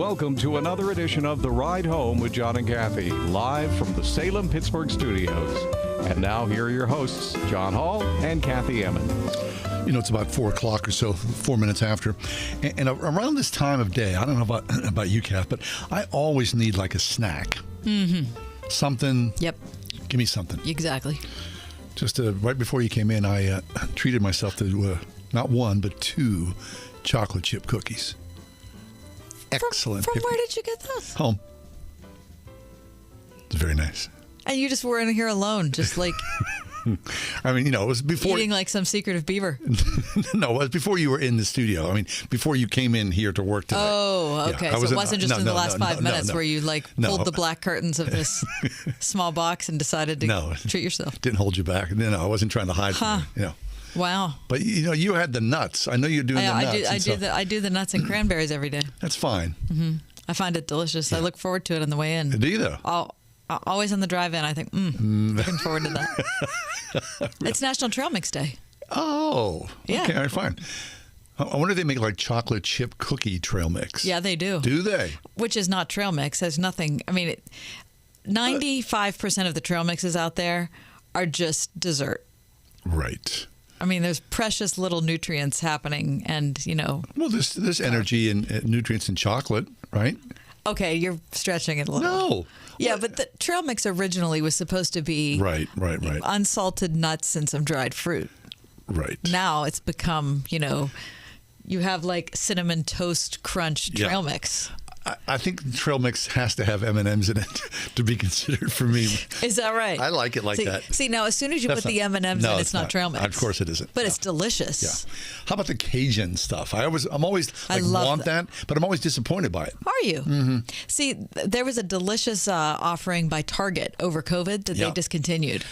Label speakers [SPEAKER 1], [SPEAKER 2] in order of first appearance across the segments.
[SPEAKER 1] Welcome to another edition of The Ride Home with John and Kathy, live from the Salem-Pittsburgh studios. And now here are your hosts, John Hall and Kathy Emmons.
[SPEAKER 2] You know, it's about 4 o'clock or so, 4 minutes after. And around this time of day, I don't know about you, Kath, but I always need like a snack.
[SPEAKER 3] Mm-hmm.
[SPEAKER 2] Something.
[SPEAKER 3] Yep.
[SPEAKER 2] Give me something.
[SPEAKER 3] Exactly.
[SPEAKER 2] Just right before you came in, I treated myself to not one, but 2 chocolate chip cookies. Excellent.
[SPEAKER 3] From where did you get those?
[SPEAKER 2] Home. It's very nice.
[SPEAKER 3] And you just were in here alone, just like
[SPEAKER 2] I mean, you know, it was before
[SPEAKER 3] eating like some secretive beaver.
[SPEAKER 2] No, it was before you were in the studio. I mean, before you came in here to work today.
[SPEAKER 3] Oh, okay.
[SPEAKER 2] Yeah,
[SPEAKER 3] so it wasn't just in the last 5 minutes where you like pulled the black curtains of this small box and decided to treat yourself.
[SPEAKER 2] Didn't hold you back. No, I wasn't trying to hide from you. You know.
[SPEAKER 3] Wow.
[SPEAKER 2] But you know, you had the nuts. I know you're doing the nuts.
[SPEAKER 3] I do the nuts and cranberries every day.
[SPEAKER 2] That's fine.
[SPEAKER 3] Mm-hmm. I find it delicious. Yeah. I look forward to it on the way in.
[SPEAKER 2] Do you though?
[SPEAKER 3] Always on the drive-in, I think, looking forward to that. It's National Trail Mix Day.
[SPEAKER 2] Oh,
[SPEAKER 3] yeah.
[SPEAKER 2] Okay, all right, fine. I wonder if they make like chocolate chip cookie trail mix.
[SPEAKER 3] Yeah, they do.
[SPEAKER 2] Do they?
[SPEAKER 3] Which is not trail mix. There's nothing. I mean, 95% of the trail mixes out there are just dessert.
[SPEAKER 2] Right.
[SPEAKER 3] I mean, there's precious little nutrients happening, and you know.
[SPEAKER 2] Well, there's energy and nutrients in chocolate, right?
[SPEAKER 3] Okay, you're stretching it a little.
[SPEAKER 2] No.
[SPEAKER 3] Yeah, but the trail mix originally was supposed to be
[SPEAKER 2] right.
[SPEAKER 3] Unsalted nuts and some dried fruit.
[SPEAKER 2] Right.
[SPEAKER 3] Now it's become, you know, you have like cinnamon toast crunch trail mix.
[SPEAKER 2] I think trail mix has to have M&Ms in it to be considered for me.
[SPEAKER 3] Is that right?
[SPEAKER 2] I like it like that.
[SPEAKER 3] See, now as soon as you put the M&Ms in, it's not trail mix.
[SPEAKER 2] Of course it isn't.
[SPEAKER 3] But it's delicious.
[SPEAKER 2] Yeah. How about the Cajun stuff? I'm always like want that, but I'm always disappointed by it.
[SPEAKER 3] Are you?
[SPEAKER 2] Mm-hmm.
[SPEAKER 3] See, there was a delicious offering by Target over COVID that they discontinued.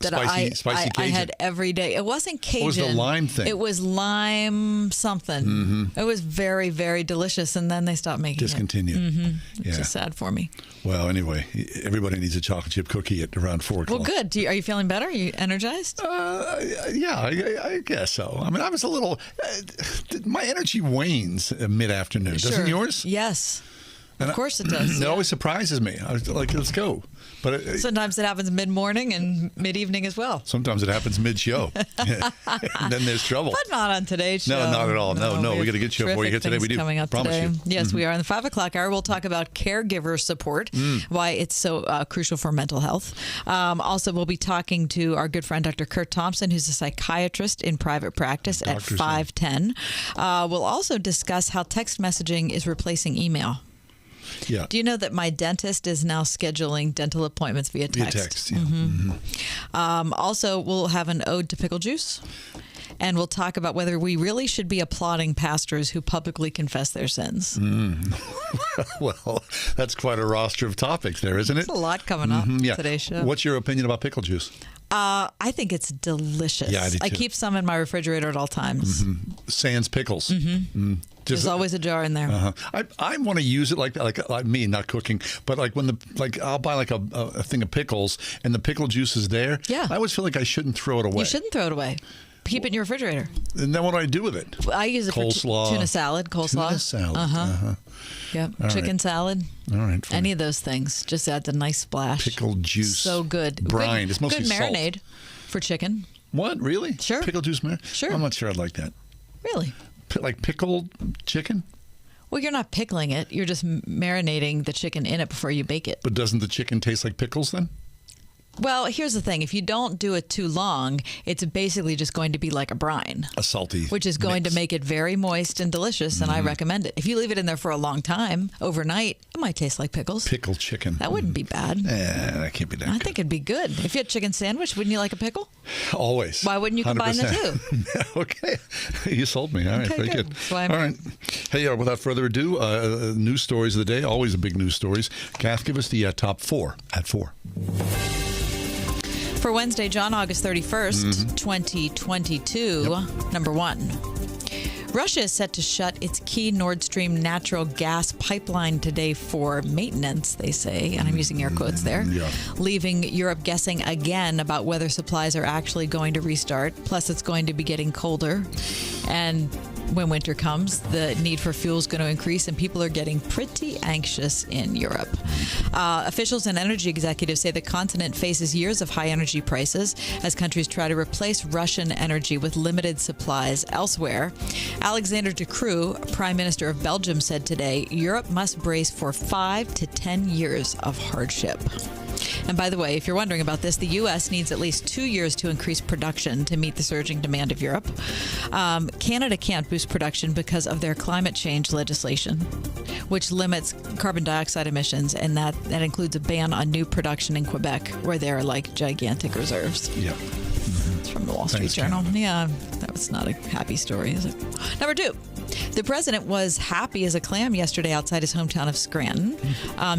[SPEAKER 3] That
[SPEAKER 2] spicy Cajun.
[SPEAKER 3] I had every day. It wasn't Cajun.
[SPEAKER 2] What was the lime thing?
[SPEAKER 3] It was lime something.
[SPEAKER 2] Mm-hmm.
[SPEAKER 3] It was very, very delicious, and then they stopped making
[SPEAKER 2] Discontinued.
[SPEAKER 3] it. Mm-hmm.
[SPEAKER 2] Yeah.
[SPEAKER 3] Which is sad for me.
[SPEAKER 2] Well, anyway, everybody needs a chocolate chip cookie at around 4 o'clock.
[SPEAKER 3] Well, good. Are you feeling better? Are you energized?
[SPEAKER 2] Yeah, I guess so. I mean, I was a little... my energy wanes mid-afternoon. Doesn't yours?
[SPEAKER 3] Yes. Of course it does.
[SPEAKER 2] It always surprises me. I was like, let's go. But
[SPEAKER 3] sometimes it happens mid-morning and mid-evening as well.
[SPEAKER 2] Sometimes it happens mid-show. And then there's trouble.
[SPEAKER 3] But not on today's show.
[SPEAKER 2] No, not at all. No. We got a good show for you here today. We do.
[SPEAKER 3] Coming up
[SPEAKER 2] Promise
[SPEAKER 3] today.
[SPEAKER 2] you.
[SPEAKER 3] Yes, we are. In the 5 o'clock hour, we'll talk about caregiver support, why it's so crucial for mental health. Also, we'll be talking to our good friend, Dr. Kurt Thompson, who's a psychiatrist in private practice at 510. We'll also discuss how text messaging is replacing email.
[SPEAKER 2] Yeah.
[SPEAKER 3] Do you know that my dentist is now scheduling dental appointments via text?
[SPEAKER 2] Via text, yeah.
[SPEAKER 3] Mm-hmm. Also, we'll have an ode to pickle juice, and we'll talk about whether we really should be applauding pastors who publicly confess their sins.
[SPEAKER 2] Well, that's quite a roster of topics there, isn't it?
[SPEAKER 3] There's a lot coming up in today's show.
[SPEAKER 2] What's your opinion about pickle juice?
[SPEAKER 3] I think it's delicious.
[SPEAKER 2] Yeah, I do too.
[SPEAKER 3] I keep some in my refrigerator at all times.
[SPEAKER 2] Mm-hmm. Sans pickles.
[SPEAKER 3] There's always a jar in there.
[SPEAKER 2] I want to use it like me, not cooking, but like when I'll buy like a thing of pickles and the pickle juice is there.
[SPEAKER 3] Yeah.
[SPEAKER 2] I always feel like I shouldn't throw it away.
[SPEAKER 3] You shouldn't throw it away. Keep it in your refrigerator.
[SPEAKER 2] And then what do I do with it?
[SPEAKER 3] I use it
[SPEAKER 2] coleslaw.
[SPEAKER 3] for tuna salad, coleslaw.
[SPEAKER 2] Tuna salad.
[SPEAKER 3] Yep.
[SPEAKER 2] All
[SPEAKER 3] Chicken salad.
[SPEAKER 2] All right. Fine.
[SPEAKER 3] Any of those things just adds a nice splash.
[SPEAKER 2] Pickle juice.
[SPEAKER 3] So good.
[SPEAKER 2] Brine. It's mostly
[SPEAKER 3] good marinade
[SPEAKER 2] salt.
[SPEAKER 3] For chicken.
[SPEAKER 2] What? Really?
[SPEAKER 3] Sure.
[SPEAKER 2] Pickle juice marinade?
[SPEAKER 3] Sure.
[SPEAKER 2] I'm not sure I'd like that.
[SPEAKER 3] Really?
[SPEAKER 2] Like pickled chicken?
[SPEAKER 3] Well, you're not pickling it. You're just marinating the chicken in it before you bake it.
[SPEAKER 2] But doesn't the chicken taste like pickles then?
[SPEAKER 3] Well, here's the thing. If you don't do it too long, it's basically just going to be like a brine.
[SPEAKER 2] A salty
[SPEAKER 3] which is going
[SPEAKER 2] mix.
[SPEAKER 3] to make it very moist and delicious, and I recommend it. If you leave it in there for a long time, overnight, it might taste like pickles.
[SPEAKER 2] Pickled chicken.
[SPEAKER 3] That wouldn't be bad.
[SPEAKER 2] That can't be that
[SPEAKER 3] I
[SPEAKER 2] good.
[SPEAKER 3] think it'd be good. If you had chicken sandwich, wouldn't you like a pickle?
[SPEAKER 2] Always.
[SPEAKER 3] Why wouldn't you combine the
[SPEAKER 2] 100%.
[SPEAKER 3] two?
[SPEAKER 2] Okay. You sold me. All right.
[SPEAKER 3] Okay,
[SPEAKER 2] Very
[SPEAKER 3] good.
[SPEAKER 2] good.
[SPEAKER 3] So
[SPEAKER 2] All right. Hey, without further ado, news stories of the day. Always the big news stories. Kath, give us the top 4 at 4.
[SPEAKER 3] For Wednesday, John, August 31st, 2022, number 1. Russia is set to shut its key Nord Stream natural gas pipeline today for maintenance, they say, and I'm using air quotes there, leaving Europe guessing again about whether supplies are actually going to restart. Plus, it's going to be getting colder, and when winter comes, the need for fuel is going to increase, and people are getting pretty anxious in Europe. Officials and energy executives say the continent faces years of high energy prices as countries try to replace Russian energy with limited supplies elsewhere. Alexander De Croo, Prime Minister of Belgium, said today Europe must brace for 5 to 10 years of hardship. And by the way, if you're wondering about this, the U.S. needs at least 2 years to increase production to meet the surging demand of Europe. Canada can't boost production because of their climate change legislation, which limits carbon dioxide emissions, and that includes a ban on new production in Quebec, where there are like gigantic reserves.
[SPEAKER 2] Yeah.
[SPEAKER 3] It's from the Wall Street
[SPEAKER 2] Thanks,
[SPEAKER 3] Journal.
[SPEAKER 2] Canada.
[SPEAKER 3] Yeah, that was not a happy story, is it? Number 2. The president was happy as a clam yesterday outside his hometown of Scranton,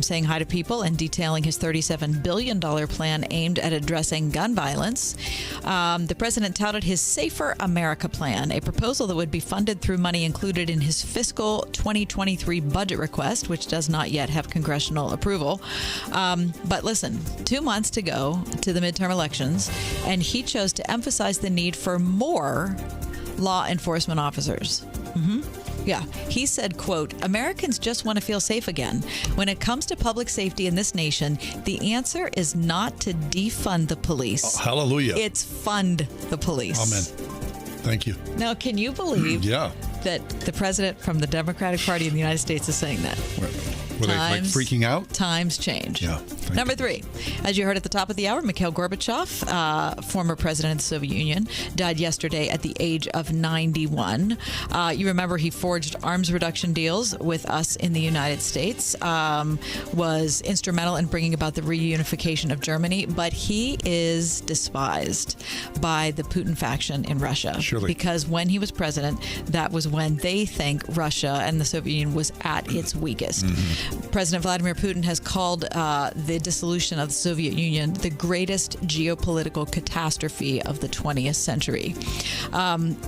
[SPEAKER 3] saying hi to people and detailing his $37 billion plan aimed at addressing gun violence. The president touted his Safer America plan, a proposal that would be funded through money included in his fiscal 2023 budget request, which does not yet have congressional approval. But listen, 2 months to go to the midterm elections, and he chose to emphasize the need for more law enforcement officers. Yeah, he said, quote, Americans just want to feel safe again. When it comes to public safety in this nation, the answer is not to defund the police.
[SPEAKER 2] Hallelujah.
[SPEAKER 3] It's fund the police.
[SPEAKER 2] Amen. Thank you.
[SPEAKER 3] Now, can you believe
[SPEAKER 2] Yeah.
[SPEAKER 3] that the president from the Democratic Party in the United States is saying that?
[SPEAKER 2] Were they like freaking out?
[SPEAKER 3] Times change.
[SPEAKER 2] Yeah.
[SPEAKER 3] Number 3, as you heard at the top of the hour, Mikhail Gorbachev, former president of the Soviet Union, died yesterday at the age of 91. You remember he forged arms reduction deals with us in the United States, was instrumental in bringing about the reunification of Germany, but he is despised by the Putin faction in Russia.
[SPEAKER 2] Surely.
[SPEAKER 3] Because when he was president, that was when they think Russia and the Soviet Union was at its weakest. President Vladimir Putin has called the dissolution of the Soviet Union the greatest geopolitical catastrophe of the 20th century.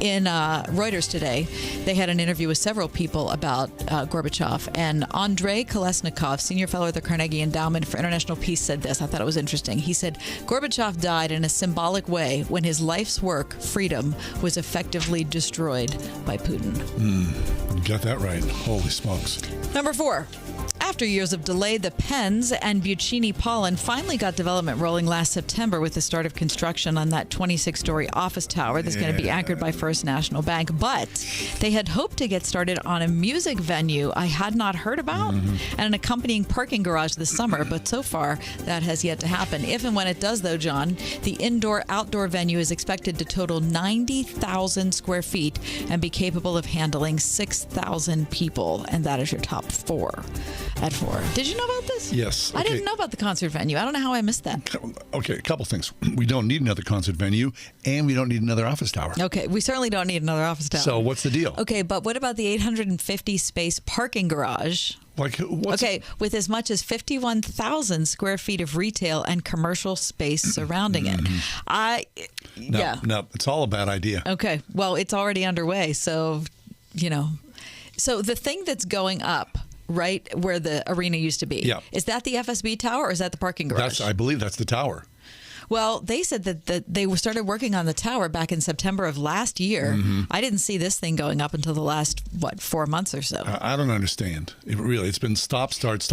[SPEAKER 3] In Reuters today, they had an interview with several people about Gorbachev, and Andrei Kolesnikov, senior fellow at the Carnegie Endowment for International Peace, said this. I thought it was interesting. He said, Gorbachev died in a symbolic way when his life's work, freedom, was effectively destroyed by Putin.
[SPEAKER 2] You got that right. Holy smokes.
[SPEAKER 3] Number 4. After years of delay, the Pens and Buccini Pollen finally got development rolling last September with the start of construction on that 26-story office tower that's going to be anchored by First National Bank. But they had hoped to get started on a music venue I had not heard about and an accompanying parking garage this summer. But so far, that has yet to happen. If and when it does, though, John, the indoor-outdoor venue is expected to total 90,000 square feet and be capable of handling 6,000 people. And that is your top 4. At 4. Did you know about this?
[SPEAKER 2] Yes.
[SPEAKER 3] I didn't know about the concert venue. I don't know how I missed that.
[SPEAKER 2] Okay, a couple things. We don't need another concert venue, and we don't need another office tower.
[SPEAKER 3] Okay, we certainly don't need another office tower.
[SPEAKER 2] So what's the deal?
[SPEAKER 3] Okay, but what about the 850 space parking garage?
[SPEAKER 2] Like, what's
[SPEAKER 3] Okay, with as much as 51,000 square feet of retail and commercial space surrounding it.
[SPEAKER 2] No, it's all a bad idea.
[SPEAKER 3] Okay, well, it's already underway, so, So the thing that's going up, right where the arena used to be, is that the FSB tower or is that the parking garage?
[SPEAKER 2] I believe that's the tower.
[SPEAKER 3] Well, they said that they started working on the tower back in September of last year. I didn't see this thing going up until the last, 4 months or so.
[SPEAKER 2] I don't understand. It's been stop, start,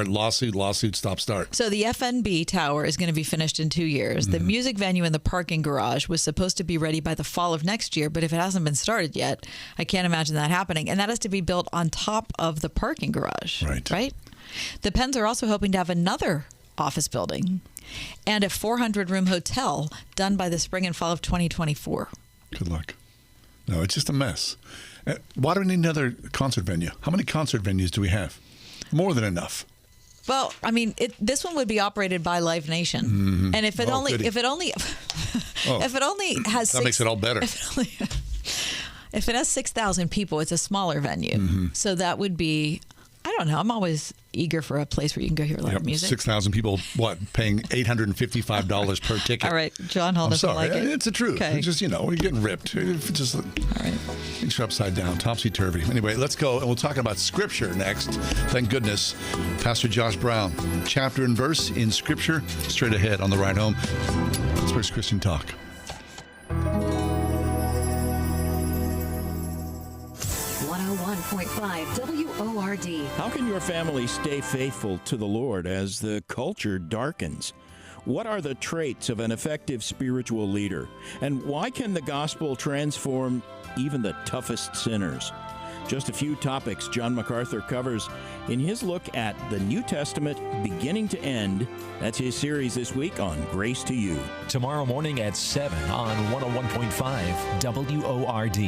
[SPEAKER 2] lawsuit, stop, start.
[SPEAKER 3] So the FNB tower is going to be finished in 2 years. The music venue and the parking garage was supposed to be ready by the fall of next year, but if it hasn't been started yet, I can't imagine that happening. And that has to be built on top of the parking garage. Right? The Pens are also hoping to have another office building and a 400-room hotel done by the spring and fall of 2024.
[SPEAKER 2] Good luck. No, it's just a mess. Why do we need another concert venue? How many concert venues do we have? More than enough.
[SPEAKER 3] Well, I mean, this one would be operated by Live Nation, and if it only has
[SPEAKER 2] that makes it all better.
[SPEAKER 3] If it has 6,000 people, it's a smaller venue. So that would be. I don't know. I'm always eager for a place where you can go hear live music.
[SPEAKER 2] 6,000 people, paying $855 per ticket.
[SPEAKER 3] All right. John Hall doesn't like it.
[SPEAKER 2] It's the truth.
[SPEAKER 3] Okay.
[SPEAKER 2] It's just, you're getting ripped. All right. Things are upside down, topsy-turvy. Anyway, let's go, and we'll talk about Scripture next. Thank goodness. Pastor Josh Brown, chapter and verse in Scripture, straight ahead on the ride home. First Christian Talk.
[SPEAKER 4] 101.5 WORD.
[SPEAKER 5] How can your family stay faithful to the Lord as the culture darkens? What are the traits of an effective spiritual leader? And why can the gospel transform even the toughest sinners? Just a few topics John MacArthur covers in his look at the New Testament beginning to end. That's his series this week on Grace to You.
[SPEAKER 6] Tomorrow morning at 7 on 101.5 WORD.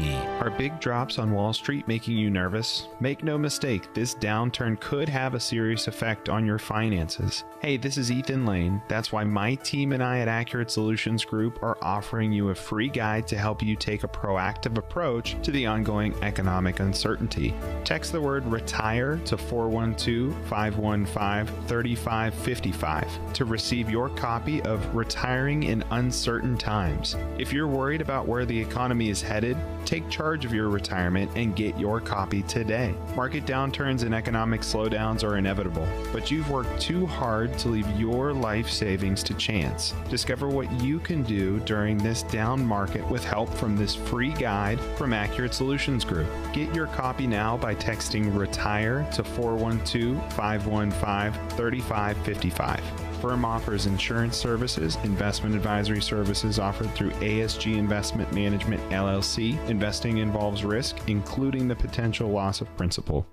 [SPEAKER 7] Are big drops on Wall Street making you nervous? Make no mistake, this downturn could have a serious effect on your finances. Hey, this is Ethan Lane. That's why my team and I at Accurate Solutions Group are offering you a free guide to help you take a proactive approach to the ongoing economic uncertainty. Text the word RETIRE to 412-515-3555 to receive your copy of Retiring in Uncertain Times. If you're worried about where the economy is headed, take charge of your retirement and get your copy today. Market downturns and economic slowdowns are inevitable, but you've worked too hard to leave your life savings to chance. Discover what you can do during this down market with help from this free guide from Accurate Solutions Group. Get your copy now by texting RETIRE to 412-515-3555. Firm offers insurance services, investment advisory services offered through ASG Investment Management, LLC. Investing involves risk, including the potential loss of principal.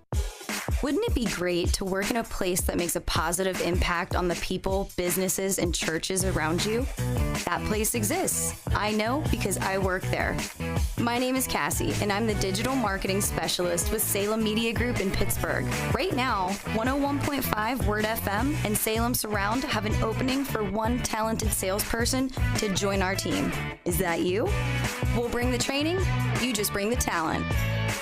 [SPEAKER 8] Wouldn't it be great to work in a place that makes a positive impact on the people, businesses, and churches around you? That place exists. I know because I work there. My name is Cassie, and I'm the digital marketing specialist with Salem Media Group in Pittsburgh. Right now, 101.5 Word FM and Salem Surround have an opening for one talented salesperson to join our team. Is that you? We'll bring the training, you just bring the talent.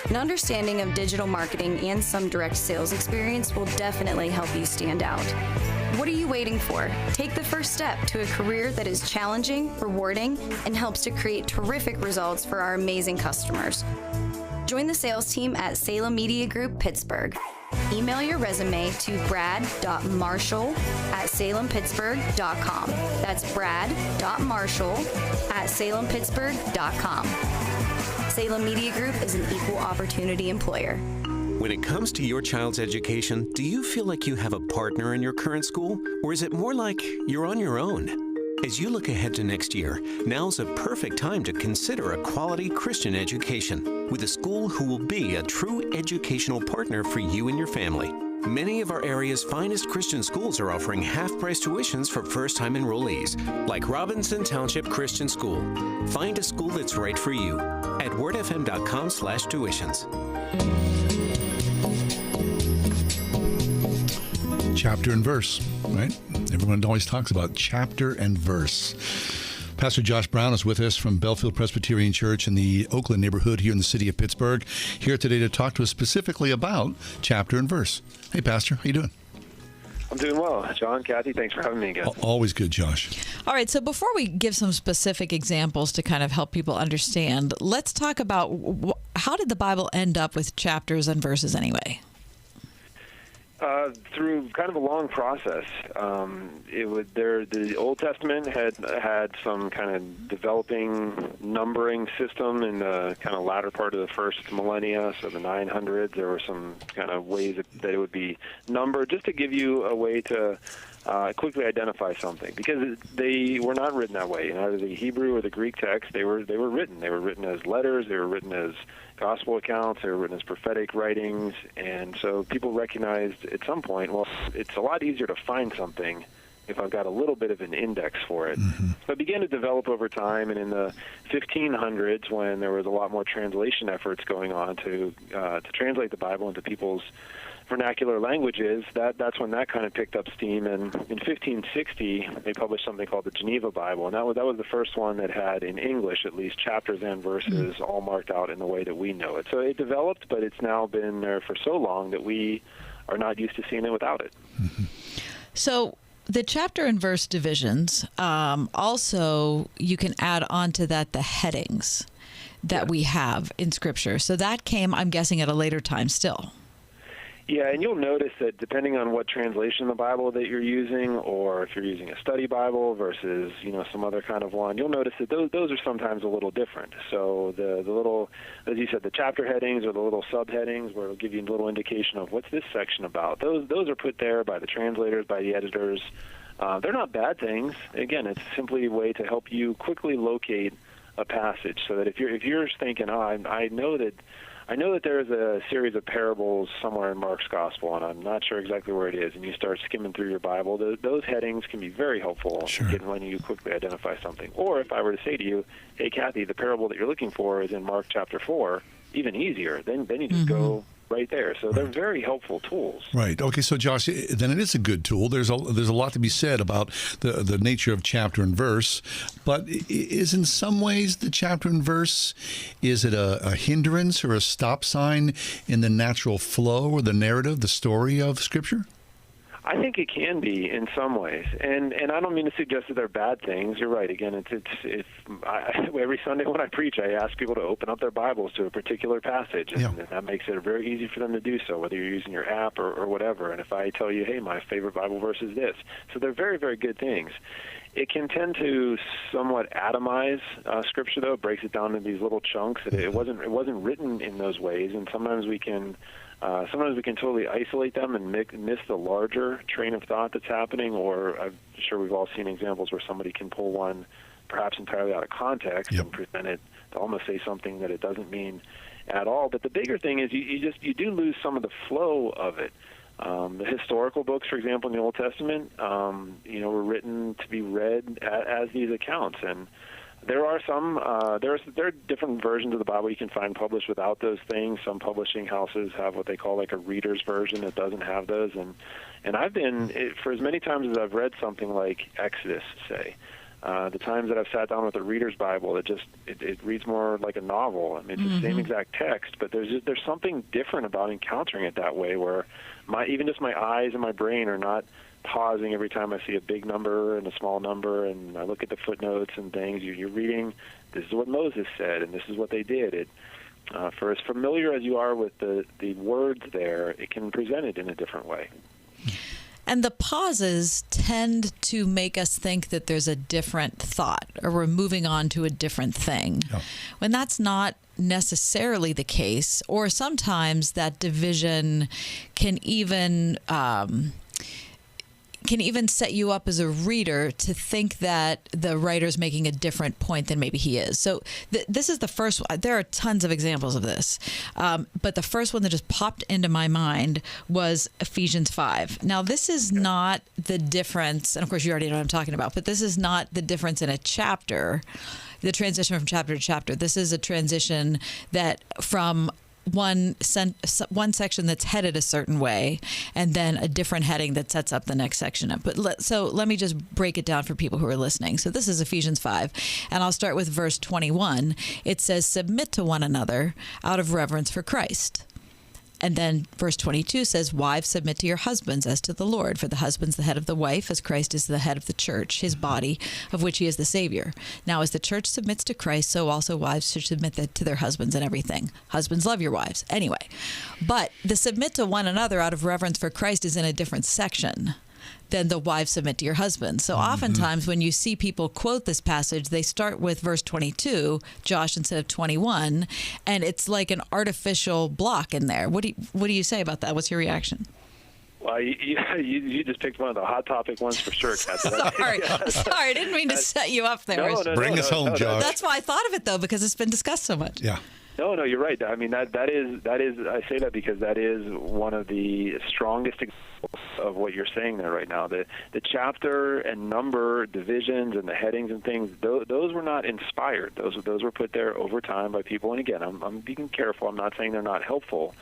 [SPEAKER 8] An understanding of digital marketing and some direct sales experience will definitely help you stand out. What are you waiting for? Take the first step to a career that is challenging, rewarding, and helps to create terrific results for our amazing customers. Join the sales team at Salem Media Group, Pittsburgh. Email your resume to brad.marshall@salempittsburgh.com. That's brad.marshall@salempittsburgh.com. Salem Media Group is an equal opportunity employer.
[SPEAKER 9] When it comes to your child's education, do you feel like you have a partner in your current school? Or is it more like you're on your own? As you look ahead to next year, now's a perfect time to consider a quality Christian education with a school who will be a true educational partner for you and your family. Many of our area's finest Christian schools are offering half-price tuitions for first-time enrollees, like Robinson Township Christian School. Find a school that's right for you at wordfm.com/tuitions.
[SPEAKER 2] Chapter and verse, right? Everyone always talks about chapter and verse. Pastor Josh Brown is with us from Belfield Presbyterian Church in the Oakland neighborhood here in the city of Pittsburgh, here today to talk to us specifically about chapter and verse. Hey, Pastor, how you doing?
[SPEAKER 10] I'm doing well. John, Kathy, thanks for having me again.
[SPEAKER 2] Always good, Josh.
[SPEAKER 3] All right, so before we give some specific examples to kind of help people understand, let's talk about how did the Bible end up with chapters and verses anyway?
[SPEAKER 10] Through kind of a long process. The Old Testament had some kind of developing numbering system in the kind of latter part of the first millennia, so the 900s. There were some kind of ways that it would be numbered, just to give you a way to quickly identify something, because they were not written that way. In either the Hebrew or the Greek text, they were written. They were written as letters. They were written as gospel accounts. They were written as prophetic writings. And so people recognized at some point, well, it's a lot easier to find something if I've got a little bit of an index for it. Mm-hmm. So it began to develop over time, and in the 1500s, when there was a lot more translation efforts going on to translate the Bible into people's vernacular languages, that's when that kind of picked up steam. And in 1560, they published something called the Geneva Bible, and that was the first one that had, in English at least, chapters and verses all marked out in the way that we know it. So it developed, but it's now been there for so long that we are not used to seeing it without it.
[SPEAKER 2] Mm-hmm.
[SPEAKER 3] So the chapter and verse divisions, also you can add on to that the headings that we have in Scripture. So that came, I'm guessing, at a later time still.
[SPEAKER 10] Yeah, and you'll notice that depending on what translation of the Bible that you're using, or if you're using a study Bible versus, some other kind of one, you'll notice that those are sometimes a little different. So the little, as you said, the chapter headings or the little subheadings where it'll give you a little indication of what's this section about. Those are put there by the translators, by the editors. They're not bad things. Again, it's simply a way to help you quickly locate a passage, so that if you're thinking, I know that there is a series of parables somewhere in Mark's Gospel, and I'm not sure exactly where it is, and you start skimming through your Bible, those headings can be very helpful in letting you quickly identify something. Or if I were to say to you, hey, Kathy, the parable that you're looking for is in Mark chapter 4, even easier, then you just go right there. So they're very helpful tools.
[SPEAKER 2] Right. Okay, so Josh, then it is a good tool. There's a lot to be said about the nature of chapter and verse, but is in some ways the chapter and verse, is it a hindrance or a stop sign in the natural flow or the narrative, the story of Scripture?
[SPEAKER 10] I think it can be in some ways, and I don't mean to suggest that they're bad things. You're right. Again, every Sunday when I preach, I ask people to open up their Bibles to a particular passage, and that makes it very easy for them to do so, whether you're using your app or whatever. And if I tell you, hey, my favorite Bible verse is this, so they're very, very good things. It can tend to somewhat atomize Scripture, though. It breaks it down into these little chunks. It wasn't written in those ways, and sometimes we can totally isolate them and miss the larger train of thought that's happening, or I'm sure we've all seen examples where somebody can pull one perhaps entirely out of context and present it to almost say something that it doesn't mean at all. But the bigger thing is you do lose some of the flow of it. The historical books, for example, in the Old Testament, were written to be read as these accounts, and there are some. There are different versions of the Bible you can find published without those things. Some publishing houses have what they call like a reader's version that doesn't have those. And I've been, for as many times as I've read something like Exodus, say, the times that I've sat down with a reader's Bible, it reads more like a novel. I mean, it's the same exact text, but there's something different about encountering it that way, where even just my eyes and my brain are not pausing every time I see a big number and a small number, and I look at the footnotes and things. You're reading, this is what Moses said, and this is what they did. For as familiar as you are with the words there, it can present it in a different way.
[SPEAKER 3] And the pauses tend to make us think that there's a different thought, or we're moving on to a different thing, when that's not necessarily the case. Or sometimes that division can even set you up as a reader to think that the writer's making a different point than maybe he is. So this is the first one. There are tons of examples of this. But the first one that just popped into my mind was Ephesians 5. Now, this is not the difference, and of course you already know what I'm talking about, but this is not the difference in a chapter, the transition from chapter to chapter. This is a transition that from one section that's headed a certain way, and then a different heading that sets up the next section up. But so let me just break it down for people who are listening. So this is Ephesians 5, and I'll start with verse 21. It says, "Submit to one another out of reverence for Christ." And then verse 22 says, "Wives, submit to your husbands as to the Lord, for the husband's the head of the wife, as Christ is the head of the church, his body, of which he is the Savior. Now, as the church submits to Christ, so also wives should submit to their husbands in everything. Husbands, love your wives." Anyway, but the submit to one another out of reverence for Christ is in a different section than the wives submit to your husband. So oftentimes when you see people quote this passage, they start with verse 22, Josh, instead of 21, and it's like an artificial block in there. What do you say about that? What's your reaction?
[SPEAKER 10] Well, you just picked one of the hot topic ones for sure, Kathy.
[SPEAKER 3] Sorry, I didn't mean to set you up there.
[SPEAKER 2] Bring us home, Josh.
[SPEAKER 3] That's why I thought of it, though, because it's been discussed so much.
[SPEAKER 2] Yeah.
[SPEAKER 10] No, you're right. I mean, that is. I say that because that is one of the strongest examples of what you're saying there right now. The chapter and number divisions and the headings and things, those were not inspired. Those were put there over time by people. And again, I'm being careful. I'm not saying they're not helpful.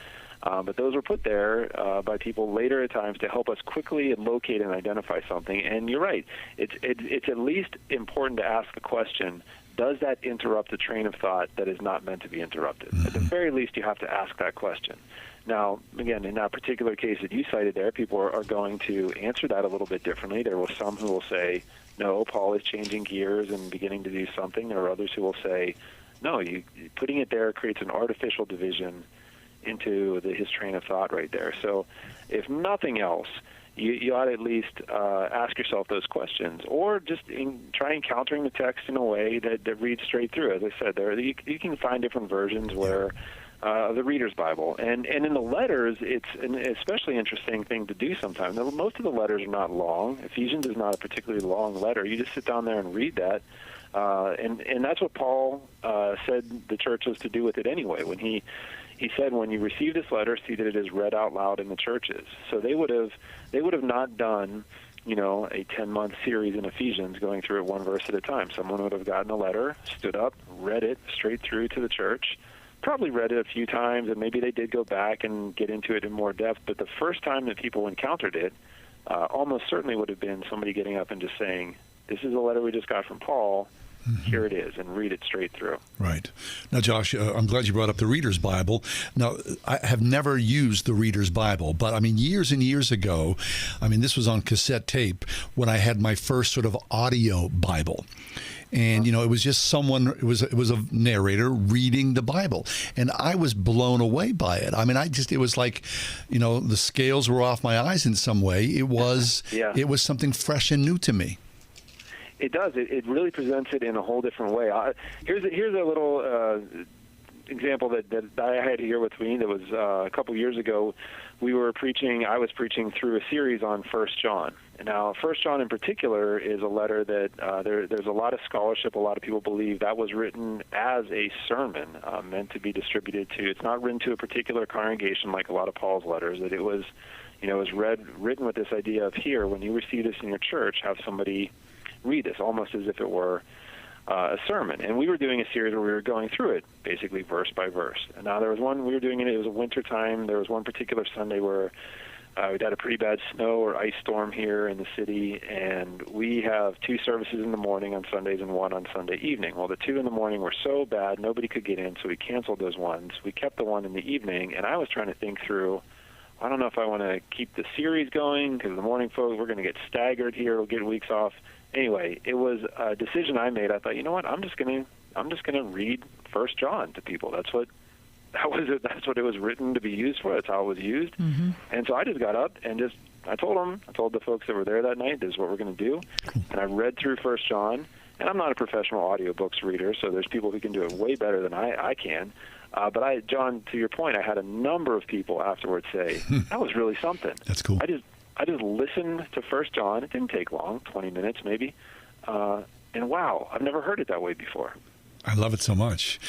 [SPEAKER 10] But those were put there by people later at times to help us quickly locate and identify something. And you're right. It's at least important to ask the question, does that interrupt the train of thought that is not meant to be interrupted? At the very least, you have to ask that question. Now, again, in that particular case that you cited there, people are going to answer that a little bit differently. There will some who will say, no, Paul is changing gears and beginning to do something. There are others who will say, no, putting it there creates an artificial division into his train of thought right there. So if nothing else, you ought to at least ask yourself those questions, or just try encountering the text in a way that reads straight through. As I said, you can find different versions where the Reader's Bible. And in the letters, it's an especially interesting thing to do sometimes. Most of the letters are not long. Ephesians is not a particularly long letter. You just sit down there and read that. And that's what Paul said the church was to do with it anyway. When he said, when you receive this letter, see that it is read out loud in the churches. So they would have not done, a 10-month series in Ephesians going through it one verse at a time. Someone would have gotten a letter, stood up, read it straight through to the church, probably read it a few times, and maybe they did go back and get into it in more depth. But the first time that people encountered it, almost certainly would have been somebody getting up and just saying, this is a letter we just got from Paul. Here it is, and read it straight through.
[SPEAKER 2] Right. Now, Josh, I'm glad you brought up the Reader's Bible. Now, I have never used the Reader's Bible, but, years and years ago, this was on cassette tape when I had my first sort of audio Bible. And, it was just it was a narrator reading the Bible. And I was blown away by it. It was like, the scales were off my eyes in some way. It was, It was something fresh and new to me.
[SPEAKER 10] It does. It really presents it in a whole different way. Here's a little example that I had here with me. That was a couple years ago. I was preaching through a series on 1 John. And now, 1 John in particular is a letter that there's a lot of scholarship. A lot of people believe that was written as a sermon meant to be distributed to. It's not written to a particular congregation like a lot of Paul's letters. That it was, written with this idea of, here, when you receive this in your church, have somebody read this almost as if it were a sermon. And we were doing a series where we were going through it basically verse by verse. And now there was one we were doing it was a winter time. There was one particular Sunday where we'd had a pretty bad snow or ice storm here in the city, and we have 2 services in the morning on Sundays and 1 on Sunday evening. Well, the 2 in the morning were so bad nobody could get in, so we canceled those ones. We kept the one in the evening, and I was trying to think through, I don't know if I want to keep the series going because the morning folks, we're going to get staggered here, we'll get weeks off. Anyway, it was a decision I made. I thought, you know what, I'm just going to read 1 John to people. That's what it was written to be used for. That's how it was used. Mm-hmm. And so I just got up and I told the folks that were there that night, this is what we're going to do. And I read through 1 John. And I'm not a professional audiobooks reader, so there's people who can do it way better than I can. But John, to your point, I had a number of people afterwards say, that was really something.
[SPEAKER 2] That's cool.
[SPEAKER 10] I just listened to 1 John. It didn't take long, 20 minutes maybe. And wow, I've never heard it that way before.
[SPEAKER 2] I love it so much.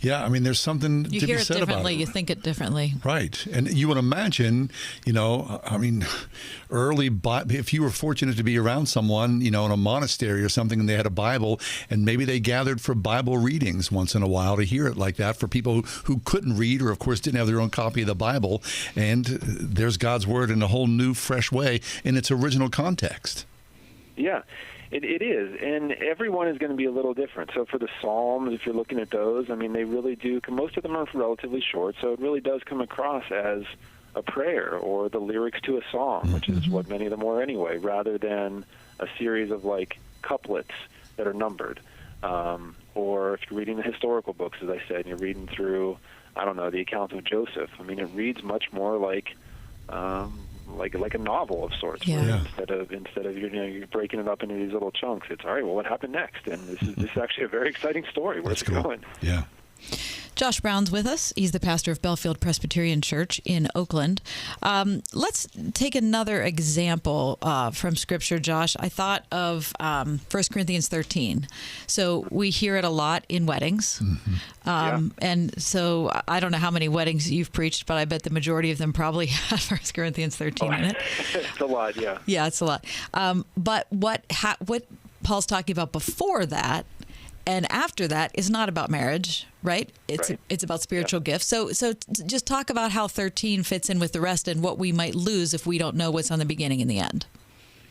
[SPEAKER 2] Yeah, there's something to be said about it.
[SPEAKER 3] You hear it differently, you think it differently.
[SPEAKER 2] Right. And you would imagine, if you were fortunate to be around someone, in a monastery or something, and they had a Bible, and maybe they gathered for Bible readings once in a while to hear it like that for people who couldn't read or, of course, didn't have their own copy of the Bible. And there's God's Word in a whole new, fresh way in its original context.
[SPEAKER 10] Yeah. It is, and everyone is going to be a little different. So for the Psalms, if you're looking at those, they really do, most of them are relatively short, so it really does come across as a prayer or the lyrics to a song, which is what many of them were anyway, rather than a series of, couplets that are numbered. Or if you're reading the historical books, as I said, and you're reading through, the account of Joseph, it reads much more like a novel of sorts.
[SPEAKER 3] Yeah.
[SPEAKER 10] Instead of you're breaking it up into these little chunks. It's all right. Well, what happened next? And this is actually a very exciting story. Where's it going?
[SPEAKER 2] Yeah.
[SPEAKER 3] Josh Brown's with us. He's the pastor of Belfield Presbyterian Church in Oakland. Let's take another example from Scripture, Josh. I thought of 1 Corinthians 13. So we hear it a lot in weddings. Mm-hmm. And so I don't know how many weddings you've preached, but I bet the majority of them probably have 1 Corinthians 13 in it.
[SPEAKER 10] It's a lot, yeah.
[SPEAKER 3] Yeah, it's a lot. But what Paul's talking about before that and after that is not about marriage, right? It's about spiritual gifts. So just talk about how 13 fits in with the rest and what we might lose if we don't know what's on the beginning and the end.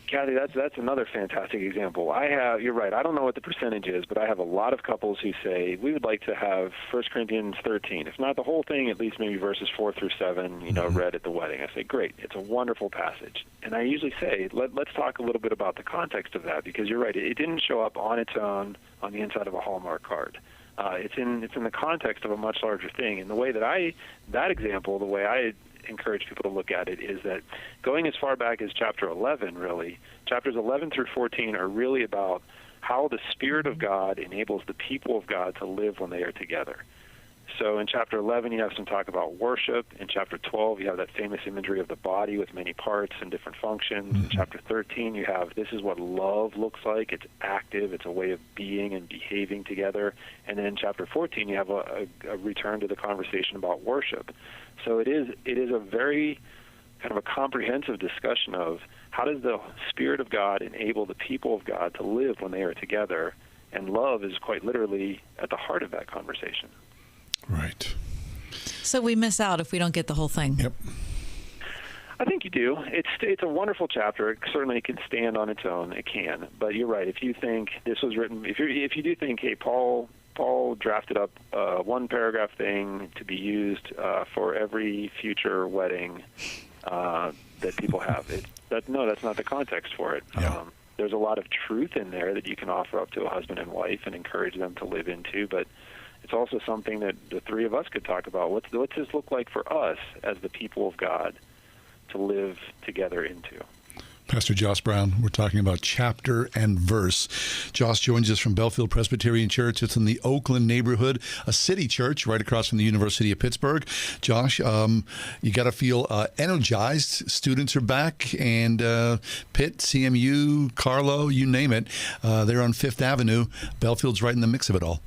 [SPEAKER 10] Kathy, that's another fantastic example. You're right. I don't know what the percentage is, but I have a lot of couples who say we would like to have 1 Corinthians 13, if not the whole thing, at least maybe verses 4 through 7, read at the wedding. I say, great, it's a wonderful passage. And I usually say, let's talk a little bit about the context of that, because you're right, it didn't show up on its own on the inside of a Hallmark card. It's in the context of a much larger thing. And the way the way I encourage people to look at it is that going as far back as chapter 11, really, chapters 11 through 14 are really about how the Spirit of God enables the people of God to live when they are together. So in chapter 11, you have some talk about worship. In chapter 12, you have that famous imagery of the body with many parts and different functions. In chapter 13, you have this is what love looks like. It's active. It's a way of being and behaving together. And then in chapter 14, you have a return to the conversation about worship. So it is a very kind of a comprehensive discussion of how does the Spirit of God enable the people of God to live when they are together. And love is quite literally at the heart of that conversation.
[SPEAKER 2] Right.
[SPEAKER 3] So we miss out if we don't get the whole thing.
[SPEAKER 2] Yep.
[SPEAKER 10] I think you do. It's a wonderful chapter. It certainly can stand on its own. It can. But you're right. If you think this was written, if you do think, hey, Paul drafted up one paragraph thing to be used for every future wedding that people have, that's not the context for it.
[SPEAKER 2] Yeah.
[SPEAKER 10] There's a lot of truth in there that you can offer up to a husband and wife and encourage them to live into, but it's also something that the three of us could talk about. What's this look like for us as the people of God to live together into?
[SPEAKER 2] Pastor Josh Brown, we're talking about chapter and verse. Josh joins us from Belfield Presbyterian Church. It's in the Oakland neighborhood, a city church right across from the University of Pittsburgh. Josh, you got to feel energized. Students are back, and Pitt, CMU, Carlo, you name it. They're on Fifth Avenue. Belfield's right in the mix of it all.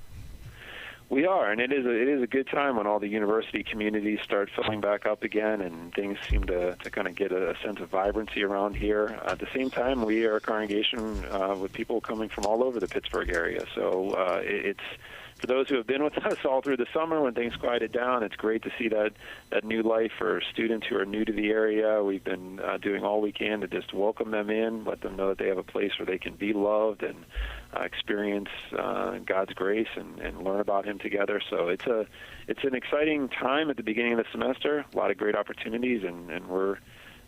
[SPEAKER 10] We are, and it is a good time when all the university communities start filling back up again, and things seem to kind of get a sense of vibrancy around here. At the same time, we are a congregation with people coming from all over the Pittsburgh area. So it's for those who have been with us all through the summer when things quieted down, it's great to see that new life for students who are new to the area. We've been doing all we can to just welcome them in, let them know that they have a place where they can be loved and experience God's grace and learn about Him together. So it's an exciting time at the beginning of the semester, a lot of great opportunities, and we're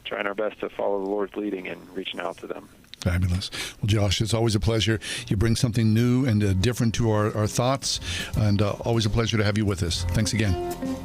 [SPEAKER 10] trying our best to follow the Lord's leading and reaching out to them.
[SPEAKER 2] Fabulous. Well, Josh, it's always a pleasure. You bring something new and different to our thoughts, and always a pleasure to have you with us. Thanks again.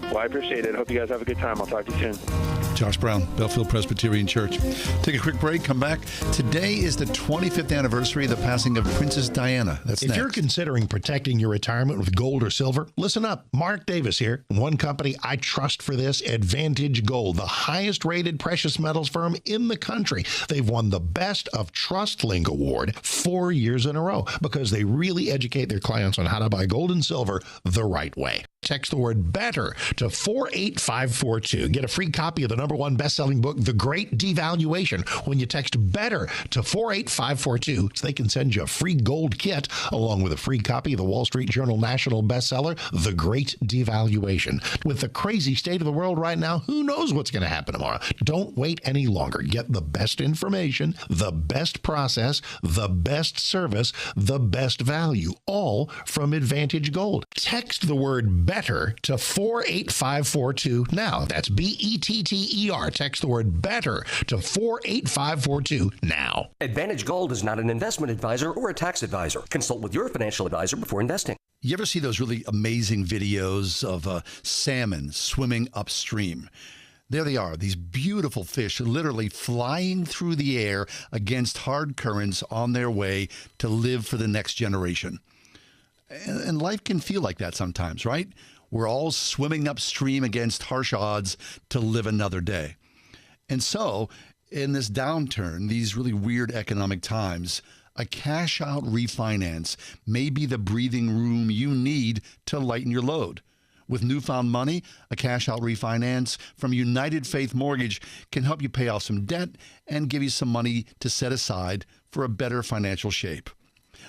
[SPEAKER 10] Well, I appreciate it. Hope you guys have a good time. I'll talk to you soon.
[SPEAKER 2] Josh Brown, Belfield Presbyterian Church. Take a quick break, come back. Today is the 25th anniversary of the passing of Princess Diana. That's next.
[SPEAKER 4] If you're considering protecting your retirement with gold or silver, listen up. Mark Davis here. One company I trust for this, Advantage Gold, the highest rated precious metals firm in the country. They've won the Best of TrustLink Award 4 years in a row because they really educate their clients on how to buy gold and silver the right way. Text the word BETTER to 48542. Get a free copy of the #1 best-selling book, The Great Devaluation, when you text BETTER to 48542, so they can send you a free gold kit along with a free copy of the Wall Street Journal national bestseller, The Great Devaluation. With the crazy state of the world right now, who knows what's going to happen tomorrow? Don't wait any longer. Get the best information, the best process, the best service, the best value, all from Advantage Gold. Text the word BETTER to 48542 now. That's BETTER. Text the word BETTER to 48542 now.
[SPEAKER 11] Advantage Gold is not an investment advisor or a tax advisor. Consult with your financial advisor before investing.
[SPEAKER 2] You ever see those really amazing videos of salmon swimming upstream? There they are, these beautiful fish literally flying through the air against hard currents on their way to live for the next generation. And life can feel like that sometimes, right? We're all swimming upstream against harsh odds to live another day. And so, in this downturn, these really weird economic times, a cash-out refinance may be the breathing room you need to lighten your load. With newfound money, a cash-out refinance from United Faith Mortgage can help you pay off some debt and give you some money to set aside for a better financial shape.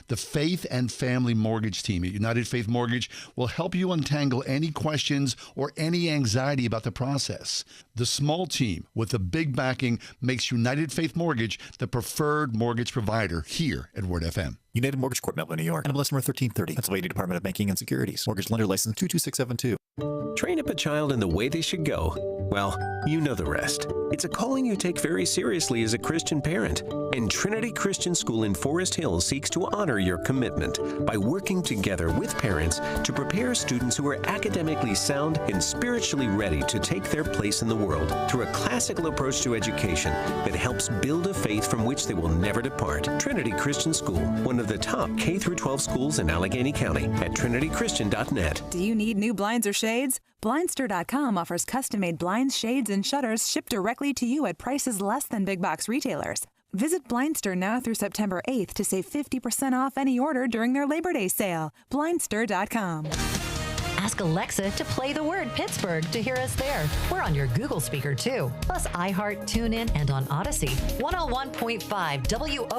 [SPEAKER 2] The Faith and Family Mortgage team at United Faith Mortgage will help you untangle any questions or any anxiety about the process. The small team with the big backing makes United Faith Mortgage the preferred mortgage provider here at Word FM.
[SPEAKER 12] United Mortgage Corp, Melville, New York. NMLS number 1330. Pennsylvania Department of Banking and Securities. Mortgage lender license 22672.
[SPEAKER 9] Train up a child in the way they should go. Well, you know the rest. It's a calling you take very seriously as a Christian parent. And Trinity Christian School in Forest Hills seeks to honor your commitment by working together with parents to prepare students who are academically sound and spiritually ready to take their place in the world through a classical approach to education that helps build a faith from which they will never depart. Trinity Christian School, one of the top K-12 schools in Allegheny County, at trinitychristian.net.
[SPEAKER 13] Do you need new blinds or shades? Blindster.com offers custom-made blinds, shades, and shutters shipped directly to you at prices less than big box retailers. Visit Blindster now through September 8th to save 50% off any order during their Labor Day sale. Blindster.com.
[SPEAKER 14] Ask Alexa to play the word Pittsburgh to hear us there. We're on your Google speaker, too. Plus iHeart, TuneIn, and on Odyssey. 101.5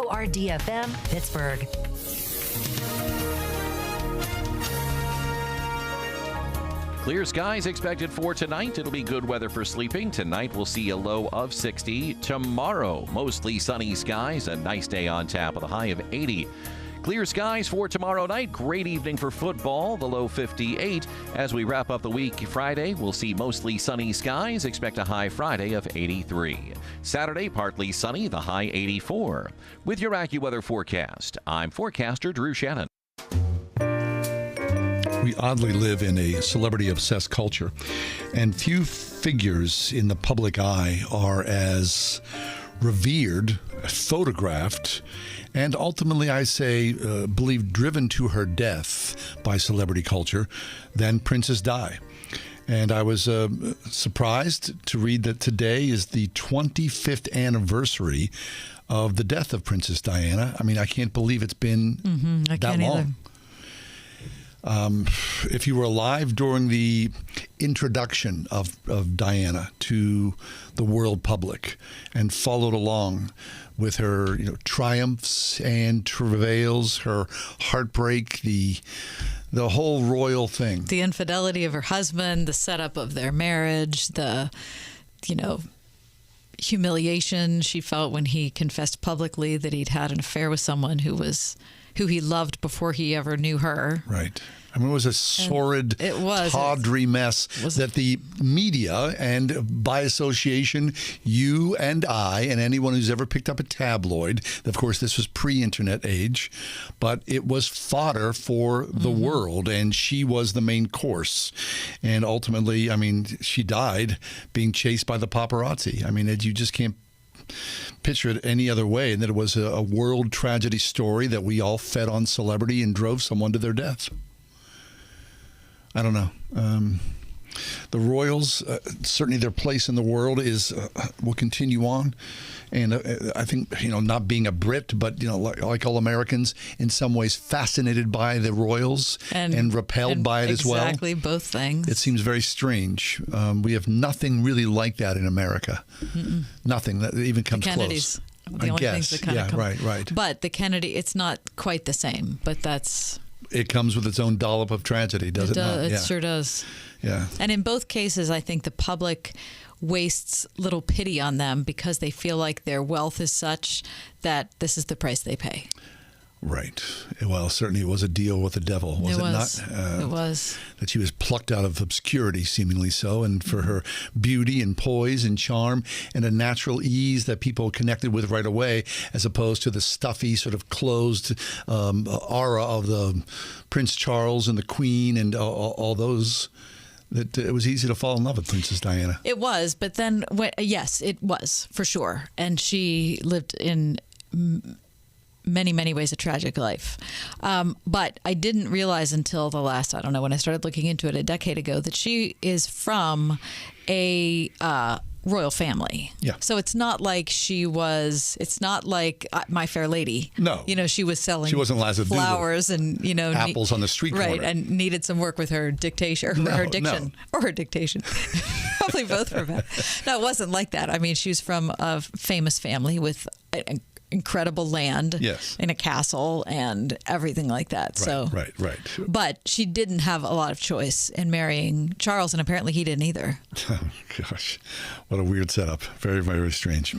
[SPEAKER 14] WORD-FM, Pittsburgh.
[SPEAKER 15] Clear skies expected for tonight. It'll be good weather for sleeping. Tonight we'll see a low of 60. Tomorrow, mostly sunny skies. A nice day on tap with a high of 80. Clear skies for tomorrow night. Great evening for football. The low 58. As we wrap up the week Friday, we'll see mostly sunny skies. Expect a high Friday of 83. Saturday, partly sunny. The high 84. With your AccuWeather forecast, I'm forecaster Drew Shannon.
[SPEAKER 2] We oddly live in a celebrity-obsessed culture, and few figures in the public eye are as revered, photographed, and ultimately, I say, believe driven to her death by celebrity culture than Princess Di. And I was surprised to read that today is the 25th anniversary of the death of Princess Diana. I mean, I can't believe it's been that long.
[SPEAKER 3] Either.
[SPEAKER 2] If you were alive during the introduction of Diana to the world public and followed along with her triumphs and travails, her heartbreak, the whole royal thing.
[SPEAKER 3] The infidelity of her husband, the setup of their marriage, the, humiliation she felt when he confessed publicly that he'd had an affair with someone who he loved before he ever knew her.
[SPEAKER 2] Right. I mean, it was a sordid, tawdry mess that the media and, by association, you and I and anyone who's ever picked up a tabloid, of course, this was pre-internet age, but it was fodder for the world, and she was the main course. And ultimately, I mean, she died being chased by the paparazzi. I mean, you just can't picture it any other way, and that it was a world tragedy story that we all fed on celebrity and drove someone to their death. I don't know. The royals, certainly their place in the world will continue on. And I think, not being a Brit, but, like all Americans, in some ways fascinated by the royals and repelled by it as well.
[SPEAKER 3] Exactly, both things.
[SPEAKER 2] It seems very strange. We have nothing really like that in America.
[SPEAKER 3] Mm-mm.
[SPEAKER 2] Nothing that even comes
[SPEAKER 3] the Kennedys,
[SPEAKER 2] close.
[SPEAKER 3] The only things that kind of come.
[SPEAKER 2] Right.
[SPEAKER 3] But the Kennedy, it's not quite the same, but that's...
[SPEAKER 2] It comes with its own dollop of tragedy, does it not?
[SPEAKER 3] It sure does.
[SPEAKER 2] Yeah.
[SPEAKER 3] And in both cases, I think the public wastes little pity on them because they feel like their wealth is such that this is the price they pay.
[SPEAKER 2] Right. Well, certainly it was a deal with the devil, was it not?
[SPEAKER 3] It was.
[SPEAKER 2] That she was plucked out of obscurity, seemingly so, and for her beauty and poise and charm and a natural ease that people connected with right away, as opposed to the stuffy, sort of closed aura of the Prince Charles and the Queen and all those. That it was easy to fall in love with Princess Diana.
[SPEAKER 3] It was, but then, yes, it was, for sure. And she lived in many, many ways a tragic life. But I didn't realize until the last, when I started looking into it a decade ago, that she is from a royal family.
[SPEAKER 2] Yeah.
[SPEAKER 3] So it's not like it's not like My Fair Lady.
[SPEAKER 2] No.
[SPEAKER 3] She was selling
[SPEAKER 2] she wasn't Liza
[SPEAKER 3] flowers
[SPEAKER 2] Doolittle.
[SPEAKER 3] And,
[SPEAKER 2] apples on the street corner.
[SPEAKER 3] Right, and needed some work with her dictation, or her diction. Or her dictation. Probably both were bad. No, it wasn't like that. I mean, she was from a famous family with incredible land
[SPEAKER 2] Yes.
[SPEAKER 3] in a castle and everything like that.
[SPEAKER 2] Right.
[SPEAKER 3] But she didn't have a lot of choice in marrying Charles, and apparently he didn't either.
[SPEAKER 2] Oh, gosh. What a weird setup. Very, very strange.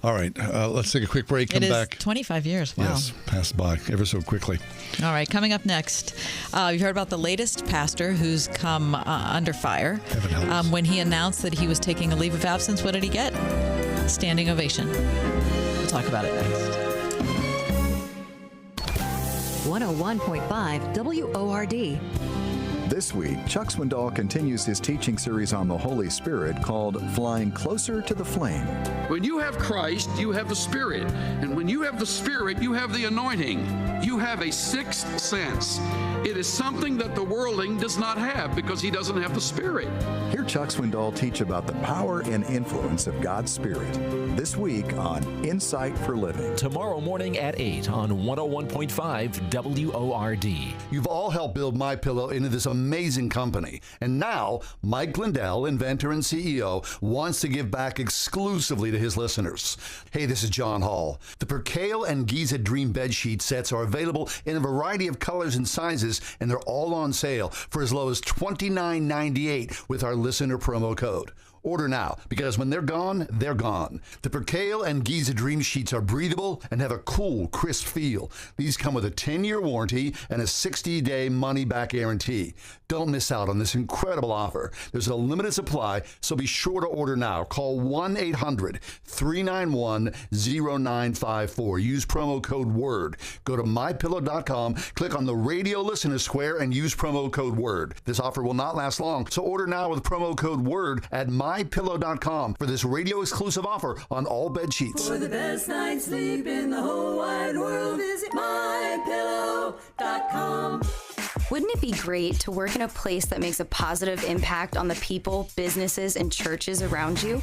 [SPEAKER 2] All right. Let's take a quick break. Come
[SPEAKER 3] It is
[SPEAKER 2] back.
[SPEAKER 3] 25 years. Wow.
[SPEAKER 2] Yes. Passed by ever so quickly.
[SPEAKER 3] All right, coming up next, you heard about the latest pastor who's come under fire. When he announced that he was taking a leave of absence, what did he get? Standing ovation. We'll talk about it next.
[SPEAKER 14] 101.5 WORD.
[SPEAKER 16] This week, Chuck Swindoll continues his teaching series on the Holy Spirit called Flying Closer to the Flame.
[SPEAKER 17] When you have Christ, you have the Spirit. And when you have the Spirit, you have the anointing. You have a sixth sense. It is something that the worldling does not have because he doesn't have the Spirit.
[SPEAKER 16] Hear Chuck Swindoll teach about the power and influence of God's Spirit this week on Insight for Living.
[SPEAKER 6] Tomorrow morning at 8 on 101.5 WORD.
[SPEAKER 2] You've all helped build MyPillow into this amazing company. And now, Mike Lindell, inventor and CEO, wants to give back exclusively to his listeners. Hey, this is John Hall. The Percale and Giza Dream bed sheet sets are available in a variety of colors and sizes, and they're all on sale for as low as $29.98 with our listener promo code. Order now, because when they're gone, they're gone. The Percale and Giza Dream Sheets are breathable and have a cool, crisp feel. These come with a 10-year warranty and a 60-day money-back guarantee. Don't miss out on this incredible offer. There's a limited supply, so be sure to order now. Call 1-800-391-0954. Use promo code WORD. Go to MyPillow.com, click on the radio listener square, and use promo code WORD. This offer will not last long, so order now with promo code WORD at MyPillow.com for this radio-exclusive offer on all bed sheets.
[SPEAKER 18] For the best night's sleep in the whole wide world, visit MyPillow.com.
[SPEAKER 8] Wouldn't it be great to work in a place that makes a positive impact on the people, businesses, and churches around you?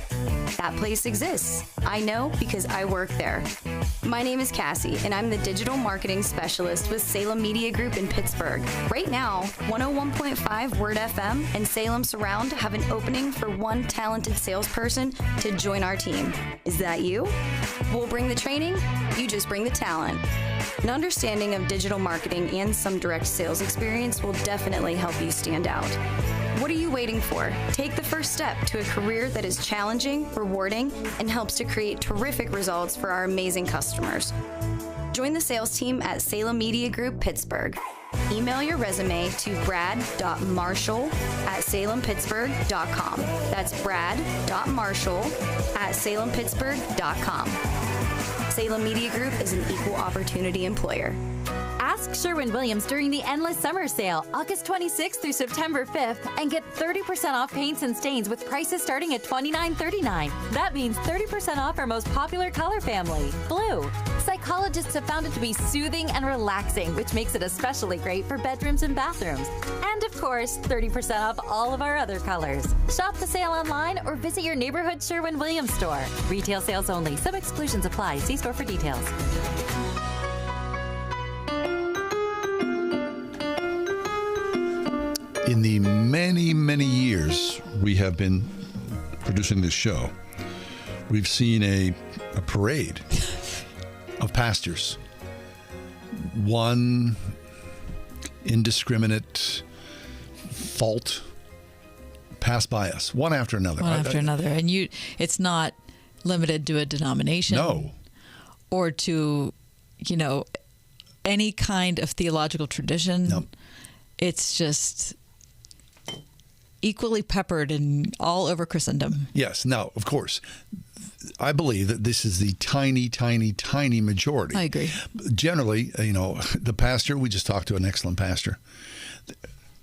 [SPEAKER 8] That place exists. I know because I work there. My name is Cassie, and I'm the digital marketing specialist with Salem Media Group in Pittsburgh. Right now, 101.5 Word FM and Salem Surround have an opening for one talented salesperson to join our team. Is that you? We'll bring the training, you just bring the talent. An understanding of digital marketing and some direct sales experience will definitely help you stand out. What are you waiting for? Take the first step to a career that is challenging, rewarding, and helps to create terrific results for our amazing customers. Join the sales team at Salem Media Group Pittsburgh. Email your resume to brad.marshall@salempittsburgh.com. That's brad.marshall@salempittsburgh.com. Salem Media Group is an equal opportunity employer.
[SPEAKER 19] Ask Sherwin-Williams during the Endless Summer Sale, August 26th through September 5th, and get 30% off paints and stains with prices starting at $29.39. That means 30% off our most popular color family, blue. Psychologists have found it to be soothing and relaxing, which makes it especially great for bedrooms and bathrooms. And of course, 30% off all of our other colors. Shop the sale online or visit your neighborhood Sherwin-Williams store. Retail sales only. Some exclusions apply. See store for details.
[SPEAKER 2] In the many, many years we have been producing this show, we've seen a parade of pastors. One indiscriminate fault passed by us, one after another.
[SPEAKER 3] One after another. And it's not limited to a denomination.
[SPEAKER 2] No.
[SPEAKER 3] Or to, any kind of theological tradition.
[SPEAKER 2] No.
[SPEAKER 3] It's just equally peppered and all over Christendom.
[SPEAKER 2] Yes. Now, of course, I believe that this is the tiny, tiny, tiny majority.
[SPEAKER 3] I agree.
[SPEAKER 2] Generally, the pastor, we just talked to an excellent pastor.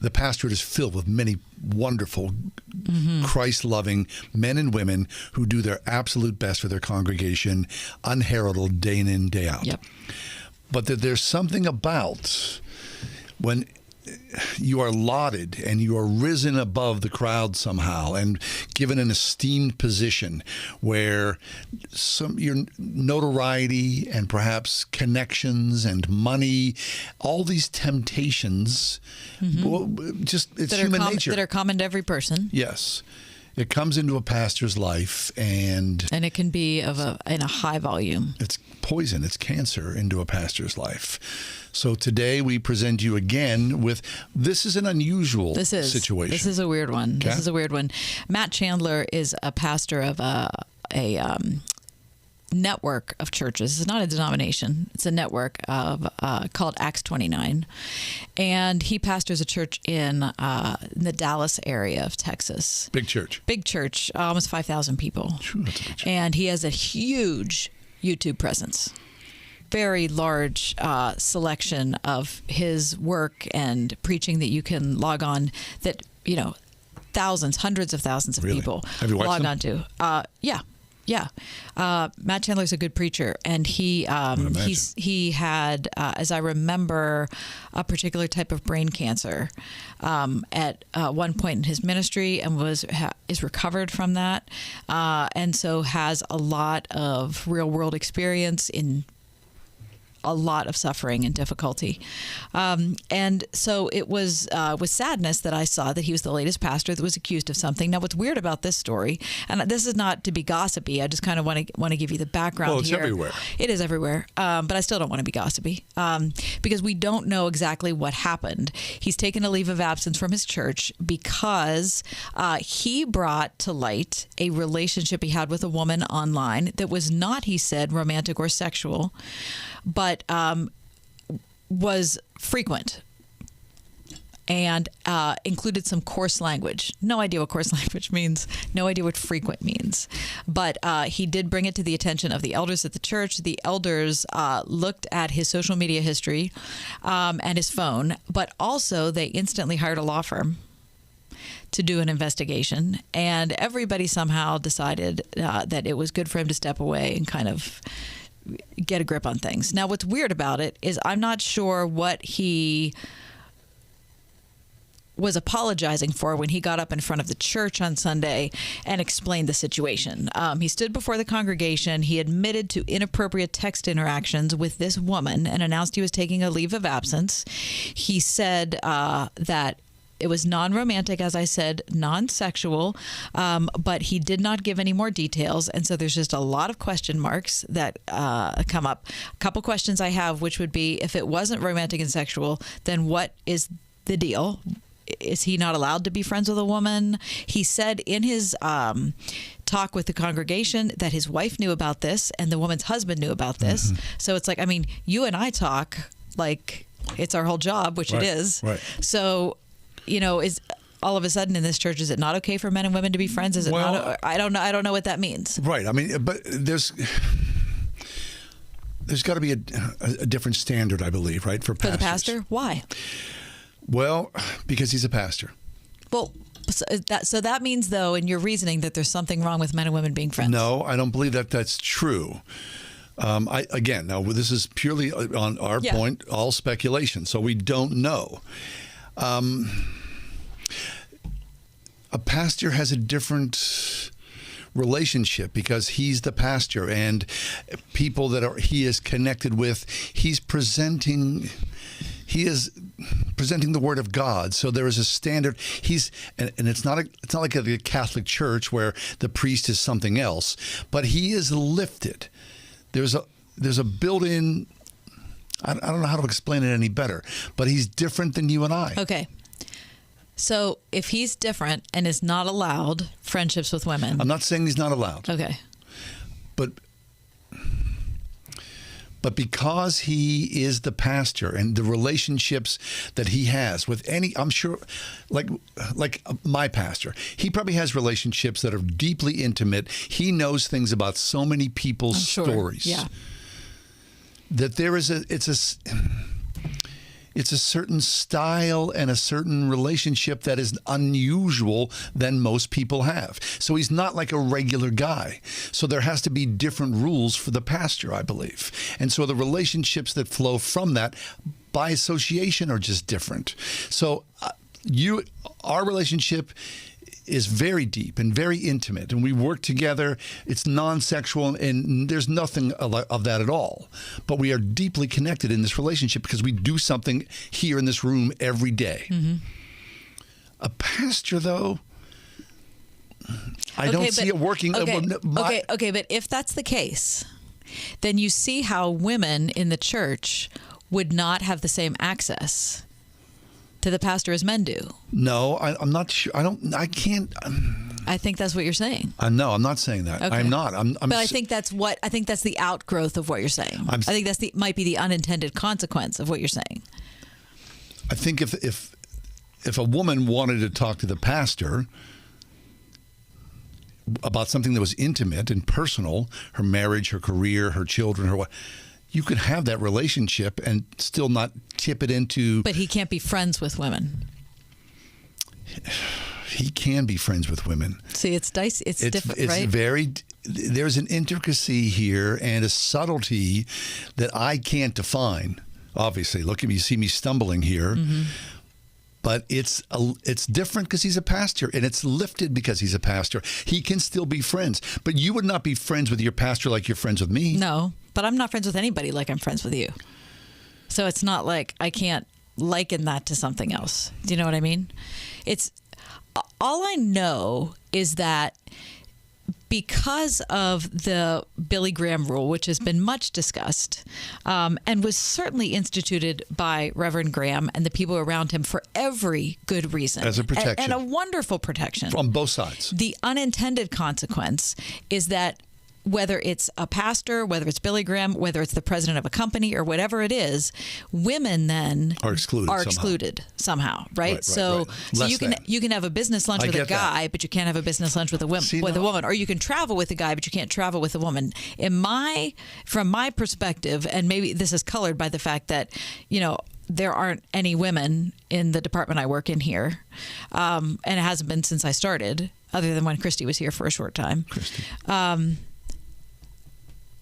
[SPEAKER 2] The pastorate is filled with many wonderful, Christ-loving men and women who do their absolute best for their congregation, unheralded day in and day out.
[SPEAKER 3] Yep.
[SPEAKER 2] But that there's something about when you are lauded and you are risen above the crowd somehow and given an esteemed position where your notoriety and perhaps connections and money, all these temptations, it's human nature.
[SPEAKER 3] That are common to every person.
[SPEAKER 2] Yes. It comes into a pastor's life, and
[SPEAKER 3] it can be in a high volume.
[SPEAKER 2] It's poison. It's cancer into a pastor's life. So today we present you again with, this is an unusual situation.
[SPEAKER 3] This is a weird one.
[SPEAKER 2] Okay.
[SPEAKER 3] This is a weird one. Matt Chandler is a pastor of a network of churches. It's not a denomination. It's a network of called Acts 29, and he pastors a church in the Dallas area of Texas.
[SPEAKER 2] Big church,
[SPEAKER 3] almost 5,000 people.
[SPEAKER 2] True, that's a big church.
[SPEAKER 3] And he has a huge YouTube presence. Very large selection of his work and preaching that you can log on. That thousands, hundreds of thousands of people
[SPEAKER 2] Have you watched
[SPEAKER 3] log
[SPEAKER 2] them?
[SPEAKER 3] onto. Yeah. Matt Chandler's a good preacher, and he had, as I remember, a particular type of brain cancer at one point in his ministry, and is recovered from that, and so has a lot of real world experience in a lot of suffering and difficulty. And so it was with sadness that I saw that he was the latest pastor that was accused of something. Now, what's weird about this story, and this is not to be gossipy, I just kind of want to give you the background
[SPEAKER 2] Well, it's
[SPEAKER 3] here.
[SPEAKER 2] everywhere.
[SPEAKER 3] It is everywhere. But I still don't want to be gossipy because we don't know exactly what happened. He's taken a leave of absence from his church because he brought to light a relationship he had with a woman online that was not, he said, romantic or sexual, but was frequent and included some coarse language. No idea what coarse language means. No idea what frequent means. But he did bring it to the attention of the elders at the church. The elders looked at his social media history and his phone, but also they instantly hired a law firm to do an investigation. And everybody somehow decided that it was good for him to step away and kind of get a grip on things. Now, what's weird about it is I'm not sure what he was apologizing for when he got up in front of the church on Sunday and explained the situation. He stood before the congregation. He admitted to inappropriate text interactions with this woman and announced he was taking a leave of absence. He said that it was non-romantic, as I said, non-sexual, but he did not give any more details. And so there's just a lot of question marks that come up. A couple questions I have, which would be, if it wasn't romantic and sexual, then what is the deal? Is he not allowed to be friends with a woman? He said in his talk with the congregation that his wife knew about this and the woman's husband knew about this. Mm-hmm. So it's like, I mean, you and I talk like it's our whole job, which it is.
[SPEAKER 2] Right.
[SPEAKER 3] So, is all of a sudden in this church, is it not okay for men and women to be friends? Is it not? I don't know. I don't know what that means.
[SPEAKER 2] Right. I mean, but there's got to be a different standard, I believe, right, for pastors.
[SPEAKER 3] For the pastor? Why?
[SPEAKER 2] Well, because he's a pastor.
[SPEAKER 3] Well, so that means, though, in your reasoning, that there's something wrong with men and women being friends.
[SPEAKER 2] No, I don't believe that that's true. Now this is purely on our point, all speculation, so we don't know. A pastor has a different relationship because he's the pastor, and people that he is connected with, he is presenting the word of God. So there is a standard. And it's not like a Catholic church where the priest is something else, but he is lifted. There's a built-in, I don't know how to explain it any better, but he's different than you and I.
[SPEAKER 3] Okay. So if he's different and is not allowed friendships with women.
[SPEAKER 2] I'm not saying he's not allowed.
[SPEAKER 3] Okay.
[SPEAKER 2] But because he is the pastor and the relationships that he has with I'm sure, like my pastor, he probably has relationships that are deeply intimate. He knows things about so many people's stories.
[SPEAKER 3] Yeah.
[SPEAKER 2] That it's a certain style and a certain relationship that is unusual than most people have. So he's not like a regular guy. So there has to be different rules for the pastor, I believe. And so the relationships that flow from that by association are just different. So our relationship is very deep and very intimate, and we work together. It's non-sexual, and there's nothing of that at all. But we are deeply connected in this relationship because we do something here in this room every day. Mm-hmm. A pastor, though, I don't see it working.
[SPEAKER 3] Okay, but if that's the case, then you see how women in the church would not have the same access to the pastor as men do.
[SPEAKER 2] No, I'm not sure. I can't.
[SPEAKER 3] I think that's what you're saying.
[SPEAKER 2] No, I'm not saying that.
[SPEAKER 3] Okay.
[SPEAKER 2] I'm not.
[SPEAKER 3] But I think that's the outgrowth of what you're saying. I think that's might be the unintended consequence of what you're saying.
[SPEAKER 2] I think if a woman wanted to talk to the pastor about something that was intimate and personal, her marriage, her career, her children, her what, you could have that relationship and still not tip it into.
[SPEAKER 3] But he can't be friends with women.
[SPEAKER 2] He can be friends with women.
[SPEAKER 3] See, it's dicey. It's different,
[SPEAKER 2] it's
[SPEAKER 3] right?
[SPEAKER 2] There's an intricacy here and a subtlety that I can't define. Obviously, look at me, you see me stumbling here. Mm-hmm. But it's different because he's a pastor, and it's lifted because he's a pastor. He can still be friends. But you would not be friends with your pastor like you're friends with me.
[SPEAKER 3] No, but I'm not friends with anybody like I'm friends with you. So it's not like I can't liken that to something else. Do you know what I mean? It's all I know is that because of the Billy Graham rule, which has been much discussed and was certainly instituted by Reverend Graham and the people around him for every good reason.
[SPEAKER 2] As a protection.
[SPEAKER 3] And a wonderful protection.
[SPEAKER 2] From both sides.
[SPEAKER 3] The unintended consequence is that whether it's a pastor, whether it's Billy Graham, whether it's the president of a company or whatever it is, women then
[SPEAKER 2] are excluded
[SPEAKER 3] somehow, right? So you can have a business lunch with a guy, but you can't have a business lunch with a woman, or you can travel with a guy, but you can't travel with a woman. From my perspective, and maybe this is colored by the fact that, there aren't any women in the department I work in here, and it hasn't been since I started, other than when Christy was here for a short time.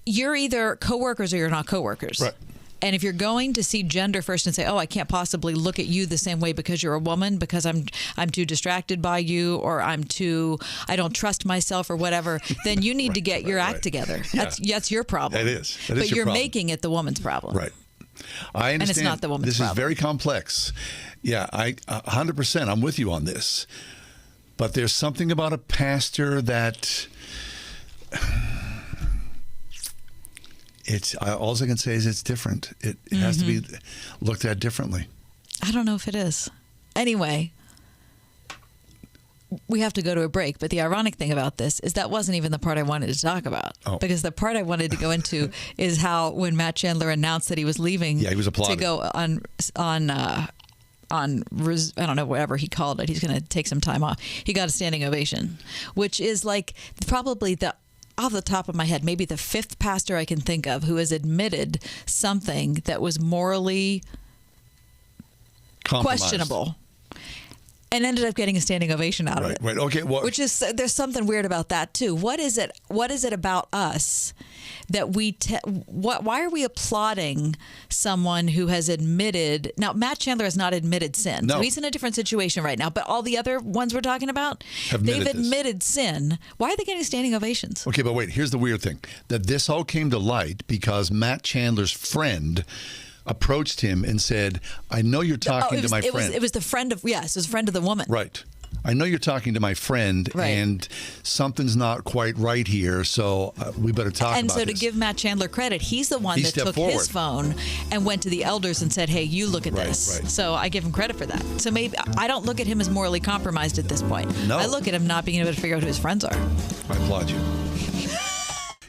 [SPEAKER 3] You're either coworkers or you're not coworkers.
[SPEAKER 2] Right.
[SPEAKER 3] And if you're going to see gender first and say, "Oh, I can't possibly look at you the same way because you're a woman, because I'm too distracted by you, or I don't trust myself, or whatever," then you need to get your act together. That's your problem.
[SPEAKER 2] That is.
[SPEAKER 3] But you're making it the woman's problem.
[SPEAKER 2] Right. I understand.
[SPEAKER 3] And it's not the woman's problem.
[SPEAKER 2] This is very complex. Yeah, 100%. I'm with you on this. But there's something about a pastor that. All I can say is it's different. It has to be looked at differently.
[SPEAKER 3] I don't know if it is. Anyway, we have to go to a break. But the ironic thing about this is that wasn't even the part I wanted to talk about. Oh. Because the part I wanted to go into is how when Matt Chandler announced that he was leaving
[SPEAKER 2] he was applauded.
[SPEAKER 3] To go on I don't know, whatever he called it. He's going to take some time off. He got a standing ovation, which is like probably off the top of my head, maybe the fifth pastor I can think of who has admitted something that was morally questionable and ended up getting a standing ovation out of it.
[SPEAKER 2] Right. Okay.
[SPEAKER 3] Which is, there's something weird about that too. What is it about us that why are we applauding someone who has admitted? Now, Matt Chandler has not admitted sin.
[SPEAKER 2] No.
[SPEAKER 3] So he's in a different situation right now. But all the other ones we're talking about, they've admitted sin. Why are they getting standing ovations?
[SPEAKER 2] Okay, but wait, here's the weird thing. That this all came to light because Matt Chandler's friend approached him and said, "I know you're talking to my friend."
[SPEAKER 3] It was the friend of, it was a friend of the woman.
[SPEAKER 2] Right. "I know you're talking to my friend, and something's not quite right here, so we better talk about this."
[SPEAKER 3] And so to give Matt Chandler credit, he's the one that took his phone and went to the elders and said, "Hey, you look at this." Right. So I give him credit for that. So maybe I don't look at him as morally compromised at this point.
[SPEAKER 2] No.
[SPEAKER 3] I look at him not being able to figure out who his friends are.
[SPEAKER 2] I applaud you.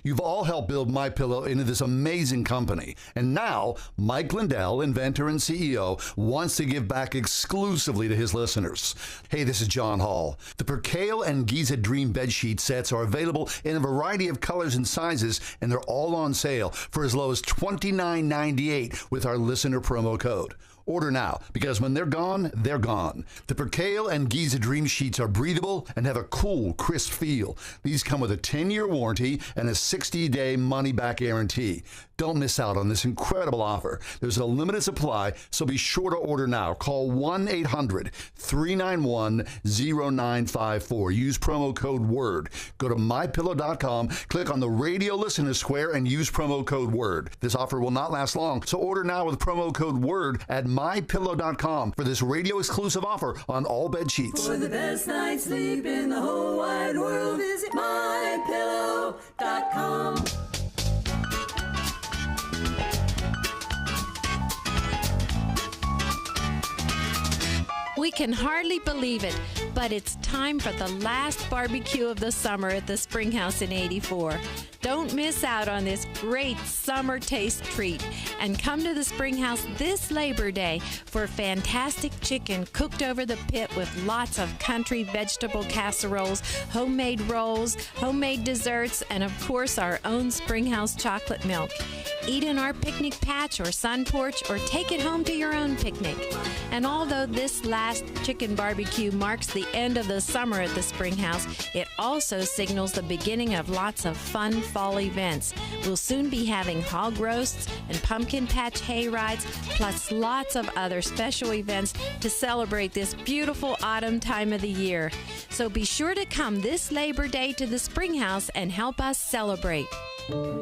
[SPEAKER 2] You've all helped build MyPillow into this amazing company. And now, Mike Lindell, inventor and CEO, wants to give back exclusively to his listeners. Hey, this is John Hall. The Percale and Giza Dream bed sheet sets are available in a variety of colors and sizes, and they're all on sale for as low as $29.98 with our listener promo code. Order now, because when they're gone, they're gone. The Percale and Giza Dream Sheets are breathable and have a cool, crisp feel. These come with a 10-year warranty and a 60-day money-back guarantee. Don't miss out on this incredible offer. There's a limited supply, so be sure to order now. Call 1-800-391-0954. Use promo code WORD. Go to MyPillow.com, click on the radio listener square, and use promo code WORD. This offer will not last long, so order now with promo code WORD at MyPillow.com for this radio-exclusive offer on all bed sheets.
[SPEAKER 18] For the best night's sleep in the whole wide world. TalkShoe.com.
[SPEAKER 20] We can hardly believe it, but it's time for the last barbecue of the summer at the Springhouse in 84. Don't miss out on this great summer taste treat and come to the Springhouse this Labor Day for fantastic chicken cooked over the pit with lots of country vegetable casseroles, homemade rolls, homemade desserts, and of course our own Springhouse chocolate milk. Eat in our picnic patch or sun porch or take it home to your own picnic. And although this last chicken barbecue marks the end of the summer at the Springhouse, it also signals the beginning of lots of fun fall events. We'll soon be having hog roasts and pumpkin patch hay rides, plus lots of other special events to celebrate this beautiful autumn time of the year. So be sure to come this Labor Day to the Springhouse and help us celebrate.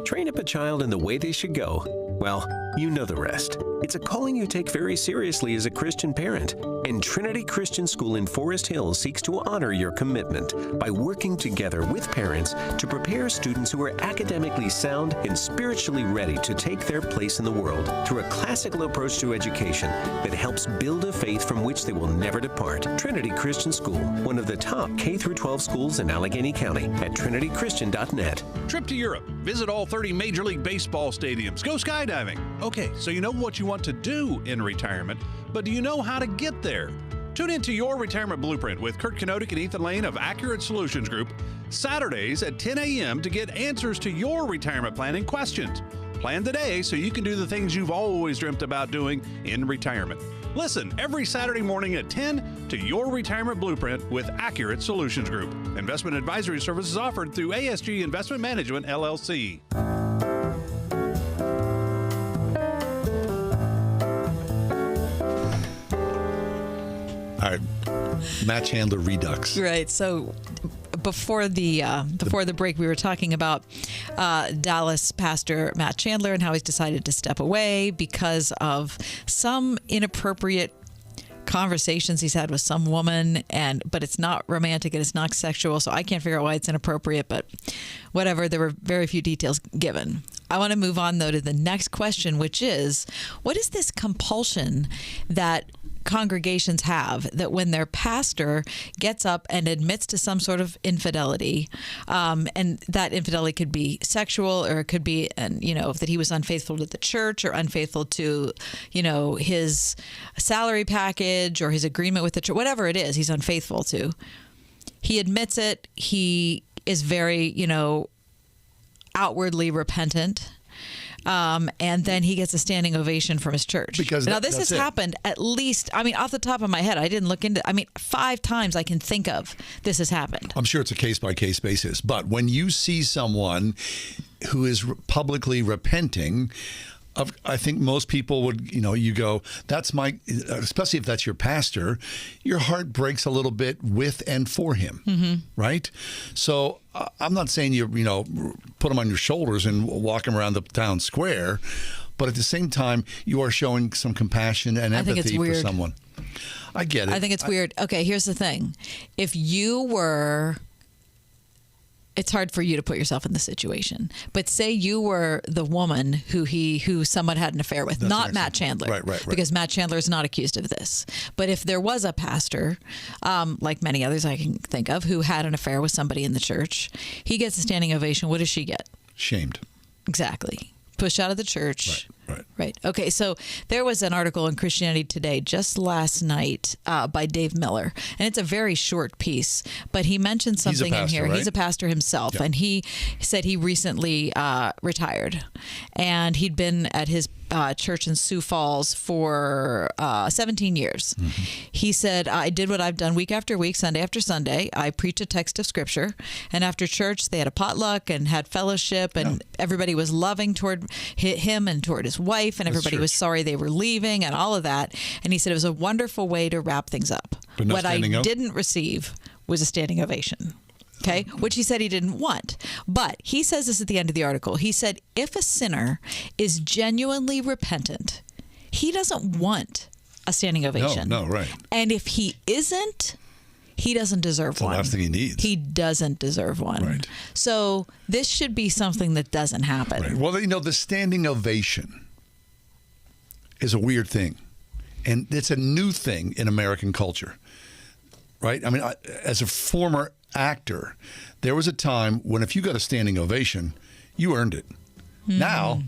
[SPEAKER 9] Train up a child in the way they should go. Well, you know the rest. It's a calling you take very seriously as a Christian parent. And Trinity Christian School in Forest Hills seeks to honor your commitment by working together with parents to prepare students who are academically sound and spiritually ready to take their place in the world through a classical approach to education that helps build a faith from which they will never depart. Trinity Christian School, one of the top K-12 schools in Allegheny County at trinitychristian.net.
[SPEAKER 21] Trip to Europe. Visit all 30 Major League Baseball stadiums. Go skydiving. Okay, so you know what you want to do in retirement, but do you know how to get there? Tune into Your Retirement Blueprint with Kurt Knodik and Ethan Lane of Accurate Solutions Group, Saturdays at 10 a.m. to get answers to your retirement planning questions. Plan today so you can do the things you've always dreamt about doing in retirement. Listen every Saturday morning at 10 to Your Retirement Blueprint with Accurate Solutions Group. Investment advisory services offered through ASG Investment Management, LLC.
[SPEAKER 2] All right, Matt Chandler Redux.
[SPEAKER 3] Right. So before the break, we were talking about Dallas pastor Matt Chandler and how he's decided to step away because of some inappropriate conversations he's had with some woman, but it's not romantic and it's not sexual, so I can't figure out why it's inappropriate, but whatever. There were very few details given. I want to move on, though, to the next question, which is, what is this compulsion that congregations have that when their pastor gets up and admits to some sort of infidelity, and that infidelity could be sexual, or it could be, that he was unfaithful to the church or unfaithful to, his salary package or his agreement with the church, whatever it is, he's unfaithful to. He admits it. He is very, outwardly repentant. And then he gets a standing ovation from his church.
[SPEAKER 2] Because
[SPEAKER 3] now this has happened at least, off the top of my head, I didn't look into, 5 times I can think of this has happened.
[SPEAKER 2] I'm sure it's a case-by-case basis. But when you see someone who is publicly repenting, I think most people would, you go, that's especially if that's your pastor, your heart breaks a little bit with and for him, right? So I'm not saying you put him on your shoulders and walk him around the town square, but at the same time, you are showing some compassion and empathy for someone. I get it.
[SPEAKER 3] I think it's weird. Okay, here's the thing. If you were... It's hard for you to put yourself in the situation, but say you were the woman who someone had an affair with, not Matt Chandler,
[SPEAKER 2] right.
[SPEAKER 3] Because Matt Chandler is not accused of this. But if there was a pastor, like many others I can think of, who had an affair with somebody in the church, he gets a standing ovation. What does she get?
[SPEAKER 2] Shamed.
[SPEAKER 3] Exactly. Pushed out of the church.
[SPEAKER 2] Right.
[SPEAKER 3] Okay, so there was an article in Christianity Today just last night by Dave Miller, and it's a very short piece, but he mentioned something in here.
[SPEAKER 2] Right?
[SPEAKER 3] He's a pastor himself, and he said he recently retired, and he'd been at his church in Sioux Falls for 17 years. He said, I did what I've done week after week, Sunday after Sunday. I preached a text of scripture, and after church they had a potluck and had fellowship, and everybody was loving toward him and toward his wife, and everybody was sorry they were leaving and all of that. And he said it was a wonderful way to wrap things up.
[SPEAKER 2] But no
[SPEAKER 3] what I
[SPEAKER 2] standing up?
[SPEAKER 3] didn't receive was a standing ovation. Okay, which he said he didn't want. But he says this at the end of the article. He said, if a sinner is genuinely repentant, he doesn't want a standing ovation.
[SPEAKER 2] No, right.
[SPEAKER 3] And if he isn't, he doesn't deserve one.
[SPEAKER 2] The last thing he needs.
[SPEAKER 3] He doesn't deserve one.
[SPEAKER 2] Right.
[SPEAKER 3] So this should be something that doesn't happen.
[SPEAKER 2] Right. Well, the standing ovation is a weird thing. And it's a new thing in American culture, right? I mean, as a former actor, there was a time when if you got a standing ovation, you earned it. Mm-hmm. Now,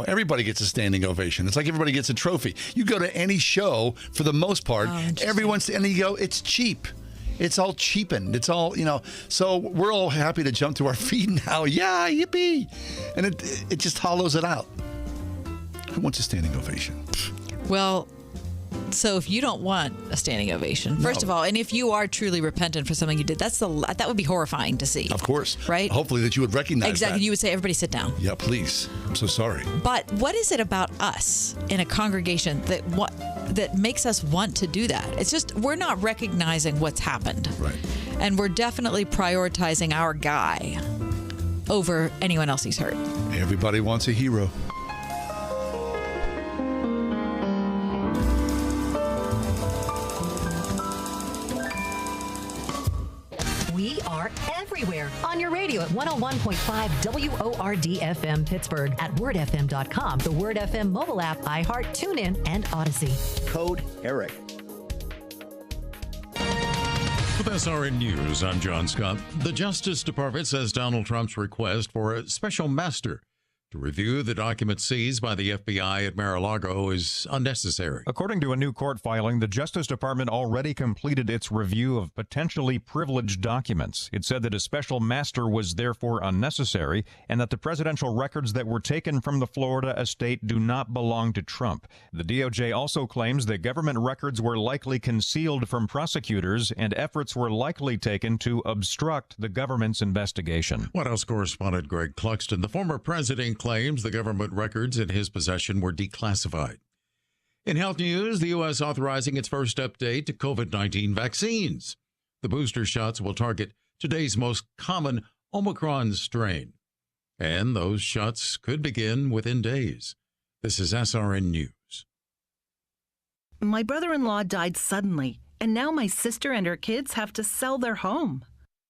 [SPEAKER 2] everybody gets a standing ovation. It's like everybody gets a trophy. You go to any show, for the most part, everyone's, and you go, it's cheap. It's all cheapened. It's all, so we're all happy to jump to our feet now. Yeah, yippee. And it just hollows it out. Who wants a standing ovation?
[SPEAKER 3] Well, so if you don't want a standing ovation, first of all, and if you are truly repentant for something you did, that would be horrifying to see.
[SPEAKER 2] Of course.
[SPEAKER 3] Right?
[SPEAKER 2] Hopefully that you would recognize
[SPEAKER 3] Exactly.
[SPEAKER 2] that.
[SPEAKER 3] You would say, everybody sit down.
[SPEAKER 2] Yeah, please. I'm so sorry.
[SPEAKER 3] But what is it about us in a congregation that makes us want to do that? It's just we're not recognizing what's happened.
[SPEAKER 2] Right.
[SPEAKER 3] And we're definitely prioritizing our guy over anyone else he's hurt.
[SPEAKER 2] Everybody wants a hero.
[SPEAKER 14] We are everywhere on your radio at 101.5 WORD FM Pittsburgh, at wordfm.com, the Word FM mobile app, iHeart, TuneIn, and Odyssey.
[SPEAKER 1] Code ERIC.
[SPEAKER 22] With SRN News, I'm John Scott. The Justice Department says Donald Trump's request for a special master to review the documents seized by the FBI at Mar-a-Lago is unnecessary.
[SPEAKER 23] According to a new court filing, the Justice Department already completed its review of potentially privileged documents. It said that a special master was therefore unnecessary and that the presidential records that were taken from the Florida estate do not belong to Trump. The DOJ also claims that government records were likely concealed from prosecutors and efforts were likely taken to obstruct the government's investigation.
[SPEAKER 22] White House correspondent Greg Cluxton, the former president, claims the government records in his possession were declassified. In health news, the U.S. authorizing its first update to COVID-19 vaccines. The booster shots will target today's most common Omicron strain, and those shots could begin within days. This is SRN News.
[SPEAKER 24] My brother-in-law died suddenly, and now my sister and her kids have to sell their home.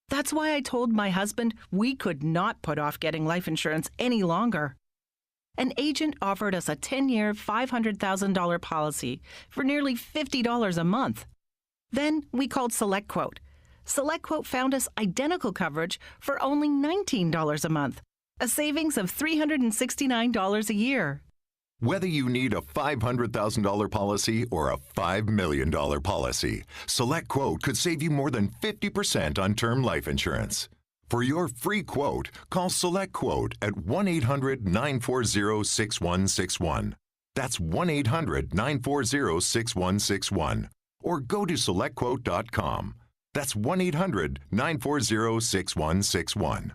[SPEAKER 24] That's why I told my husband we could not put off getting life insurance any longer. An agent offered us a 10-year, $500,000 policy for nearly $50 a month. Then we called SelectQuote. SelectQuote found us identical coverage for only $19 a month, a savings of $369 a year.
[SPEAKER 25] Whether you need a $500,000 policy or a $5 million policy, SelectQuote could save you more than 50% on term life insurance. For your free quote, call SelectQuote at 1-800-940-6161. That's 1-800-940-6161. Or go to SelectQuote.com. That's 1-800-940-6161.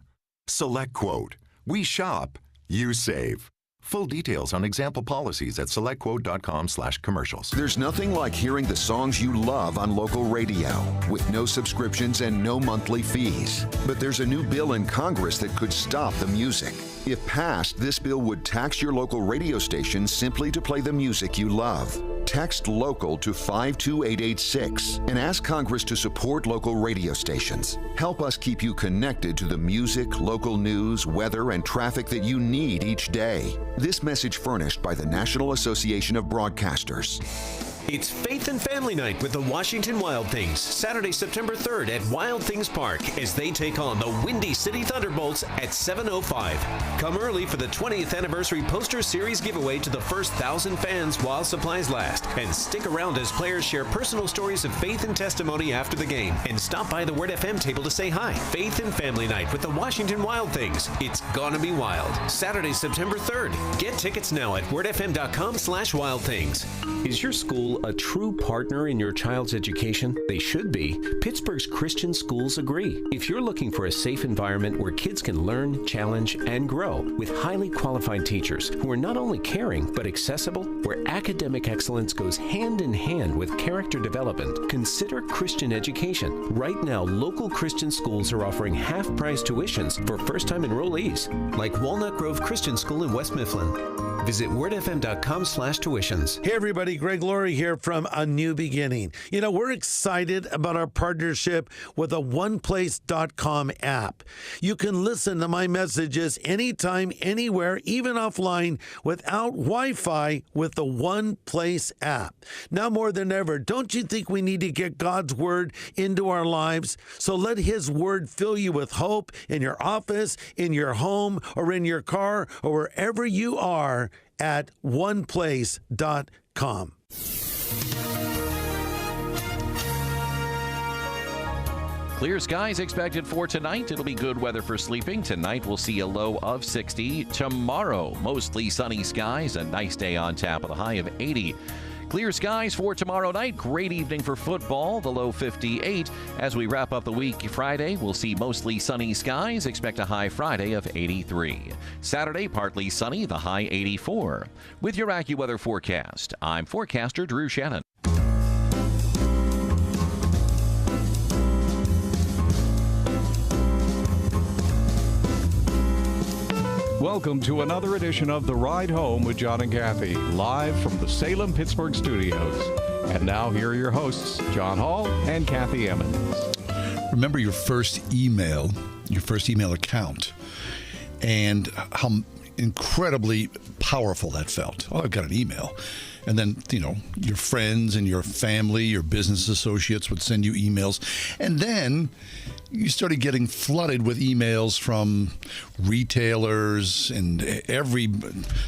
[SPEAKER 25] SelectQuote. We shop, you save. Full details on example policies at SelectQuote.com/commercials.
[SPEAKER 26] There's nothing like hearing the songs you love on local radio with no subscriptions and no monthly fees. But there's a new bill in Congress that could stop the music. If passed, this bill would tax your local radio station simply to play the music you love. Text LOCAL to 52886 and ask Congress to support local radio stations. Help us keep you connected to the music, local news, weather, and traffic that you need each day. This message furnished by the National Association of Broadcasters.
[SPEAKER 9] It's Faith and Family Night with the Washington Wild Things, Saturday, September 3rd at Wild Things Park as they take on the Windy City Thunderbolts at 7:05. Come early for the 20th anniversary poster series giveaway to the first 1,000 fans while supplies last. And stick around as players share personal stories of faith and testimony after the game. And stop by the Word FM table to say hi. Faith and Family Night with the Washington Wild Things. It's gonna be wild. Saturday, September 3rd. Get tickets now at wordfm.com/wildthings. Is your school a true partner in your child's education? They should be. Pittsburgh's Christian schools agree. If you're looking for a safe environment where kids can learn, challenge, and grow with highly qualified teachers who are not only caring but accessible, where academic excellence goes hand in hand with character development, consider Christian education. Right now, local Christian schools are offering half-price tuitions for first-time enrollees, like Walnut Grove Christian School in West Mifflin. Visit wordfm.com/tuitions.
[SPEAKER 27] Hey everybody, Greg Laurie here
[SPEAKER 1] hear from A New Beginning. You know, we're excited about our partnership with the OnePlace.com app. You can listen to my messages anytime, anywhere, even offline, without Wi-Fi with the OnePlace app. Now more than ever, don't you think we need to get God's Word into our lives? So let His Word fill you with hope in your office, in your home, or in your car, or wherever you are at OnePlace.com.
[SPEAKER 15] Clear skies expected for tonight. It'll be good weather for sleeping. Tonight we'll see a low of 60. Tomorrow, mostly sunny skies. A nice day on tap with a high of 80. Clear skies for tomorrow night. Great evening for football. The low 58. As we wrap up the week Friday, we'll see mostly sunny skies. Expect a high Friday of 83. Saturday, partly sunny. The high 84. With your AccuWeather forecast, I'm forecaster Drew Shannon.
[SPEAKER 4] Welcome to another edition of The Ride Home with John and Kathy, live from the Salem-Pittsburgh studios. And now here are your hosts, John Hall and Kathy Emmons.
[SPEAKER 2] Remember your first email account, and how incredibly powerful that felt. Oh, I've got an email. And then, you know, your friends and your family, your business associates would send you emails. And then you started getting flooded with emails from retailers and every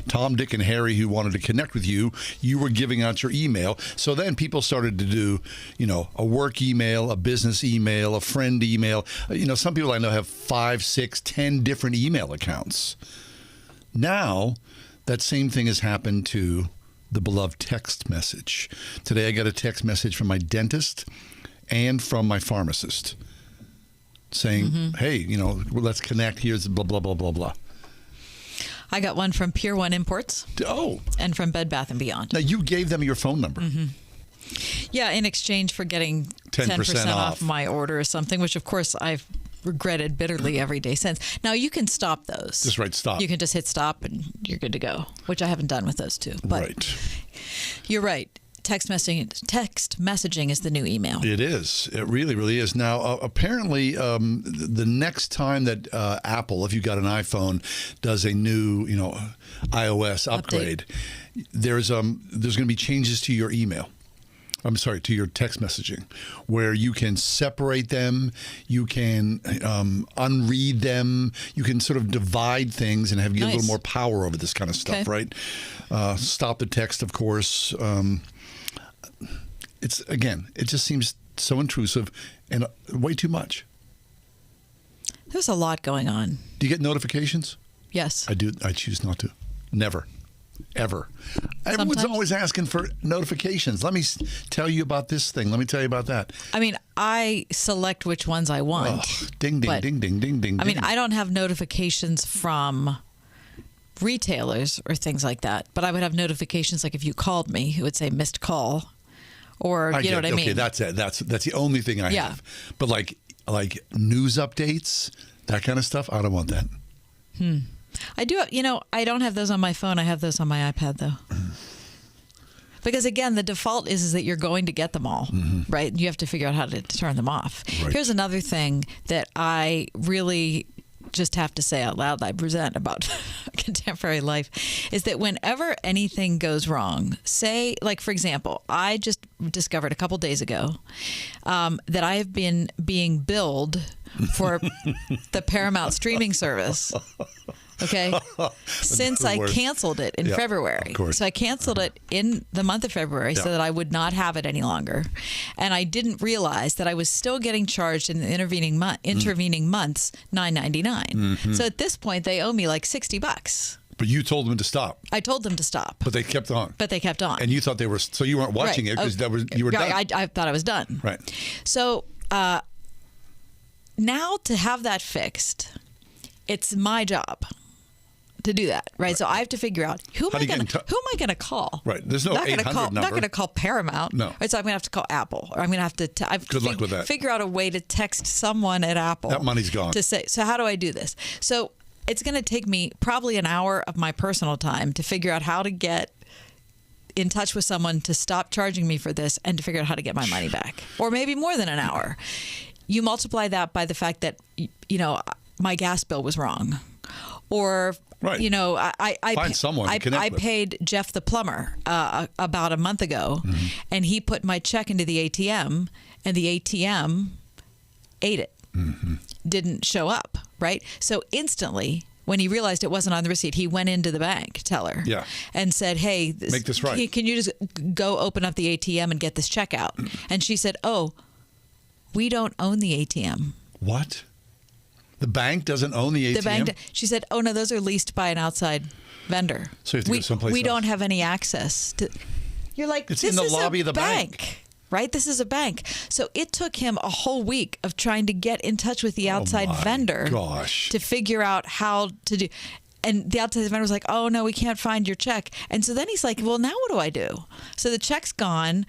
[SPEAKER 2] Tom, Dick, and Harry who wanted to connect with you. You were giving out your email. So then people started to do, you know, a work email, a business email, a friend email. You know, some people I know have 5, 6, 10 different email accounts. Now, that same thing has happened to the beloved text message. Today I got a text message from my dentist and from my pharmacist saying, hey, you know, let's connect. Here's blah, blah, blah, blah, blah.
[SPEAKER 3] I got one from Pier 1 Imports.
[SPEAKER 2] Oh.
[SPEAKER 3] And from Bed Bath & Beyond.
[SPEAKER 2] Now, you gave them your phone number.
[SPEAKER 3] Yeah, in exchange for getting 10% off my order or something, which, of course, I've regretted bitterly every day since. Now, you can stop those.
[SPEAKER 2] Just write stop.
[SPEAKER 3] You can just hit stop and you're good to go, which I haven't done with those two. But
[SPEAKER 2] right.
[SPEAKER 3] You're right. Text messaging is the new email.
[SPEAKER 2] It is. It really, really is. Now, apparently, the next time that Apple, if you got an iPhone, does a new, you know, iOS upgrade, there's going to be changes to your email. I'm sorry, to your text messaging, where you can separate them, you can unread them, you can sort of divide things and have a little more power over this kind of stuff, right? Stop the text, of course. It just seems so intrusive and way too much.
[SPEAKER 3] There's a lot going on.
[SPEAKER 2] Do you get notifications?
[SPEAKER 3] Yes.
[SPEAKER 2] I do. I choose not to. Never. Ever. Everyone's always asking for notifications. Let me tell you about this thing. Let me tell you about that.
[SPEAKER 3] I mean, I select which ones I want.
[SPEAKER 2] Oh, ding, ding, ding, ding, ding, ding.
[SPEAKER 3] I mean, I don't have notifications from retailers or things like that, but I would have notifications like if you called me, it would say missed call, or you know what I mean.
[SPEAKER 2] Okay, that's it. That's the only thing I have. But like news updates, that kind of stuff, I don't want that.
[SPEAKER 3] I do. You know, I don't have those on my phone. I have those on my iPad though. Because again, the default is that you're going to get them all, right? You have to figure out how to turn them off. Right. Here's another thing that I really just have to say out loud that I present about contemporary life is that whenever anything goes wrong, say, like, for example, I just discovered a couple days ago that I have been being billed for the Paramount streaming service. Okay. Since I canceled it in February. So I canceled it in the month of February so that I would not have it any longer. And I didn't realize that I was still getting charged in the intervening months $9.99. So at this point, they owe me like $60.
[SPEAKER 2] But you told them to stop.
[SPEAKER 3] I told them to stop.
[SPEAKER 2] But they kept on.
[SPEAKER 3] And
[SPEAKER 2] you thought they were, so you weren't watching it because you were done.
[SPEAKER 3] I thought I was done.
[SPEAKER 2] Right.
[SPEAKER 3] So now to have that fixed, it's my job to do that, right? So I have to figure out who am I going to call?
[SPEAKER 2] Right. There's no 800 number.
[SPEAKER 3] I'm not going to call Paramount.
[SPEAKER 2] No.
[SPEAKER 3] Right, so I'm going to have to call Apple, or I'm going to have to.
[SPEAKER 2] Good luck with that.
[SPEAKER 3] Figure out a way to text someone at Apple.
[SPEAKER 2] That money's gone.
[SPEAKER 3] To say. So how do I do this? So it's going to take me probably an hour of my personal time to figure out how to get in touch with someone to stop charging me for this and to figure out how to get my money back, or maybe more than an hour. You multiply that by the fact that, my gas bill was wrong, or I paid Jeff the plumber about a month ago, and he put my check into the ATM, and the ATM ate it, didn't show up, right? So instantly, when he realized it wasn't on the receipt, he went into the bank teller and said, hey,
[SPEAKER 2] make this right.
[SPEAKER 3] Can you just go open up the ATM and get this check out? And she said, oh, we don't own the ATM.
[SPEAKER 2] What? The bank doesn't own the ATM?
[SPEAKER 3] She said, oh, no, those are leased by an outside vendor.
[SPEAKER 2] So you have to go someplace
[SPEAKER 3] We
[SPEAKER 2] else.
[SPEAKER 3] don't have any access to. You're like,
[SPEAKER 2] it's
[SPEAKER 3] this
[SPEAKER 2] in the
[SPEAKER 3] is
[SPEAKER 2] lobby
[SPEAKER 3] a
[SPEAKER 2] of the bank.
[SPEAKER 3] Right? This is a bank. So it took him a whole week of trying to get in touch with the outside vendor to figure out how to do. And the outside vendor was like, oh, no, we can't find your check. And so then he's like, well, now what do I do? So the check's gone.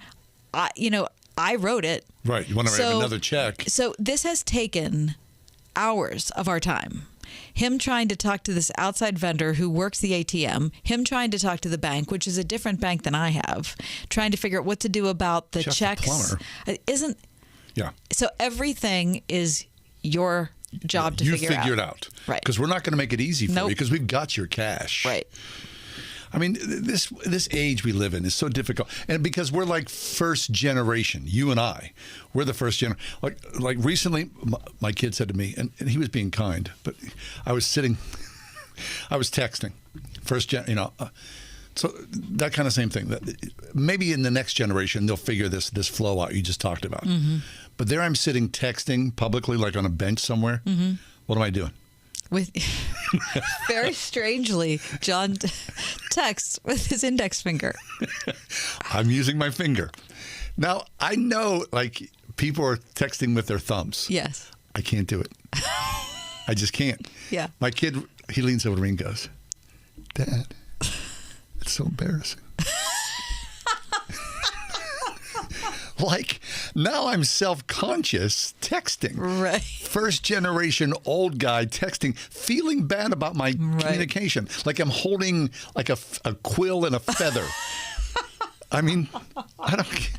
[SPEAKER 3] I wrote it.
[SPEAKER 2] Right. You want to write another check.
[SPEAKER 3] So this has taken hours of our time. Him trying to talk to this outside vendor who works the ATM, him trying to talk to the bank, which is a different bank than I have, trying to figure out what to do about the checks.
[SPEAKER 2] Plumber. Yeah.
[SPEAKER 3] So everything is your job to figure out.
[SPEAKER 2] You figure it out.
[SPEAKER 3] Right.
[SPEAKER 2] Because we're not going to make it easy for you because we've got your cash.
[SPEAKER 3] Right.
[SPEAKER 2] I mean, this age we live in is so difficult, and because we're like first generation, you and I, we're the first generation. Like recently, my kid said to me, and he was being kind, but I was texting, so that kind of same thing. That maybe in the next generation they'll figure this flow out you just talked about. But there I'm sitting texting publicly, like on a bench somewhere. What am I doing?
[SPEAKER 3] Very strangely, John texts with his index finger.
[SPEAKER 2] I'm using my finger. Now, I know, people are texting with their thumbs.
[SPEAKER 3] Yes.
[SPEAKER 2] I can't do it. I just can't.
[SPEAKER 3] Yeah.
[SPEAKER 2] My kid, he leans over to me and goes, Dad, it's so embarrassing. Now I'm self-conscious texting.
[SPEAKER 3] Right.
[SPEAKER 2] First generation old guy texting, feeling bad about my communication. Like I'm holding like a quill and a feather. I mean, I don't.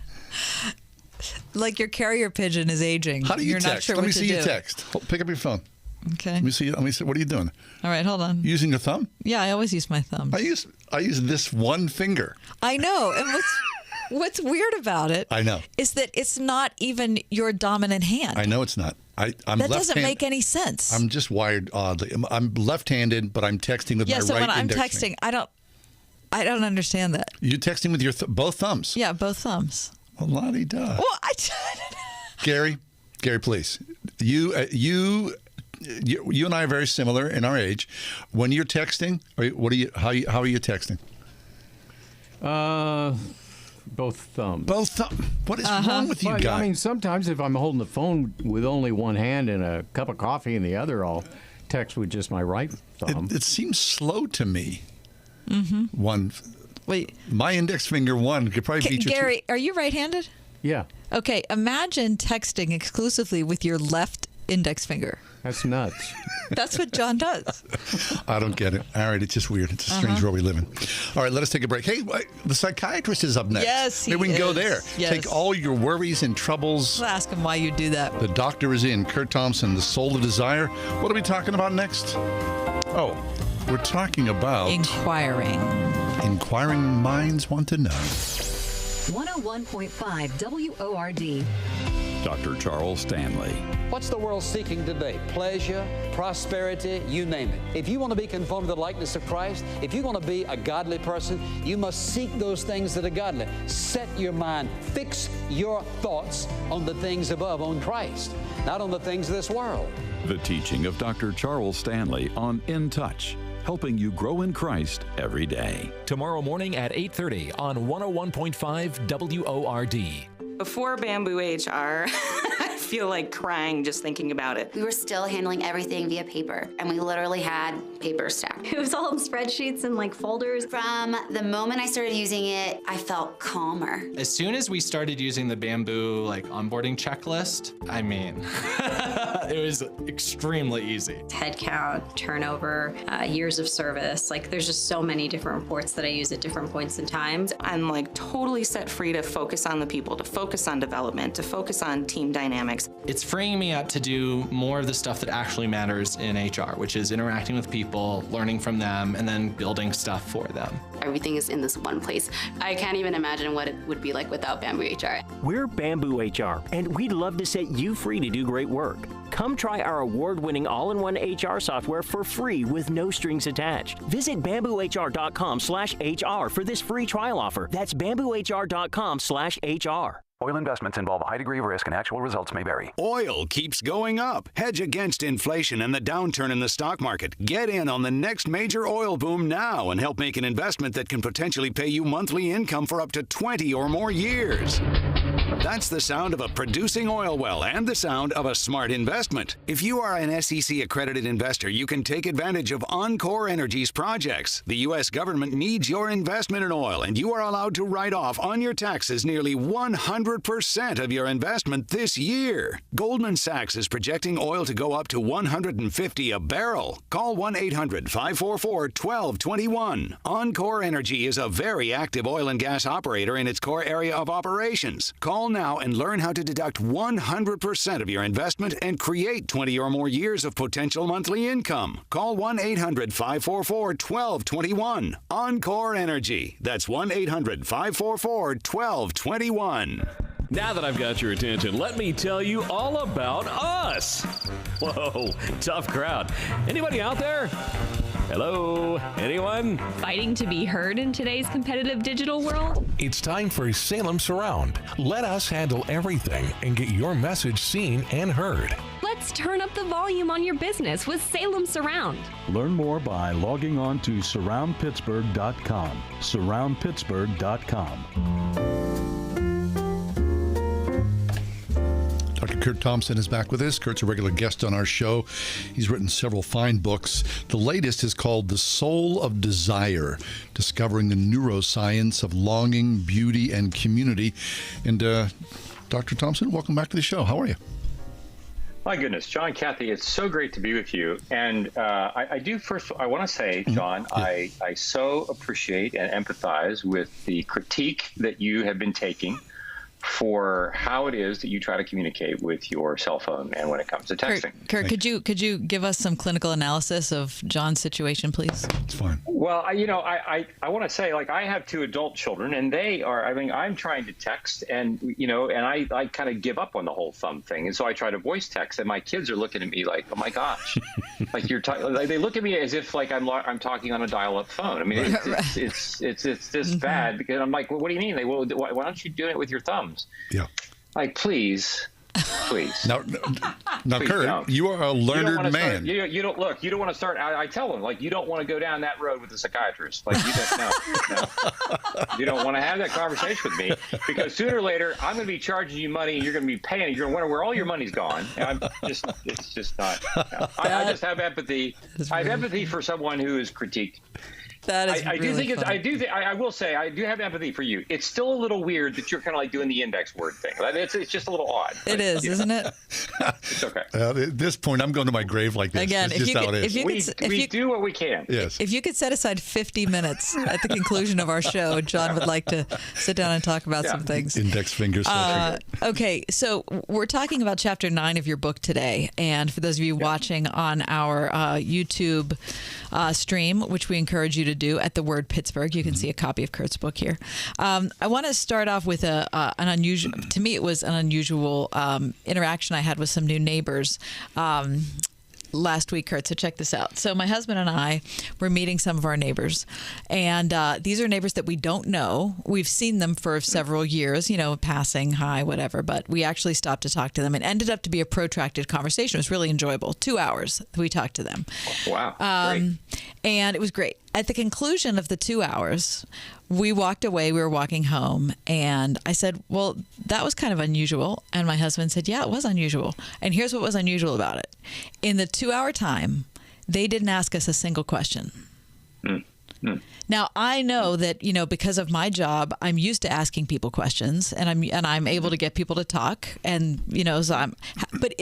[SPEAKER 3] Like your carrier pigeon is aging.
[SPEAKER 2] How do you
[SPEAKER 3] You're
[SPEAKER 2] text?
[SPEAKER 3] Not sure
[SPEAKER 2] Let me
[SPEAKER 3] what
[SPEAKER 2] see
[SPEAKER 3] to
[SPEAKER 2] you
[SPEAKER 3] do.
[SPEAKER 2] text. Pick up your phone.
[SPEAKER 3] Okay.
[SPEAKER 2] Let me see. What are you doing?
[SPEAKER 3] All right, hold on.
[SPEAKER 2] Using your thumb?
[SPEAKER 3] Yeah, I always use my thumb.
[SPEAKER 2] I use this one finger.
[SPEAKER 3] I know. And what's weird about it?
[SPEAKER 2] I know.
[SPEAKER 3] Is that it's not even your dominant hand.
[SPEAKER 2] I know it's not. I'm
[SPEAKER 3] that doesn't make any sense.
[SPEAKER 2] I'm just wired oddly. I'm left-handed, but I'm texting with my right index.
[SPEAKER 3] Yeah, so when I'm texting, I don't understand that.
[SPEAKER 2] You texting with your both thumbs?
[SPEAKER 3] Yeah, both thumbs.
[SPEAKER 2] Well, la-di-da.
[SPEAKER 3] Well,
[SPEAKER 2] Gary, please. You and I are very similar in our age. When you're texting, how are you texting?
[SPEAKER 5] Both thumbs.
[SPEAKER 2] Both thumbs. What is wrong with you guys?
[SPEAKER 5] I mean, sometimes if I'm holding the phone with only one hand and a cup of coffee in the other, I'll text with just my right thumb.
[SPEAKER 2] It seems slow to me.
[SPEAKER 3] Mm-hmm. Wait.
[SPEAKER 2] My index finger could probably beat your
[SPEAKER 3] Gary, are you right-handed?
[SPEAKER 5] Yeah.
[SPEAKER 3] Okay, imagine texting exclusively with your left index finger.
[SPEAKER 5] That's nuts.
[SPEAKER 3] That's what John does.
[SPEAKER 2] I don't get it. All right, it's just weird. It's a strange world we live in. All right, let us take a break. Hey, the psychiatrist is up next.
[SPEAKER 3] Yes, he
[SPEAKER 2] Maybe we can go
[SPEAKER 3] is.
[SPEAKER 2] there.
[SPEAKER 3] Yes.
[SPEAKER 2] Take all your worries and troubles.
[SPEAKER 3] I'll ask him why you do that.
[SPEAKER 2] The doctor is in. Kurt Thompson, The Soul of Desire. What are we talking about next? Oh, we're talking about...
[SPEAKER 3] Inquiring.
[SPEAKER 2] Inquiring minds want to know.
[SPEAKER 14] 101.5 WORD.
[SPEAKER 7] Dr. Charles Stanley.
[SPEAKER 10] What's the world seeking today? Pleasure, prosperity, you name it. If you want to be conformed to the likeness of Christ, if you want to be a godly person, you must seek those things that are godly. Set your mind, fix your thoughts on the things above, on Christ, not on the things of this world.
[SPEAKER 7] The teaching of Dr. Charles Stanley on In Touch, helping you grow in Christ every day.
[SPEAKER 6] Tomorrow morning at 8:30 on 101.5 WORD.
[SPEAKER 11] Before Bamboo HR, I
[SPEAKER 8] feel like crying just thinking about it.
[SPEAKER 11] We were still handling everything via paper, and we literally had paper stacked.
[SPEAKER 12] It was all in spreadsheets and like folders.
[SPEAKER 11] From the moment I started using it, I felt calmer.
[SPEAKER 13] As soon as we started using the Bamboo like onboarding checklist, I mean, it was extremely easy.
[SPEAKER 12] Head count, turnover, years of service. Like there's just so many different reports that I use at different points in time.
[SPEAKER 8] I'm like totally set free to focus on the people, to focus on development, to focus on team dynamics.
[SPEAKER 13] It's freeing me up to do more of the stuff that actually matters in HR, which is interacting with people, learning from them, and then building stuff for them.
[SPEAKER 12] Everything is in this one place. I can't even imagine what it would be like without Bamboo HR.
[SPEAKER 16] We're Bamboo HR, and we'd love to set you free to do great work. Come try our award-winning all-in-one HR software for free with no strings attached. Visit bamboohr.com/HR for this free trial offer. That's bamboohr.com/HR.
[SPEAKER 17] Oil investments involve a high degree of risk and actual results may vary.
[SPEAKER 27] Oil keeps going up. Hedge against inflation and the downturn in the stock market. Get in on the next major oil boom now and help make an investment that can potentially pay you monthly income for up to 20 or more years. That's the sound of a producing oil well and the sound of a smart investment. If you are an SEC-accredited investor, you can take advantage of Encore Energy's projects. The U.S. government needs your investment in oil, and you are allowed to write off on your taxes nearly 100% of your investment this year. Goldman Sachs is projecting oil to go up to $150 a barrel. Call 1-800-544-1221. Encore Energy is a very active oil and gas operator in its core area of operations. Call now and learn how to deduct 100% of your investment and create 20 or more years of potential monthly income. Call 1-800-544-1221. Encore Energy. That's 1-800-544-1221.
[SPEAKER 28] Now that I've got your attention, let me tell you all about us. Whoa, tough crowd. Anybody out there? Hello? Anyone?
[SPEAKER 29] Fighting to be heard in today's competitive digital world?
[SPEAKER 30] It's time for Salem Surround. Let us handle everything and get your message seen and heard.
[SPEAKER 29] Let's turn up the volume on your business with Salem Surround.
[SPEAKER 31] Learn more by logging on to surroundpittsburgh.com. Surroundpittsburgh.com.
[SPEAKER 2] Dr. Kurt Thompson is back with us. Kurt's a regular guest on our show. He's written several fine books. The latest is called The Soul of Desire, Discovering the Neuroscience of Longing, Beauty, and Community. And Dr. Thompson, welcome back to the show. How are you?
[SPEAKER 32] My goodness, John, Kathy, it's so great to be with you. And I want to say, John, I so appreciate and empathize with the critique that you have been taking for how it is that you try to communicate with your cell phone and when it comes to texting.
[SPEAKER 3] Kurt, could you give us some clinical analysis of John's situation, please?
[SPEAKER 2] It's fine.
[SPEAKER 32] Well, I want to say, like, I have 2 adult children, and they are, I'm trying to text, and, and I kind of give up on the whole thumb thing. And so I try to voice text, and my kids are looking at me like, oh my gosh, like they look at me as if like I'm talking on a dial-up phone. I mean, it's just bad, because I'm like, well, what do you mean? Why don't you do it with your thumbs?
[SPEAKER 2] Yeah.
[SPEAKER 32] Like, please.
[SPEAKER 2] Now,
[SPEAKER 32] Please
[SPEAKER 2] Kurt,
[SPEAKER 32] don't.
[SPEAKER 2] you are a learned man.
[SPEAKER 32] You don't want to start. I tell them, like, you don't want to go down that road with a psychiatrist. Like, you don't. No. You don't want to have that conversation with me, because sooner or later I'm going to be charging you money, and you're going to be paying. You're going to wonder where all your money's gone. And it's just not. No. I just have empathy. I have empathy for someone who is critiqued.
[SPEAKER 3] That is
[SPEAKER 32] I will say, I do have empathy for you. It's still a little weird that you're kind of like doing the index word thing. It's just a little odd.
[SPEAKER 3] It is, isn't it?
[SPEAKER 32] It's okay.
[SPEAKER 2] At this point, I'm going to my grave like this.
[SPEAKER 3] Again,
[SPEAKER 2] That's just how it is.
[SPEAKER 32] We do what we can.
[SPEAKER 2] Yes.
[SPEAKER 3] If you could set aside 50 minutes at the conclusion of our show, John would like to sit down and talk about some things.
[SPEAKER 2] Index fingers.
[SPEAKER 3] Okay, so we're talking about chapter 9 of your book today. And for those of you watching on our YouTube stream, which we encourage you to do at the word Pittsburgh, you can see a copy of Kurt's book here. I want to start off with an unusual, to me it was an unusual interaction I had with some new neighbors last week, Kurt. So check this out. So my husband and I were meeting some of our neighbors, and these are neighbors that we don't know. We've seen them for several years, passing, hi, whatever, but we actually stopped to talk to them, and ended up to be a protracted conversation. It was really enjoyable. 2 hours we talked to them.
[SPEAKER 32] Wow.
[SPEAKER 3] And it was great. At the conclusion of the 2 hours, we walked away. We were walking home, and I said, well, that was kind of unusual. And my husband said, yeah, it was unusual. And here's what was unusual about it. In the 2-hour time, they didn't ask us a single question. Now, I know that, because of my job, I'm used to asking people questions, and I'm able to get people to talk, and but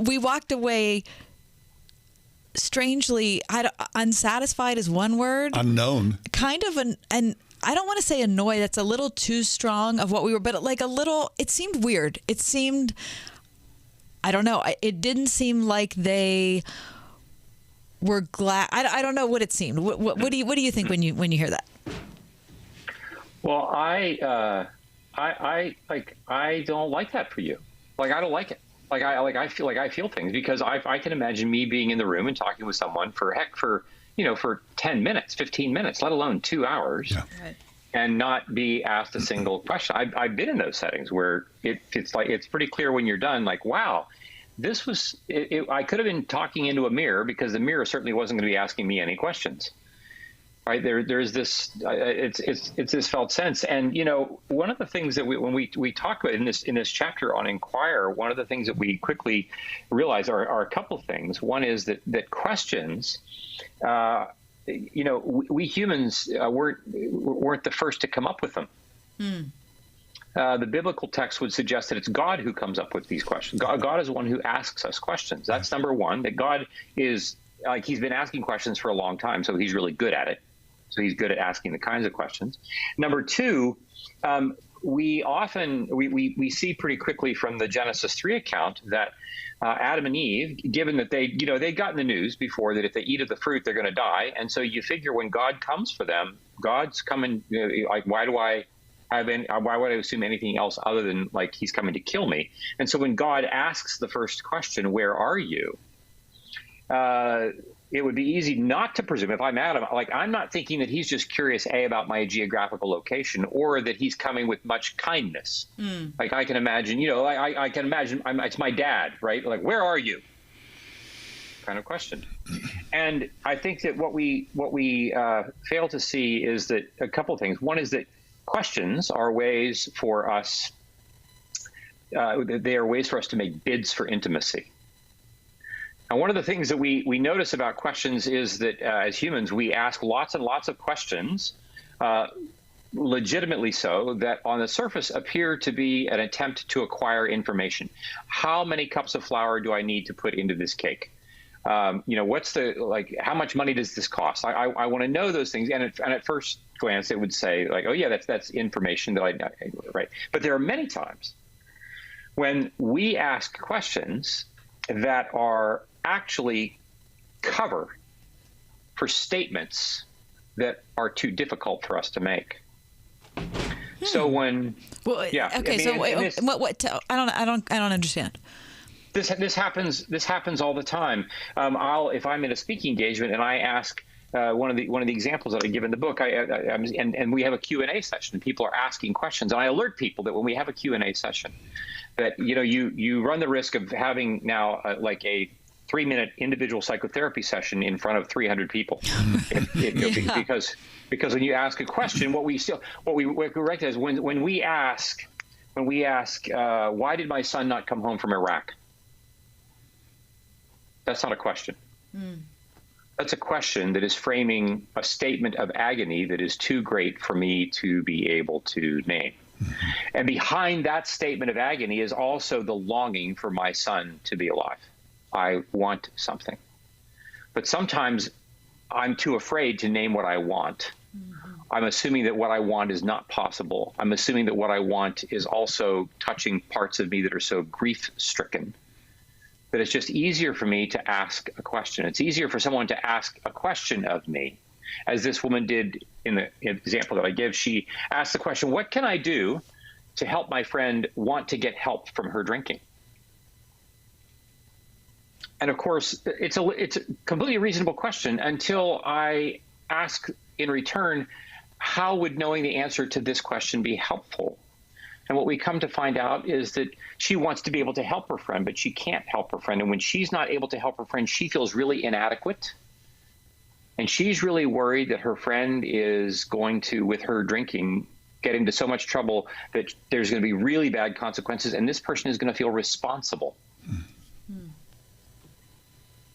[SPEAKER 3] we walked away strangely, unsatisfied is one word.
[SPEAKER 2] Unknown.
[SPEAKER 3] Kind of and I don't want to say annoyed. That's a little too strong of what we were, but like a little. It seemed weird. It seemed, I don't know. It didn't seem like they were glad. I don't know what it seemed. What do you think when you hear that?
[SPEAKER 32] Well, I don't like that for you. Like, I don't like it. I feel things, because I can imagine me being in the room and talking with someone for 10 minutes, 15 minutes, let alone 2 hours, and not be asked a single question. I've been in those settings where it's pretty clear when you're done, like, wow, this was, I could have been talking into a mirror, because the mirror certainly wasn't going to be asking me any questions. Right, there's this, it's this felt sense. And, one of the things that when we talk about in this chapter on Inquire, one of the things that we quickly realize are a couple of things. One is that questions, we humans weren't the first to come up with them. The biblical text would suggest that it's God who comes up with these questions. God is the one who asks us questions. That's number one, that God is, he's been asking questions for a long time, so he's really good at it. So he's good at asking the kinds of questions. Number two, we see pretty quickly from the Genesis 3 account that Adam and Eve, given that they'd gotten the news before that if they eat of the fruit, they're going to die. And so you figure when God comes for them, God's coming, why would I assume anything else other than like he's coming to kill me? And so when God asks the first question, where are you? It would be easy not to presume, if I'm Adam, I'm not thinking that he's just curious, about my geographical location, or that he's coming with much kindness. Like I can imagine, I can imagine it's my dad, right? Like, where are you? Kind of question. And I think that what we fail to see is that a couple of things. One is that questions are ways for us, they are ways for us to make bids for intimacy. And one of the things that we notice about questions is that as humans, we ask lots and lots of questions, legitimately so, that on the surface appear to be an attempt to acquire information. How many cups of flour do I need to put into this cake? What's how much money does this cost? I want to know those things. And at first glance, it would say oh yeah, that's information that I know, right? But there are many times when we ask questions that are actually cover for statements that are too difficult for us to make. So when, I don't understand. This happens all the time. If I'm in a speaking engagement and I ask one of the examples that I give in the book, and we have a Q&A session, and people are asking questions, and I alert people that when we have a Q&A session, that you run the risk of having now a 3-minute individual psychotherapy session in front of 300 people, because when you ask a question, what we recognize when we ask, why did my son not come home from Iraq? That's not a question. That's a question that is framing a statement of agony that is too great for me to be able to name. And behind that statement of agony is also the longing for my son to be alive. I want something. But sometimes I'm too afraid to name what I want. I'm assuming that what I want is not possible. I'm assuming that what I want is also touching parts of me that are so grief-stricken that it's just easier for me to ask a question. It's easier for someone to ask a question of me, as this woman did in the example that I give. She asked the question, what can I do to help my friend want to get help from her drinking? And of course, it's a completely reasonable question until I ask in return, how would knowing the answer to this question be helpful? And what we come to find out is that she wants to be able to help her friend, but she can't help her friend. And when she's not able to help her friend, she feels really inadequate. And she's really worried that her friend is going to, with her drinking, get into so much trouble that there's going to be really bad consequences, and this person is going to feel responsible.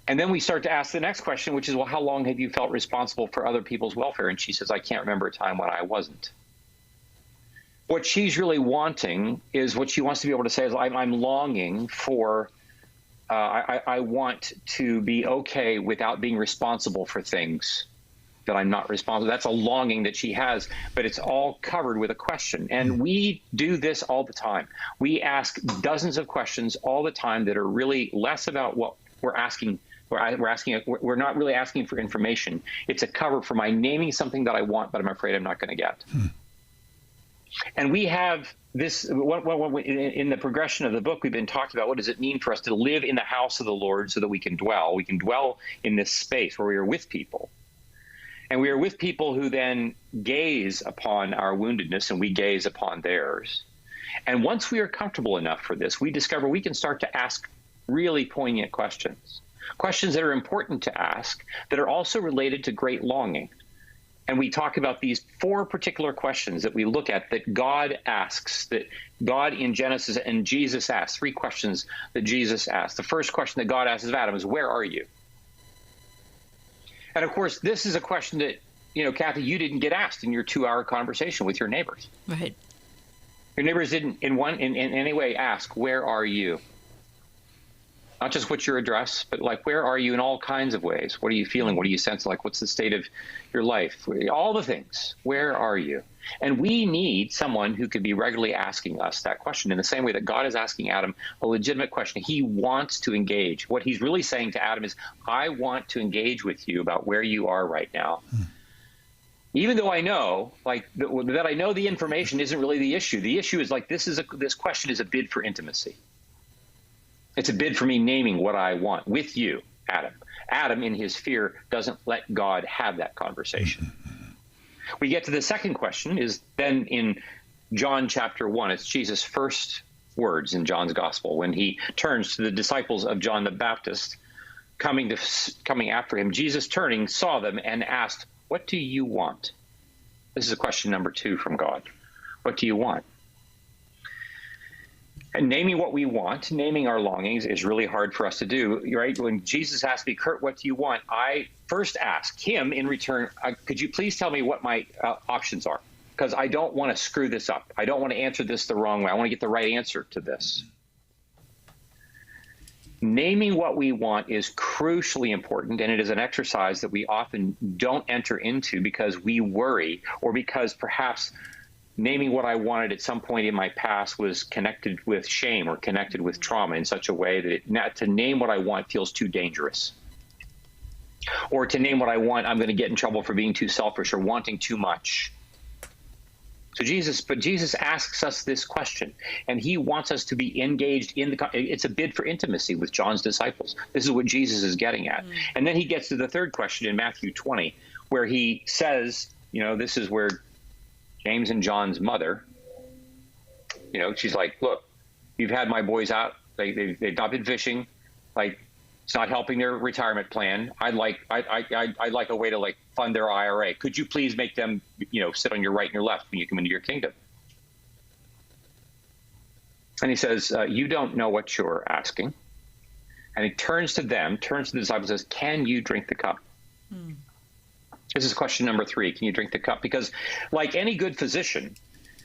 [SPEAKER 32] And then we start to ask the next question, which is, well, how long have you felt responsible for other people's welfare? And she says, I can't remember a time when I wasn't. What she's really wanting is, what she wants to be able to say is, I'm longing for, I want to be okay without being responsible for things that I'm not responsible. That's a longing that she has, but it's all covered with a question. And we do this all the time. We ask dozens of questions all the time that are really less about what we're asking. We're not really asking for information. It's a cover for my naming something that I want, but I'm afraid I'm not going to get. And we have this, in the progression of the book, we've been talking about what does it mean for us to live in the house of the Lord so that we can dwell in this space where we are with people. And we are with people who then gaze upon our woundedness and we gaze upon theirs. And once we are comfortable enough for this, we discover we can start to ask really poignant questions that are important to ask, that are also related to great longing. And we talk about these 4 particular questions that we look at that God asks, that God in Genesis and Jesus asked, 3 questions that Jesus asked. The first question that God asks of Adam is, where are you? And of course, this is a question that, Kathy, you didn't get asked in your 2-hour conversation with your neighbors.
[SPEAKER 3] Right.
[SPEAKER 32] Your neighbors didn't in any way ask, where are you? Not just what's your address, but like, where are you in all kinds of ways? What are you feeling? What do you sense? Like, what's the state of your life? All the things. Where are you? And we need someone who could be regularly asking us that question in the same way that God is asking Adam a legitimate question. He wants to engage. What he's really saying to Adam is, I want to engage with you about where you are right now. Even though I know, that I know the information isn't really the issue. The issue is this question is a bid for intimacy. It's a bid for me naming what I want with you, Adam. Adam, in his fear, doesn't let God have that conversation. We get to the second question is then in John chapter 1. It's Jesus' first words in John's gospel when he turns to the disciples of John the Baptist coming after him. Jesus turning saw them and asked, what do you want? This is question number 2 from God. What do you want? And naming what we want, naming our longings is really hard for us to do, right? When Jesus asked me, Kurt, what do you want? I first asked him in return, could you please tell me what my options are? Because I don't want to screw this up. I don't want to answer this the wrong way. I want to get the right answer to this. Naming what we want is crucially important, and it is an exercise that we often don't enter into because we worry, or because perhaps naming what I wanted at some point in my past was connected with shame or connected with trauma in such a way that to name what I want feels too dangerous. Or to name what I want, I'm going to get in trouble for being too selfish or wanting too much. So Jesus asks us this question, and he wants us to be engaged in it's a bid for intimacy with John's disciples. This is what Jesus is getting at. And then he gets to the third question in Matthew 20, where he says, this is where James and John's mother, she's like, look, you've had my boys out. They've not been fishing. It's not helping their retirement plan. I'd like a way to fund their IRA. Could you please make them, sit on your right and your left when you come into your kingdom? And he says, you don't know what you're asking. And he turns to the disciples and says, can you drink the cup? This is question number 3. Can you drink the cup? Because like any good physician,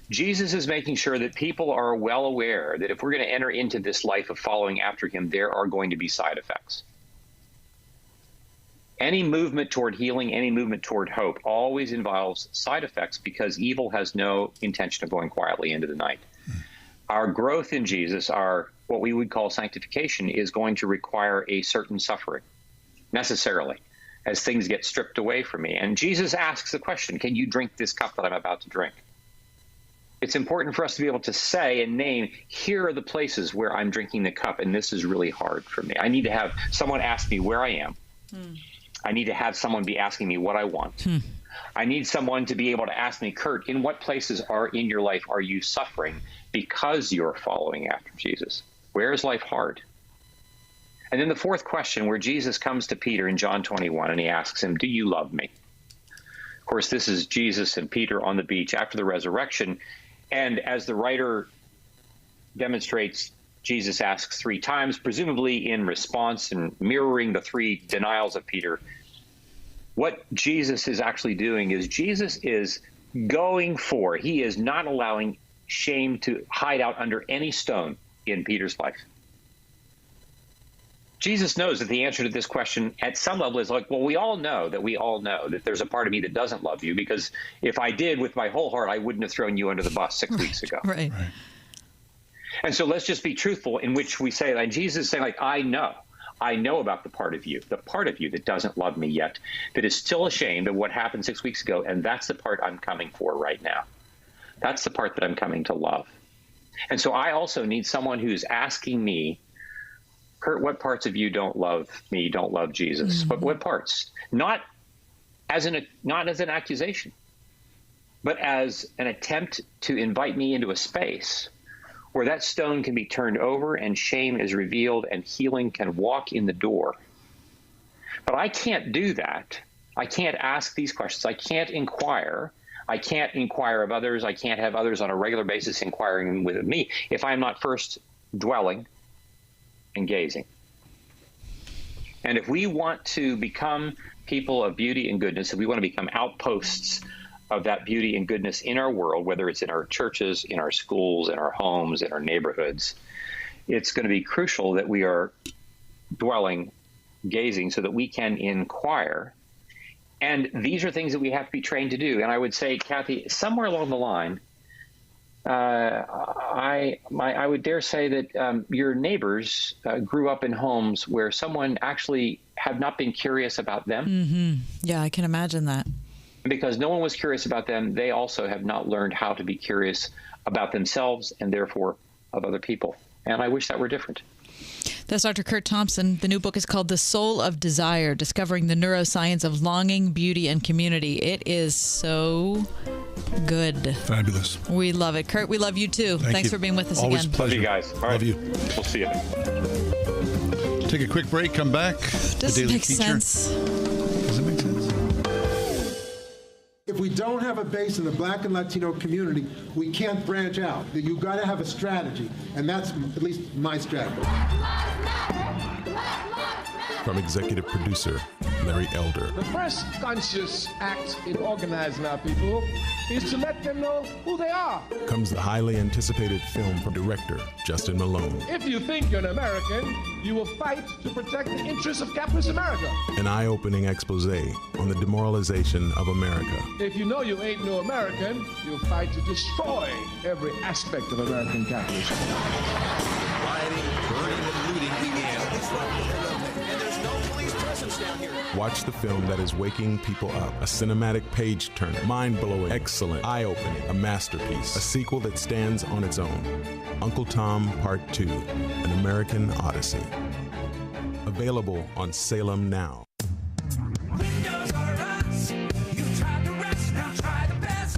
[SPEAKER 32] Jesus is making sure that people are well aware that if we're going to enter into this life of following after him, there are going to be side effects. Any movement toward healing, any movement toward hope always involves side effects because evil has no intention of going quietly into the night. Our growth in Jesus, what we would call sanctification, is going to require a certain suffering, necessarily, as things get stripped away from me. And Jesus asks the question, can you drink this cup that I'm about to drink? It's important for us to be able to say and name, here are the places where I'm drinking the cup, and this is really hard for me. I need to have someone ask me where I am. I need to have someone be asking me what I want. I need someone to be able to ask me, Kurt, in what places in your life are you suffering because you're following after Jesus? Where is life hard? And then the fourth question, where Jesus comes to Peter in John 21 and he asks him, do you love me? Of course, this is Jesus and Peter on the beach after the resurrection. And as the writer demonstrates, Jesus asks 3 times, presumably in response and mirroring the 3 denials of Peter. What Jesus is actually doing is Jesus is going for, he is not allowing shame to hide out under any stone in Peter's life. Jesus knows that the answer to this question at some level is like, well, we all know that there's a part of me that doesn't love you, because if I did with my whole heart, I wouldn't have thrown you under the bus 6 weeks ago.
[SPEAKER 3] Right.
[SPEAKER 32] And so let's just be truthful in which we say, and Jesus is saying, like, I know about the part of you that doesn't love me yet, that is still ashamed of what happened 6 weeks ago. And that's the part I'm coming for right now. That's the part that I'm coming to love. And so I also need someone who's asking me, Kurt, what parts of you don't love me, don't love Jesus?
[SPEAKER 3] Mm-hmm.
[SPEAKER 32] What parts? Not as an accusation, but as an attempt to invite me into a space where that stone can be turned over and shame is revealed and healing can walk in the door. But I can't do that. I can't ask these questions. I can't inquire. I can't inquire of others. I can't have others on a regular basis inquiring with me if I'm not first dwelling and gazing. And if we want to become people of beauty and goodness, if we want to become outposts of that beauty and goodness in our world, whether it's in our churches, in our schools, in our homes, in our neighborhoods, it's going to be crucial that we are dwelling, gazing, so that we can inquire. And these are things that we have to be trained to do. And I would say, Kathy, somewhere along the line, I would dare say that your neighbors grew up in homes where someone actually had not been curious about them.
[SPEAKER 3] Mm-hmm. Yeah, I can imagine that.
[SPEAKER 32] Because no one was curious about them, they also have not learned how to be curious about themselves and therefore of other people. And I wish that were different.
[SPEAKER 3] That's Dr. Kurt Thompson. The new book is called The Soul of Desire, Discovering the Neuroscience of Longing, Beauty, and Community. It is so good.
[SPEAKER 2] Fabulous.
[SPEAKER 3] We love it. Kurt, we love you too. Thanks for being with us
[SPEAKER 2] Always
[SPEAKER 3] again.
[SPEAKER 2] Pleasure.
[SPEAKER 32] Love you guys. All right.
[SPEAKER 2] Love you.
[SPEAKER 32] We'll see you.
[SPEAKER 2] Take a quick break, come back.
[SPEAKER 3] Does it make sense?
[SPEAKER 2] Does it make sense?
[SPEAKER 1] If we don't have a base in the Black and Latino community, we can't branch out. You've got to have a strategy, and that's at least my strategy.
[SPEAKER 30] From executive producer Larry Elder.
[SPEAKER 9] The first conscious act in organizing our people is to let them know who they are.
[SPEAKER 30] Comes the highly anticipated film from director Justin Malone.
[SPEAKER 9] If you think you're an American, you will fight to protect the interests of capitalist America.
[SPEAKER 30] An eye-opening expose on the demoralization of America.
[SPEAKER 9] If you know you ain't no American, you'll fight to destroy every aspect of American capitalism.
[SPEAKER 15] Rioting, burning, and looting began. And there's no police presence down here.
[SPEAKER 30] Watch the film that is waking people up. A cinematic page-turner, mind-blowing, excellent, eye-opening, a masterpiece. A sequel that stands on its own. Uncle Tom Part 2, An American Odyssey. Available on Salem Now.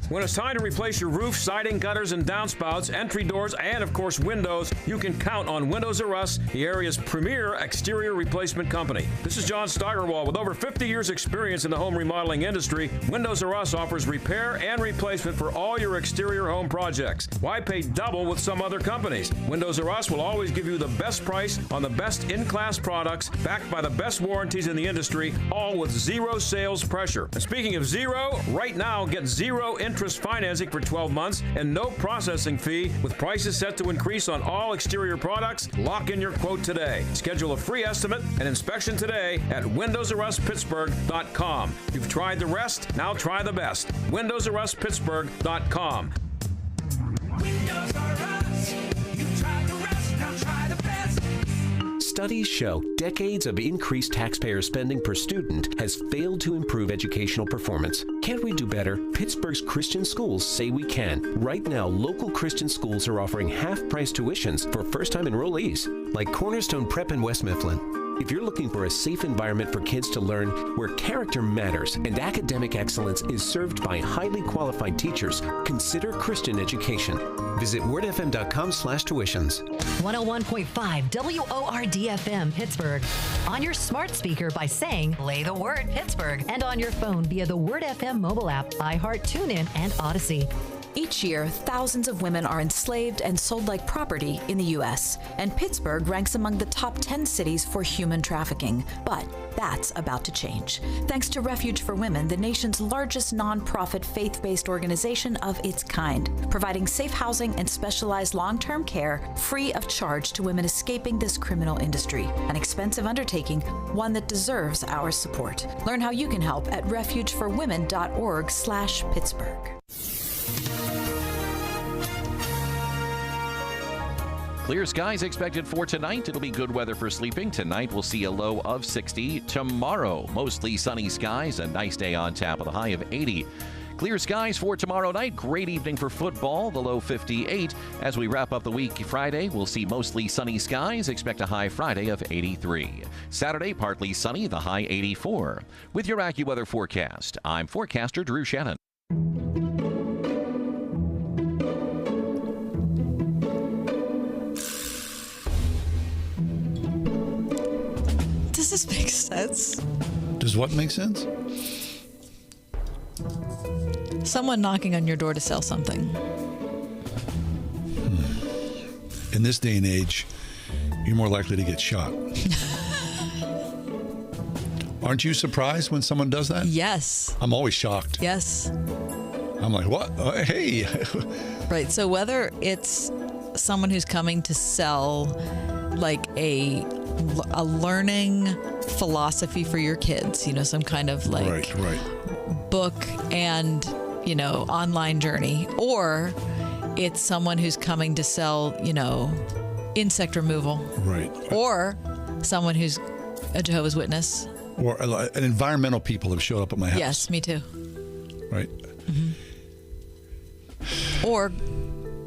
[SPEAKER 18] When it's time to replace your roof, siding, gutters, and downspouts, entry doors, and of course windows, you can count on Windows R Us, the area's premier exterior replacement company. This is John Steigerwald. With over 50 years experience in the home remodeling industry, Windows R Us offers repair and replacement for all your exterior home projects. Why pay double with some other companies? Windows R Us will always give you the best price on the best in-class products, backed by the best warranties in the industry, all with zero sales pressure. And speaking of zero, right now get zero interest financing for 12 months and no processing fee, with prices set to increase on all exterior products. Lock in your quote today. Schedule a free estimate and inspection today at WindowsRUsPittsburgh.com. You've tried the rest, now try the best. WindowsRUsPittsburgh.com.
[SPEAKER 15] Windows R Us. You've tried the rest, now try the best.
[SPEAKER 19] Studies show decades of increased taxpayer spending per student has failed to improve educational performance. Can't we do better? Pittsburgh's Christian schools say we can. Right now, local Christian schools are offering half-price tuitions for first-time enrollees, like Cornerstone Prep in West Mifflin, If you're looking for a safe environment for kids to learn where character matters and academic excellence is served by highly qualified teachers, consider Christian education. Visit wordfm.com/tuitions.
[SPEAKER 4] 101.5 WORD-FM Pittsburgh. On your smart speaker by saying, play the word Pittsburgh. And on your phone via the Word FM mobile app, iHeart, TuneIn, and Odyssey.
[SPEAKER 5] Each year, thousands of women are enslaved and sold like property in the U.S., and Pittsburgh ranks among the top 10 cities for human trafficking. But that's about to change. Thanks to Refuge for Women, the nation's largest nonprofit faith-based organization of its kind, providing safe housing and specialized long-term care free of charge to women escaping this criminal industry. An expensive undertaking, one that deserves our support. Learn how you can help at refugeforwomen.org/Pittsburgh.
[SPEAKER 7] Clear skies expected for tonight. It'll be good weather for sleeping. Tonight we'll see a low of 60. Tomorrow, mostly sunny skies. A nice day on tap with a high of 80. Clear skies for tomorrow night. Great evening for football. The low 58. As we wrap up the week Friday, we'll see mostly sunny skies. Expect a high Friday of 83. Saturday, partly sunny. The high 84. With your AccuWeather forecast, I'm forecaster Drew Shannon.
[SPEAKER 3] Does this make sense?
[SPEAKER 2] Does what make sense?
[SPEAKER 3] Someone knocking on your door to sell something.
[SPEAKER 2] In this day and age, you're more likely to get shot. Aren't you surprised when someone does that?
[SPEAKER 3] Yes.
[SPEAKER 2] I'm always shocked.
[SPEAKER 3] Yes.
[SPEAKER 2] I'm like, what? Hey.
[SPEAKER 3] Right. So whether it's someone who's coming to sell like a learning philosophy for your kids, some kind of like book and, online journey, or it's someone who's coming to sell, insect removal.
[SPEAKER 2] Right.
[SPEAKER 3] Or someone who's a Jehovah's Witness.
[SPEAKER 2] Or an environmental people have showed up at my house.
[SPEAKER 3] Yes, me too.
[SPEAKER 2] Right.
[SPEAKER 3] Mm-hmm. Or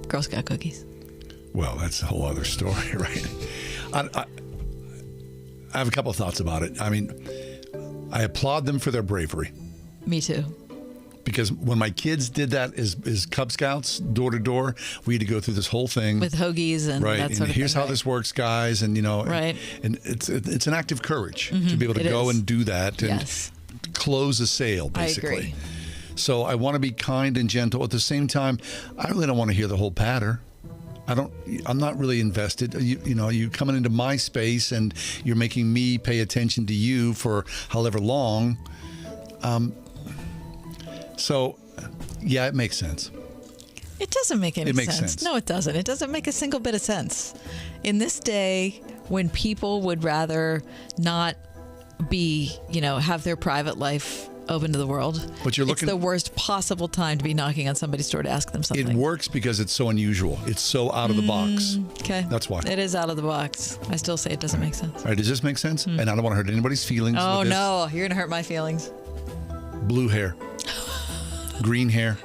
[SPEAKER 3] Girl Scout cookies.
[SPEAKER 2] Well, that's a whole other story, right? I have a couple of thoughts about it. I mean, I applaud them for their bravery.
[SPEAKER 3] Me too.
[SPEAKER 2] Because when my kids did that as Cub Scouts, door to door, we had to go through this whole thing
[SPEAKER 3] with hoagies and
[SPEAKER 2] right.
[SPEAKER 3] that sort
[SPEAKER 2] and
[SPEAKER 3] of
[SPEAKER 2] here's
[SPEAKER 3] thing.
[SPEAKER 2] how this works, guys, and
[SPEAKER 3] right.
[SPEAKER 2] and it's an act of courage to be able to go and do that and close a sale, basically.
[SPEAKER 3] I agree.
[SPEAKER 2] So I want to be kind and gentle. At the same time, I really don't want to hear the whole patter. I'm not really invested. You coming into my space and you're making me pay attention to you for however long. So, yeah, it makes sense.
[SPEAKER 3] It doesn't make any
[SPEAKER 2] sense. It makes sense.
[SPEAKER 3] No, it doesn't. It doesn't make a single bit of sense. In this day, when people would rather not be, have their private life open to the world,
[SPEAKER 2] but it's
[SPEAKER 3] the worst possible time to be knocking on somebody's door to ask them something.
[SPEAKER 2] It works because it's so unusual. It's so out of the box.
[SPEAKER 3] Okay.
[SPEAKER 2] That's why.
[SPEAKER 3] It is out of the box. I still say it doesn't make sense.
[SPEAKER 2] All right, does this make sense? And I don't want to hurt anybody's feelings.
[SPEAKER 3] Oh,
[SPEAKER 2] with this.
[SPEAKER 3] no. You're going to hurt my feelings.
[SPEAKER 2] Blue hair. Green hair.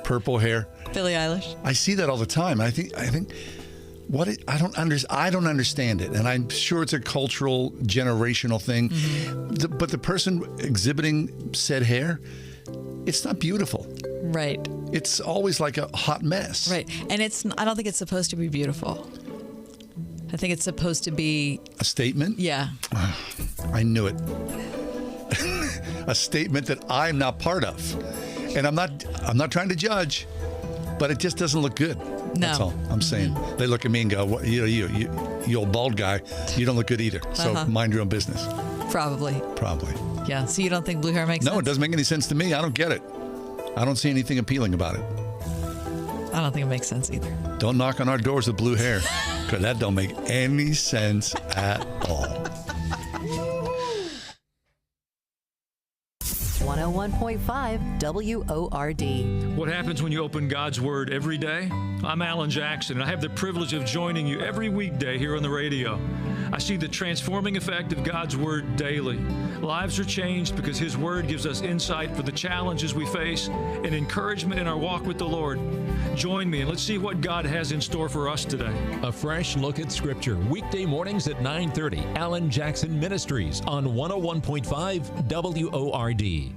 [SPEAKER 2] Purple hair.
[SPEAKER 3] Billie Eilish.
[SPEAKER 2] I see that all the time. I think I don't understand it, and I'm sure it's a cultural, generational thing. Mm-hmm. But the person exhibiting said hair, it's not beautiful.
[SPEAKER 3] Right.
[SPEAKER 2] It's always like a hot mess.
[SPEAKER 3] Right, and I don't think it's supposed to be beautiful. I think it's supposed to be
[SPEAKER 2] a statement.
[SPEAKER 3] Yeah.
[SPEAKER 2] I knew it. A statement that I'm not part of, and I'm not trying to judge, but it just doesn't look good.
[SPEAKER 3] No.
[SPEAKER 2] That's all I'm saying. Mm-hmm. They look at me and go, well, you old bald guy, you don't look good either. So mind your own business.
[SPEAKER 3] Probably. Yeah. So you don't think blue hair makes sense?
[SPEAKER 2] No, it doesn't make any sense to me. I don't get it. I don't see anything appealing about it.
[SPEAKER 3] I don't think it makes sense either.
[SPEAKER 2] Don't knock on our doors with blue hair, because that don't make any sense at all.
[SPEAKER 4] 101.5 WORD.
[SPEAKER 10] What happens when you open God's Word every day? I'm Alan Jackson, and I have the privilege of joining you every weekday here on the radio. I see the transforming effect of God's Word daily. Lives are changed because His Word gives us insight for the challenges we face and encouragement in our walk with the Lord. Join me and let's see what God has in store for us today.
[SPEAKER 6] A fresh look at Scripture, weekday mornings at 9:30. Alan Jackson Ministries on 101.5 WORD.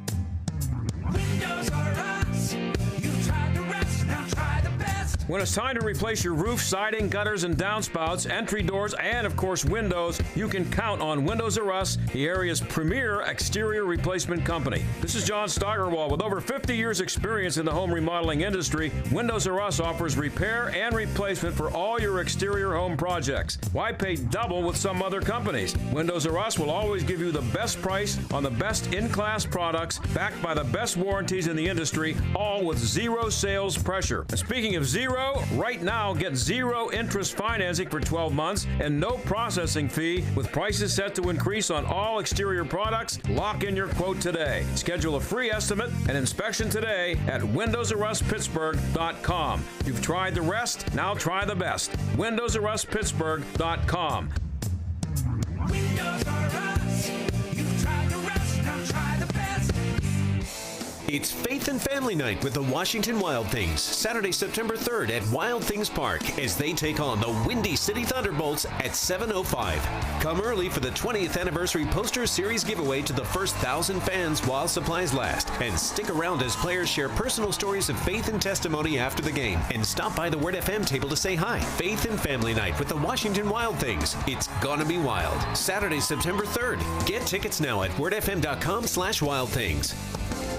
[SPEAKER 15] Windows are us. You tried the rest, now try the best.
[SPEAKER 18] When it's time to replace your roof, siding, gutters, and downspouts, entry doors, and of course windows, you can count on Windows R Us, the area's premier exterior replacement company. This is John Steigerwald. With over 50 years experience in the home remodeling industry, Windows R Us offers repair and replacement for all your exterior home projects. Why pay double with some other companies? Windows R Us will always give you the best price on the best in-class products, backed by the best warranties in the industry, all with zero sales pressure. And speaking of zero, right now get zero interest financing for 12 months and no processing fee with prices set to increase on all exterior products. Lock in your quote today. Schedule a free estimate and inspection today at WindowsRUsPittsburgh.com. You've tried the rest, now try the best. WindowsRUsPittsburgh.com.
[SPEAKER 15] Windows are us. You've tried the rest, now try the best.
[SPEAKER 19] It's Faith and Family Night with the Washington Wild Things, Saturday, September 3rd at Wild Things Park as they take on the Windy City Thunderbolts at 7:05. Come early for the 20th anniversary poster series giveaway to the first 1,000 fans while supplies last. And stick around as players share personal stories of faith and testimony after the game. And stop by the Word FM table to say hi. Faith and Family Night with the Washington Wild Things. It's gonna be wild. Saturday, September 3rd. Get tickets now at wordfm.com/wildthings.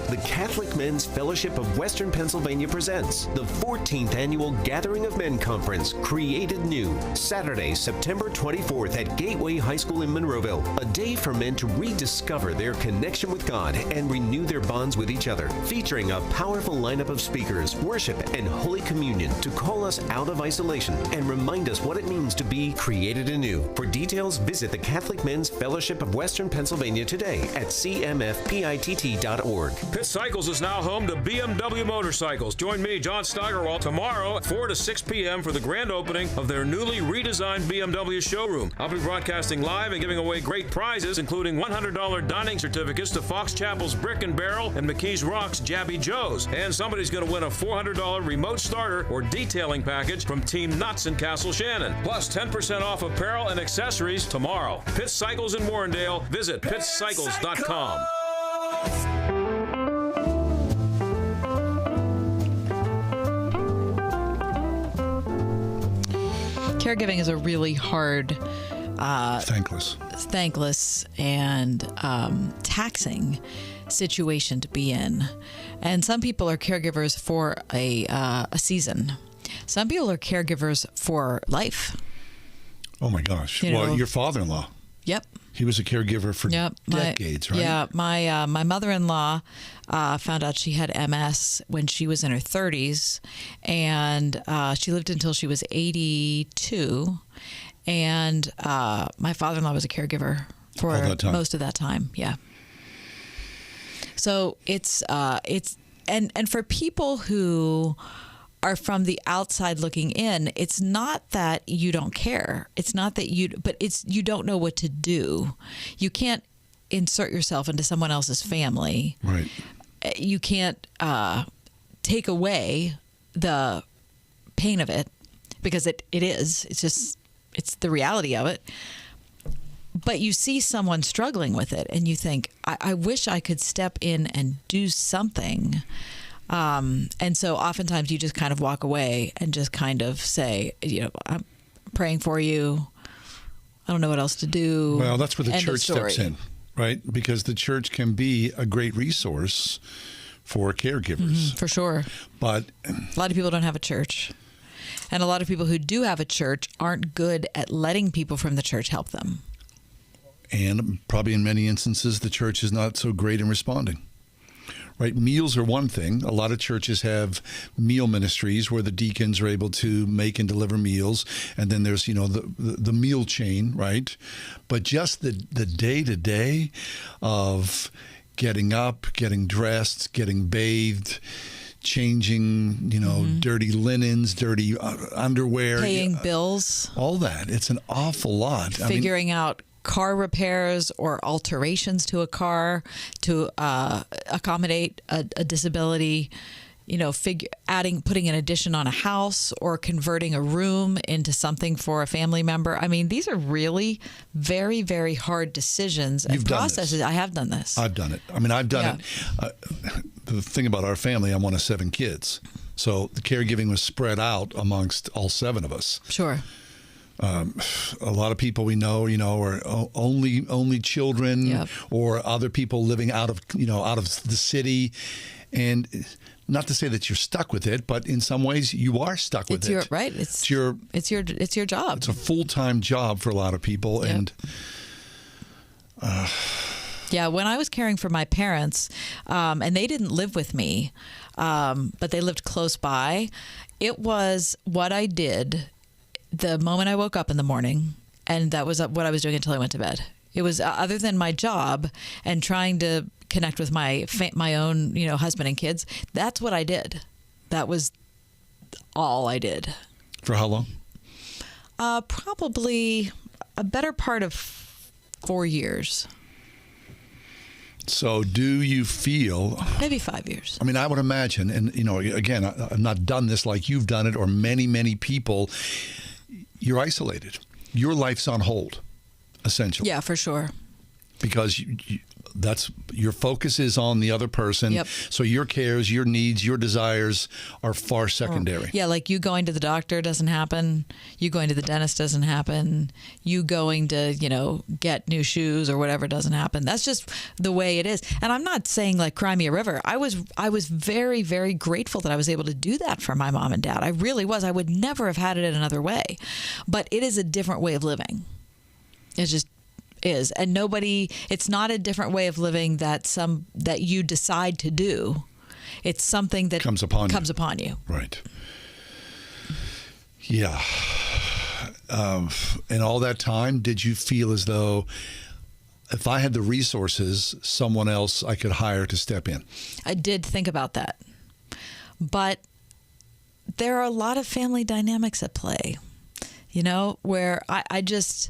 [SPEAKER 19] The Catholic Men's Fellowship of Western Pennsylvania presents the 14th Annual Gathering of Men Conference, Created New, Saturday, September 24th at Gateway High School in Monroeville. A day for men to rediscover their connection with God and renew their bonds with each other. Featuring a powerful lineup of speakers, worship, and Holy Communion to call us out of isolation and remind us what it means to be created anew. For details, visit the Catholic Men's Fellowship of Western Pennsylvania today at cmfpitt.org.
[SPEAKER 18] Pitt Cycles is now home to BMW motorcycles. Join me, John Steigerwald, tomorrow at 4 to 6 p.m. for the grand opening of their newly redesigned BMW showroom. I'll be broadcasting live and giving away great prizes, including $100 dining certificates to Fox Chapel's Brick and Barrel and McKees Rock's Jabby Joe's. And somebody's going to win a $400 remote starter or detailing package from Team Nuts in Castle Shannon. Plus 10% off apparel and accessories tomorrow. Pitt Cycles in Warrendale. Visit pittcycles.com.
[SPEAKER 3] Caregiving is a really hard, thankless, and taxing situation to be in. And some people are caregivers for a season. Some people are caregivers for life.
[SPEAKER 2] Oh my gosh! Your father-in-law.
[SPEAKER 3] Yep.
[SPEAKER 2] He was a caregiver for decades, right?
[SPEAKER 3] Yeah. My mother-in-law found out she had MS when she was in her 30s, and she lived until she was 82. And my father-in-law was a caregiver for most of that time. Yeah. So it's for people who are from the outside looking in, it's not that you don't care. It's not that you don't know what to do. You can't insert yourself into someone else's family.
[SPEAKER 2] Right.
[SPEAKER 3] You can't take away the pain of it, because it is. It's the reality of it. But you see someone struggling with it and you think, I wish I could step in and do something. And so oftentimes you just kind of walk away and just kind of say, I'm praying for you. I don't know what else to do.
[SPEAKER 2] Well, that's where the church steps in, right? Because the church can be a great resource for caregivers.
[SPEAKER 3] For sure.
[SPEAKER 2] But
[SPEAKER 3] a lot of people don't have a church. And a lot of people who do have a church aren't good at letting people from the church help them.
[SPEAKER 2] And probably in many instances, the church is not so great in responding. Right, meals are one thing. A lot of churches have meal ministries where the deacons are able to make and deliver meals, and then there's the meal chain, right? But just the day-to-day of getting up, getting dressed, getting bathed, changing, dirty linens, dirty underwear,
[SPEAKER 3] paying bills,
[SPEAKER 2] all that. It's an awful lot.
[SPEAKER 3] Figuring out car repairs or alterations to a car to accommodate a disability. Putting an addition on a house or converting a room into something for a family member. I mean, these are really very, very hard decisions and processes. I have done this.
[SPEAKER 2] I've done it. I've done it. The thing about our family, I'm one of 7 kids. So the caregiving was spread out amongst all 7 of us.
[SPEAKER 3] Sure.
[SPEAKER 2] A lot of people we know, are only children or other people living out of the city. And not to say that you're stuck with it, but in some ways you are stuck with it.
[SPEAKER 3] Right. It's your job.
[SPEAKER 2] It's a full-time job for a lot of people. And
[SPEAKER 3] when I was caring for my parents, and they didn't live with me, but they lived close by, it was what I did the moment I woke up in the morning, and that was what I was doing until I went to bed. It was other than my job and trying to connect with my own, husband and kids. That's what I did. That was all I did.
[SPEAKER 2] For how long?
[SPEAKER 3] Probably a better part of 4 years.
[SPEAKER 2] So do you feel...
[SPEAKER 3] Maybe 5 years.
[SPEAKER 2] I would imagine, and, again, I've not done this like you've done it or many, many people. You're isolated. Your life's on hold, essentially.
[SPEAKER 3] Yeah, for sure.
[SPEAKER 2] Because that's your focus is on the other person.
[SPEAKER 3] Yep.
[SPEAKER 2] So your cares, your needs, your desires are far secondary.
[SPEAKER 3] Yeah, like you going to the doctor doesn't happen. You going to the dentist doesn't happen. You going to, get new shoes or whatever doesn't happen. That's just the way it is. And I'm not saying like cry me a river. I was very, very grateful that I was able to do that for my mom and dad. I really was. I would never have had it another way. But it is a different way of living. It's just is. And it's not a different way of living that you decide to do. It's something that comes upon you.
[SPEAKER 2] Right. Yeah. And all that time, did you feel as though if I had the resources, someone else I could hire to step in?
[SPEAKER 3] I did think about that. But there are a lot of family dynamics at play, where I just...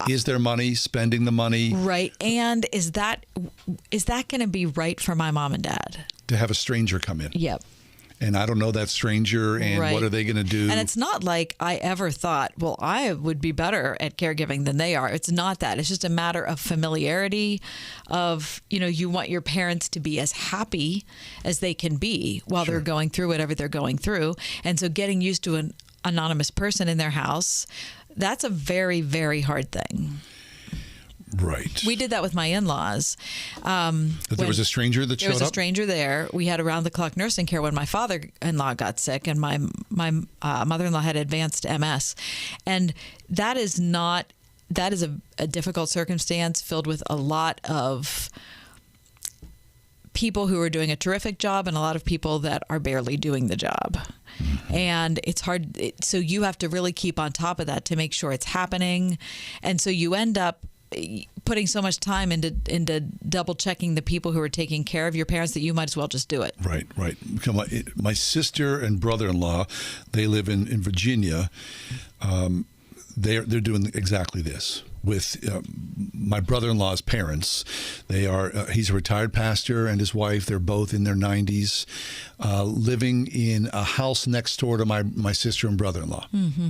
[SPEAKER 2] Is there money, spending the money?
[SPEAKER 3] Right. And is that going to be right for my mom and dad?
[SPEAKER 2] To have a stranger come in.
[SPEAKER 3] Yep.
[SPEAKER 2] And I don't know that stranger, and what are they going to do?
[SPEAKER 3] And it's not like I ever thought, well, I would be better at caregiving than they are. It's not that. It's just a matter of familiarity of, you want your parents to be as happy as they can be while they're going through whatever they're going through. And so getting used to an anonymous person in their house, that's a very, very hard thing.
[SPEAKER 2] Right.
[SPEAKER 3] We did that with my in-laws.
[SPEAKER 2] But there was a stranger that showed up?
[SPEAKER 3] There was a stranger there. We had around-the-clock nursing care when my father-in-law got sick, and my mother-in-law had advanced MS. And that is a difficult circumstance filled with a lot of people who are doing a terrific job and a lot of people that are barely doing the job. And it's hard. So you have to really keep on top of that to make sure it's happening. And so you end up putting so much time into double checking the people who are taking care of your parents that you might as well just do it.
[SPEAKER 2] Right. My sister and brother-in-law, they live in Virginia. They're doing exactly this with my brother-in-law's parents. He's a retired pastor and his wife. They're both in their 90s, living in a house next door to my sister and brother-in-law. Mm-hmm.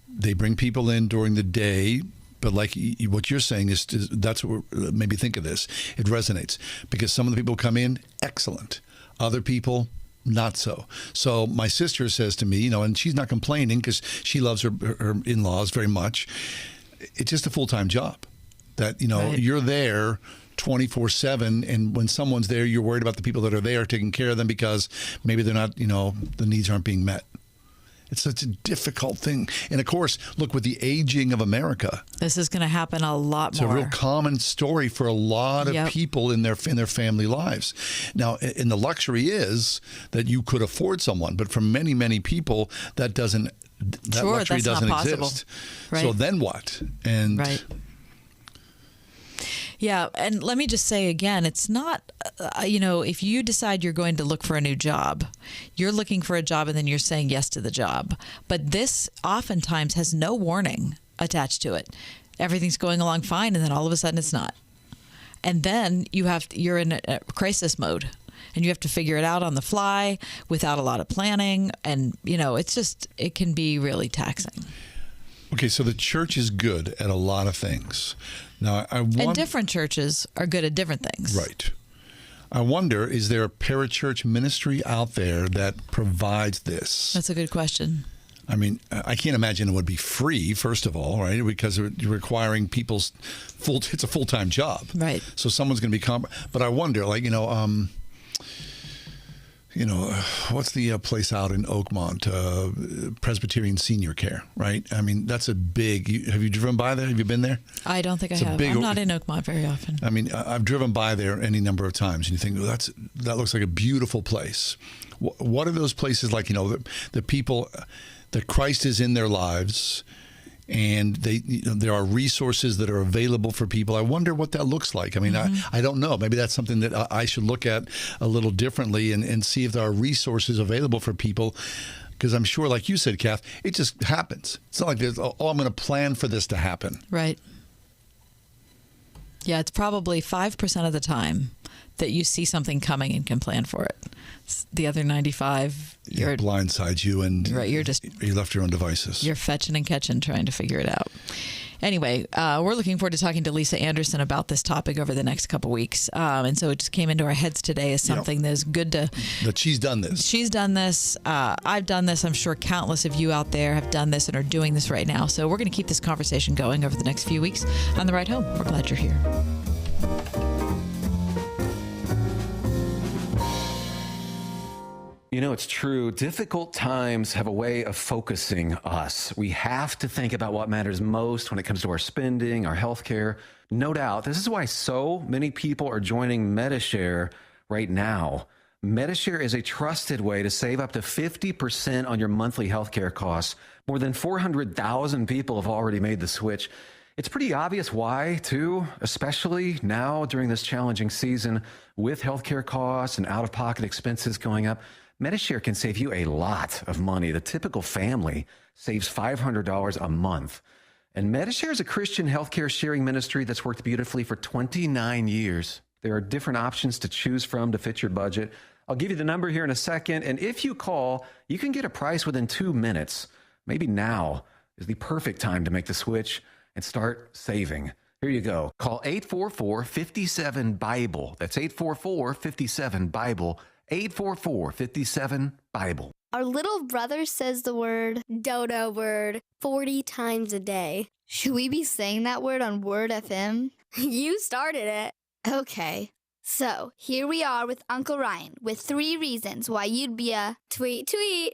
[SPEAKER 2] They bring people in during the day. But like what you're saying is that's what made me think of this. It resonates because some of the people come in, excellent. Other people, not so. So my sister says to me, and she's not complaining because she loves her in-laws very much. It's just a full-time job that, right. You're there 24/7. And when someone's there, you're worried about the people that are there, taking care of them because maybe they're not, the needs aren't being met. It's such a difficult thing. And of course, look, with the aging of America,
[SPEAKER 3] this is going to happen a lot more.
[SPEAKER 2] It's a real common story for a lot of people in their family lives. Now, and the luxury is that you could afford someone, but for many, many people, that luxury doesn't exist.
[SPEAKER 3] Right.
[SPEAKER 2] So then what? And
[SPEAKER 3] right. Yeah, and let me just say again, it's not, if you decide you're going to look for a new job, you're looking for a job and then you're saying yes to the job. But this oftentimes has no warning attached to it. Everything's going along fine, and then all of a sudden it's not. And then you're in a crisis mode, and you have to figure it out on the fly without a lot of planning. And, it can be really taxing.
[SPEAKER 2] Okay, so the church is good at a lot of things. Now,
[SPEAKER 3] and different churches are good at different things.
[SPEAKER 2] Right. I wonder, is there a parachurch ministry out there that provides this?
[SPEAKER 3] That's a good question.
[SPEAKER 2] I mean, I can't imagine it would be free, first of all, right? Because you're requiring it's a full-time job.
[SPEAKER 3] Right.
[SPEAKER 2] So someone's going to be, but I wonder, what's the place out in Oakmont, Presbyterian Senior Care, right? I mean, that's a big, have you driven by there? Have you been there?
[SPEAKER 3] I don't think I have. I'm not in Oakmont very often.
[SPEAKER 2] I mean, I've driven by there any number of times, and you think, that looks like a beautiful place. What are those places like, the people that Christ is in their lives, and there are resources that are available for people. I wonder what that looks like. I mean, I don't know. Maybe that's something that I should look at a little differently and see if there are resources available for people. Because I'm sure, like you said, Kath, it just happens. It's not like there's, I'm going to plan for this to happen.
[SPEAKER 3] Right. Yeah, it's probably 5% of the time that you see something coming and can plan for it. The other 95,
[SPEAKER 2] it blindsides you, and
[SPEAKER 3] you're
[SPEAKER 2] left your own devices.
[SPEAKER 3] You're fetching and catching, trying to figure it out. Anyway, we're looking forward to talking to Lisa Anderson about this topic over the next couple weeks. And so it just came into our heads today as something that's good to...
[SPEAKER 2] That she's done this.
[SPEAKER 3] She's done this. I've done this. I'm sure countless of you out there have done this and are doing this right now. So we're going to keep this conversation going over the next few weeks on the ride home. We're glad you're here.
[SPEAKER 8] It's true. Difficult times have a way of focusing us. We have to think about what matters most when it comes to our spending, our health care. No doubt. This is why so many people are joining Medi-Share right now. Medi-Share is a trusted way to save up to 50% on your monthly health care costs. More than 400,000 people have already made the switch. It's pretty obvious why, too, especially now during this challenging season with healthcare costs and out-of-pocket expenses going up. Medi-Share can save you a lot of money. The typical family saves $500 a month. And Medi-Share is a Christian healthcare sharing ministry that's worked beautifully for 29 years. There are different options to choose from to fit your budget. I'll give you the number here in a second. And if you call, you can get a price within 2 minutes. Maybe now is the perfect time to make the switch and start saving. Here you go. Call 844-57-BIBLE. That's 844-57-BIBLE. 844-57-BIBLE.
[SPEAKER 11] Our little brother says the word dodo word 40 times a day. Should we be saying that word on Word FM? You started it. Okay. So, here we are with Uncle Ryan with 3 reasons why you'd be a tweet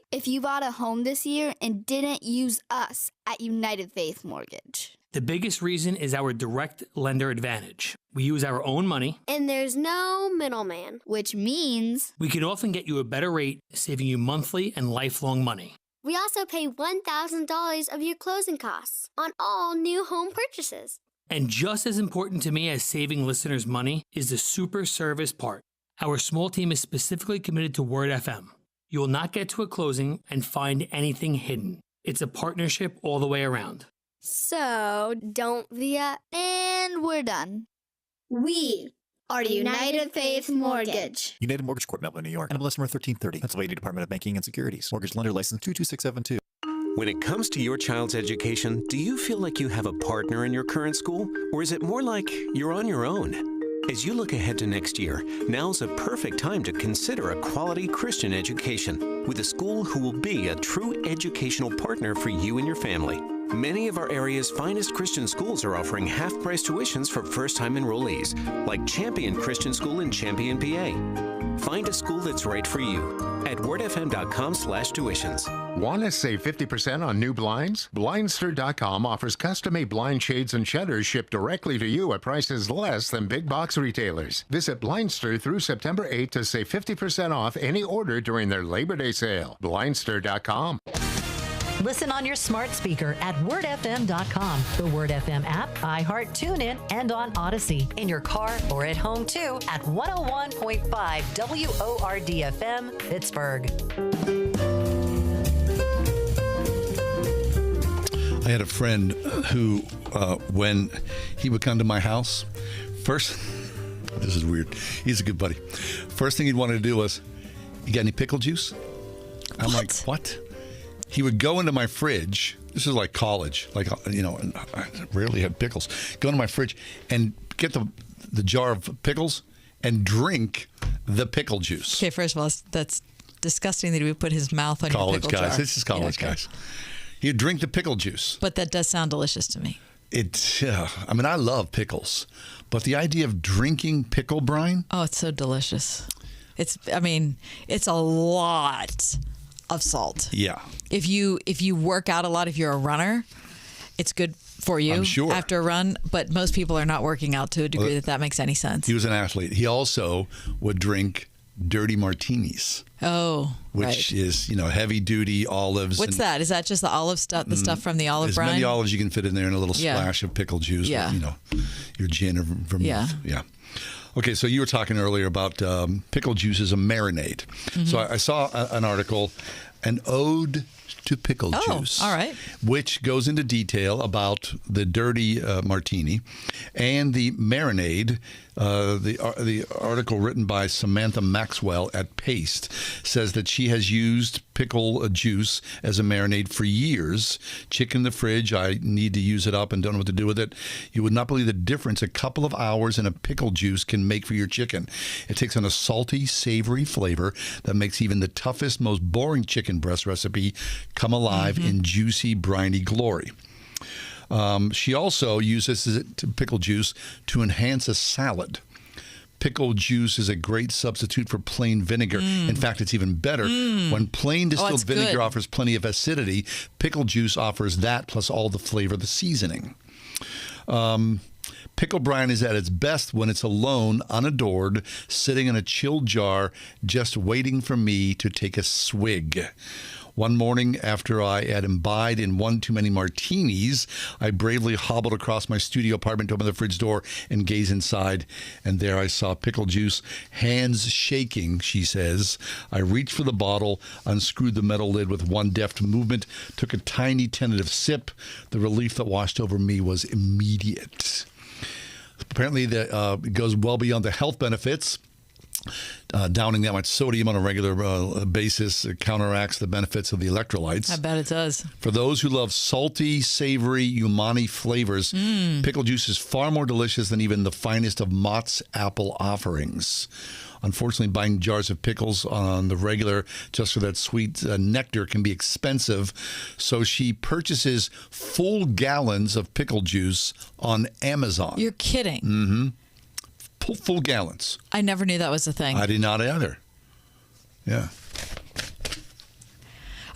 [SPEAKER 11] if you bought a home this year and didn't use us at United Faith Mortgage.
[SPEAKER 12] The biggest reason is our direct lender advantage. We use our own money.
[SPEAKER 11] And there's no middleman, which means
[SPEAKER 12] we can often get you a better rate, saving you monthly and lifelong money.
[SPEAKER 11] We also pay $1,000 of your closing costs on all new home purchases.
[SPEAKER 12] And just as important to me as saving listeners money is the super service part. Our small team is specifically committed to Word FM. You will not get to a closing and find anything hidden. It's a partnership all the way around.
[SPEAKER 11] So, don't via, and we're done. We are United Faith Mortgage.
[SPEAKER 13] United Mortgage Corp, Melville, New York. NMLS number 1330. Pennsylvania Department of Banking and Securities. Mortgage lender license 22672.
[SPEAKER 19] When it comes to your child's education, do you feel like you have a partner in your current school? Or is it more like you're on your own? As you look ahead to next year, now's a perfect time to consider a quality Christian education with a school who will be a true educational partner for you and your family. Many of our area's finest Christian schools are offering half-price tuitions for first-time enrollees, like Champion Christian School in Champion, PA. Find a school that's right for you at wordfm.com/tuitions.
[SPEAKER 14] Want to save 50% on new blinds? Blindster.com offers custom-made blind shades and shutters shipped directly to you at prices less than big box retailers. Visit Blindster through September 8th to save 50% off any order during their Labor Day sale. Blindster.com.
[SPEAKER 4] Listen on your smart speaker at wordfm.com, the Word FM app, iHeart, TuneIn, and on Odyssey. In your car or at home too at 101.5 WORD-FM, Pittsburgh.
[SPEAKER 2] I had a friend who, when he would come to my house, first, this is weird. He's a good buddy. First thing he'd want to do was, "You got any pickle juice?" I'm like, "What?" He would go into my fridge. This is like college, and I rarely had pickles. Go into my fridge and get the jar of pickles and drink the pickle juice.
[SPEAKER 3] Okay, first of all, that's disgusting that he would put his mouth on your pickle jar.
[SPEAKER 2] This is college guys. He'd drink the pickle juice.
[SPEAKER 3] But that does sound delicious to me.
[SPEAKER 2] I love pickles, but the idea of drinking pickle brine.
[SPEAKER 3] Oh, it's so delicious. It's a lot of salt.
[SPEAKER 2] Yeah.
[SPEAKER 3] If you work out a lot, if you're a runner, it's good for you.
[SPEAKER 2] I'm sure.
[SPEAKER 3] After a run, but most people are not working out to a degree that makes any sense.
[SPEAKER 2] He was an athlete. He also would drink dirty martinis.
[SPEAKER 3] Oh,
[SPEAKER 2] which is, heavy duty olives.
[SPEAKER 3] What's that? Is that just the olive stuff, the stuff from the olive brine?
[SPEAKER 2] As many olives you can fit in there and a little splash of pickle juice.
[SPEAKER 3] Yeah.
[SPEAKER 2] With, your gin or vermouth.
[SPEAKER 3] Yeah.
[SPEAKER 2] Okay, so you were talking earlier about pickle juice as a marinade. Mm-hmm. So I saw an article, an ode to pickle juice.
[SPEAKER 3] All right.
[SPEAKER 2] Which goes into detail about the dirty martini and the marinade. The article written by Samantha Maxwell at Paste says that she has used pickle juice as a marinade for years. Chicken in the fridge, I need to use it up and don't know what to do with it. You would not believe the difference a couple of hours in a pickle juice can make for your chicken. It takes on a salty, savory flavor that makes even the toughest, most boring chicken breast recipe come alive in juicy, briny glory. She also uses pickle juice to enhance a salad. Pickle juice is a great substitute for plain vinegar. In fact, it's even better. When plain distilled vinegar offers plenty of acidity, pickle juice offers that plus all the flavor of the seasoning. Pickle brine is at its best when it's alone, unadored, sitting in a chilled jar, just waiting for me to take a swig. One morning, after I had imbibed in one too many martinis, I bravely hobbled across my studio apartment to open the fridge door and gaze inside. And there I saw pickle juice, hands shaking, she says. I reached for the bottle, unscrewed the metal lid with one deft movement, took a tiny tentative sip. The relief that washed over me was immediate. Apparently, it goes well beyond the health benefits. Downing that much sodium on a regular basis counteracts the benefits of the electrolytes.
[SPEAKER 3] I bet it does.
[SPEAKER 2] For those who love salty, savory, umami flavors, pickle juice is far more delicious than even the finest of Mott's apple offerings. Unfortunately, buying jars of pickles on the regular just for that sweet nectar can be expensive, so she purchases full gallons of pickle juice on Amazon.
[SPEAKER 3] You're kidding.
[SPEAKER 2] Mm-hmm. Full gallons.
[SPEAKER 3] I never knew that was a thing.
[SPEAKER 2] I did not either. Yeah.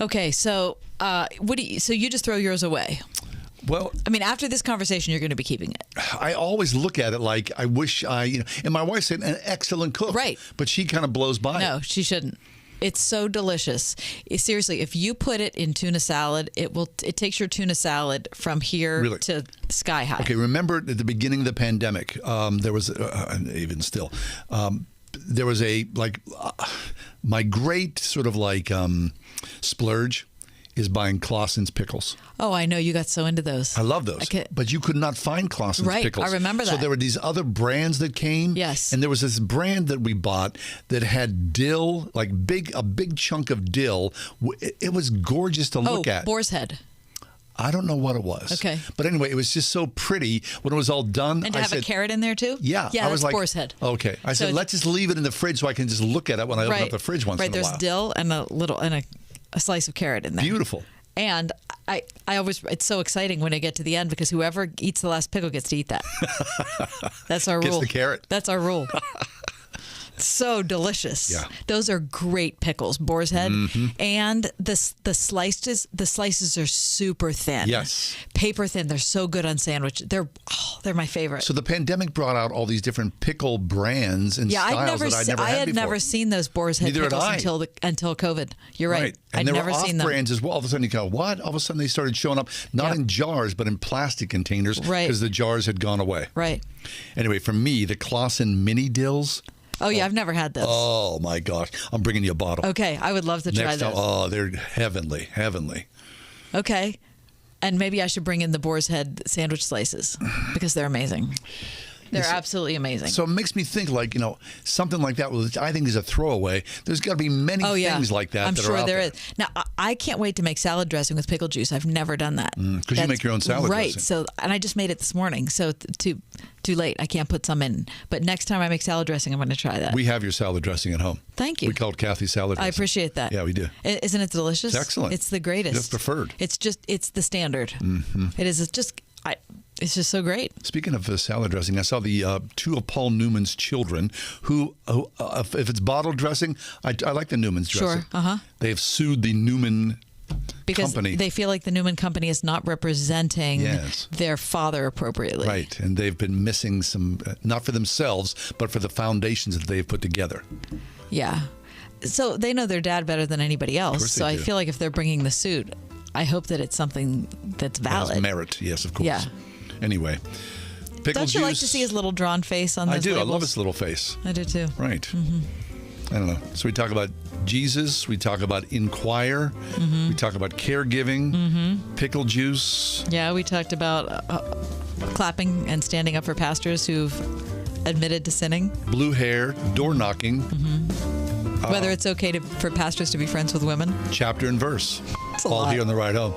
[SPEAKER 3] Okay, so so you just throw yours away?
[SPEAKER 2] Well,
[SPEAKER 3] I mean, after this conversation, you're going to be keeping it.
[SPEAKER 2] I always look at it like I wish and my wife's an excellent cook.
[SPEAKER 3] Right.
[SPEAKER 2] But she kind of blows by.
[SPEAKER 3] No, she shouldn't. It's so delicious. Seriously, if you put it in tuna salad, it takes your tuna salad from here to sky high.
[SPEAKER 2] Okay, remember at the beginning of the pandemic, there was, even still, there was my great sort of splurge is buying Clausen's pickles.
[SPEAKER 3] Oh, I know. You got so into those.
[SPEAKER 2] I love those. But you could not find Clausen's pickles.
[SPEAKER 3] I remember that.
[SPEAKER 2] So there were these other brands that came.
[SPEAKER 3] Yes.
[SPEAKER 2] And there was this brand that we bought that had dill, a big chunk of dill. It was gorgeous to look at.
[SPEAKER 3] Boar's Head.
[SPEAKER 2] I don't know what it was.
[SPEAKER 3] Okay.
[SPEAKER 2] But anyway, it was just so pretty. When it was all done,
[SPEAKER 3] And to have a carrot in there, too?
[SPEAKER 2] Yeah.
[SPEAKER 3] Yeah,
[SPEAKER 2] I was
[SPEAKER 3] that's Boar's Head.
[SPEAKER 2] Okay. I said, let's just leave it in the fridge so I can just look at it when I open up the fridge once in a while.
[SPEAKER 3] Right, there's dill and a slice of carrot in there.
[SPEAKER 2] Beautiful.
[SPEAKER 3] And I always, it's so exciting when I get to the end because whoever eats the last pickle gets to eat that. That's our rule.
[SPEAKER 2] Gets the carrot.
[SPEAKER 3] That's our rule. So delicious.
[SPEAKER 2] Yeah.
[SPEAKER 3] Those are great pickles, boar's head.
[SPEAKER 2] Mm-hmm.
[SPEAKER 3] And the slices are super thin.
[SPEAKER 2] Yes.
[SPEAKER 3] Paper thin. They're so good on sandwich. They're my favorite.
[SPEAKER 2] So the pandemic brought out all these different pickle brands and styles that I had before.
[SPEAKER 3] never seen those boar's head
[SPEAKER 2] Neither had
[SPEAKER 3] pickles
[SPEAKER 2] I.
[SPEAKER 3] until COVID. You're right.
[SPEAKER 2] And
[SPEAKER 3] I'd
[SPEAKER 2] they
[SPEAKER 3] never
[SPEAKER 2] were
[SPEAKER 3] seen them.
[SPEAKER 2] off-brands as well. All of a sudden you go, what? All of a sudden they started showing up, not in jars, but in plastic containers because the jars had gone away.
[SPEAKER 3] Right.
[SPEAKER 2] Anyway, for me, the Clausen mini dills.
[SPEAKER 3] Oh, yeah, I've never had those.
[SPEAKER 2] Oh, my gosh. I'm bringing you a bottle.
[SPEAKER 3] Okay, I would love to try
[SPEAKER 2] Next
[SPEAKER 3] those.
[SPEAKER 2] time, oh, they're heavenly, heavenly.
[SPEAKER 3] Okay. And maybe I should bring in the boar's head sandwich slices because they're amazing. They're absolutely amazing.
[SPEAKER 2] So it makes me think, like, something like that, which I think is a throwaway. There's got to be many things like that
[SPEAKER 3] I'm
[SPEAKER 2] that
[SPEAKER 3] sure
[SPEAKER 2] are out
[SPEAKER 3] there
[SPEAKER 2] there.
[SPEAKER 3] is. Now, I can't wait to make salad dressing with pickle juice. I've never done that.
[SPEAKER 2] Because you make your own salad
[SPEAKER 3] right.
[SPEAKER 2] dressing.
[SPEAKER 3] So, and I just made it this morning. So too late. I can't put some in. But next time I make salad dressing, I'm going to try that.
[SPEAKER 2] We have your salad dressing at home.
[SPEAKER 3] Thank you.
[SPEAKER 2] We call it Kathy's salad dressing.
[SPEAKER 3] I appreciate that.
[SPEAKER 2] Yeah, we do.
[SPEAKER 3] Isn't it delicious?
[SPEAKER 2] It's excellent.
[SPEAKER 3] It's the greatest.
[SPEAKER 2] It's preferred.
[SPEAKER 3] It's the standard.
[SPEAKER 2] Mm-hmm.
[SPEAKER 3] It is. It's just so great.
[SPEAKER 2] Speaking of salad dressing, I saw the two of Paul Newman's children who if it's bottled dressing, I like the Newman's dressing.
[SPEAKER 3] Sure.
[SPEAKER 2] They have sued the Newman company.
[SPEAKER 3] They feel like the Newman company is not representing their father appropriately.
[SPEAKER 2] Right. And they've been missing some, not for themselves, but for the foundations that they've put together.
[SPEAKER 3] Yeah. So they know their dad better than anybody else. So I feel like if they're bringing the suit, I hope that it's something that's valid.
[SPEAKER 2] It has merit, yes, of course.
[SPEAKER 3] Yeah.
[SPEAKER 2] Anyway, pickle
[SPEAKER 3] Don't you
[SPEAKER 2] juice.
[SPEAKER 3] like to see his little drawn face on those
[SPEAKER 2] I do.
[SPEAKER 3] labels?
[SPEAKER 2] I love his little face.
[SPEAKER 3] I do too.
[SPEAKER 2] Right.
[SPEAKER 3] Mm-hmm.
[SPEAKER 2] I don't know. So we talk about Jesus. We talk about inquire.
[SPEAKER 3] Mm-hmm.
[SPEAKER 2] We talk about caregiving.
[SPEAKER 3] Mm-hmm.
[SPEAKER 2] Pickle juice.
[SPEAKER 3] Yeah, we talked about clapping and standing up for pastors who've admitted to sinning.
[SPEAKER 2] Blue hair. Door knocking.
[SPEAKER 3] Mm-hmm. Whether it's okay for pastors to be friends with women.
[SPEAKER 2] Chapter and verse.
[SPEAKER 3] It's a
[SPEAKER 2] all
[SPEAKER 3] lot.
[SPEAKER 2] here on the ride home.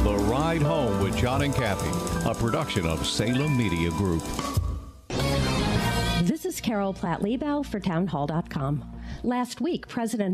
[SPEAKER 16] The Ride Home with John and Kathy, a production of Salem Media Group.
[SPEAKER 17] This is Carol Platt-Liebau for townhall.com. Last week, President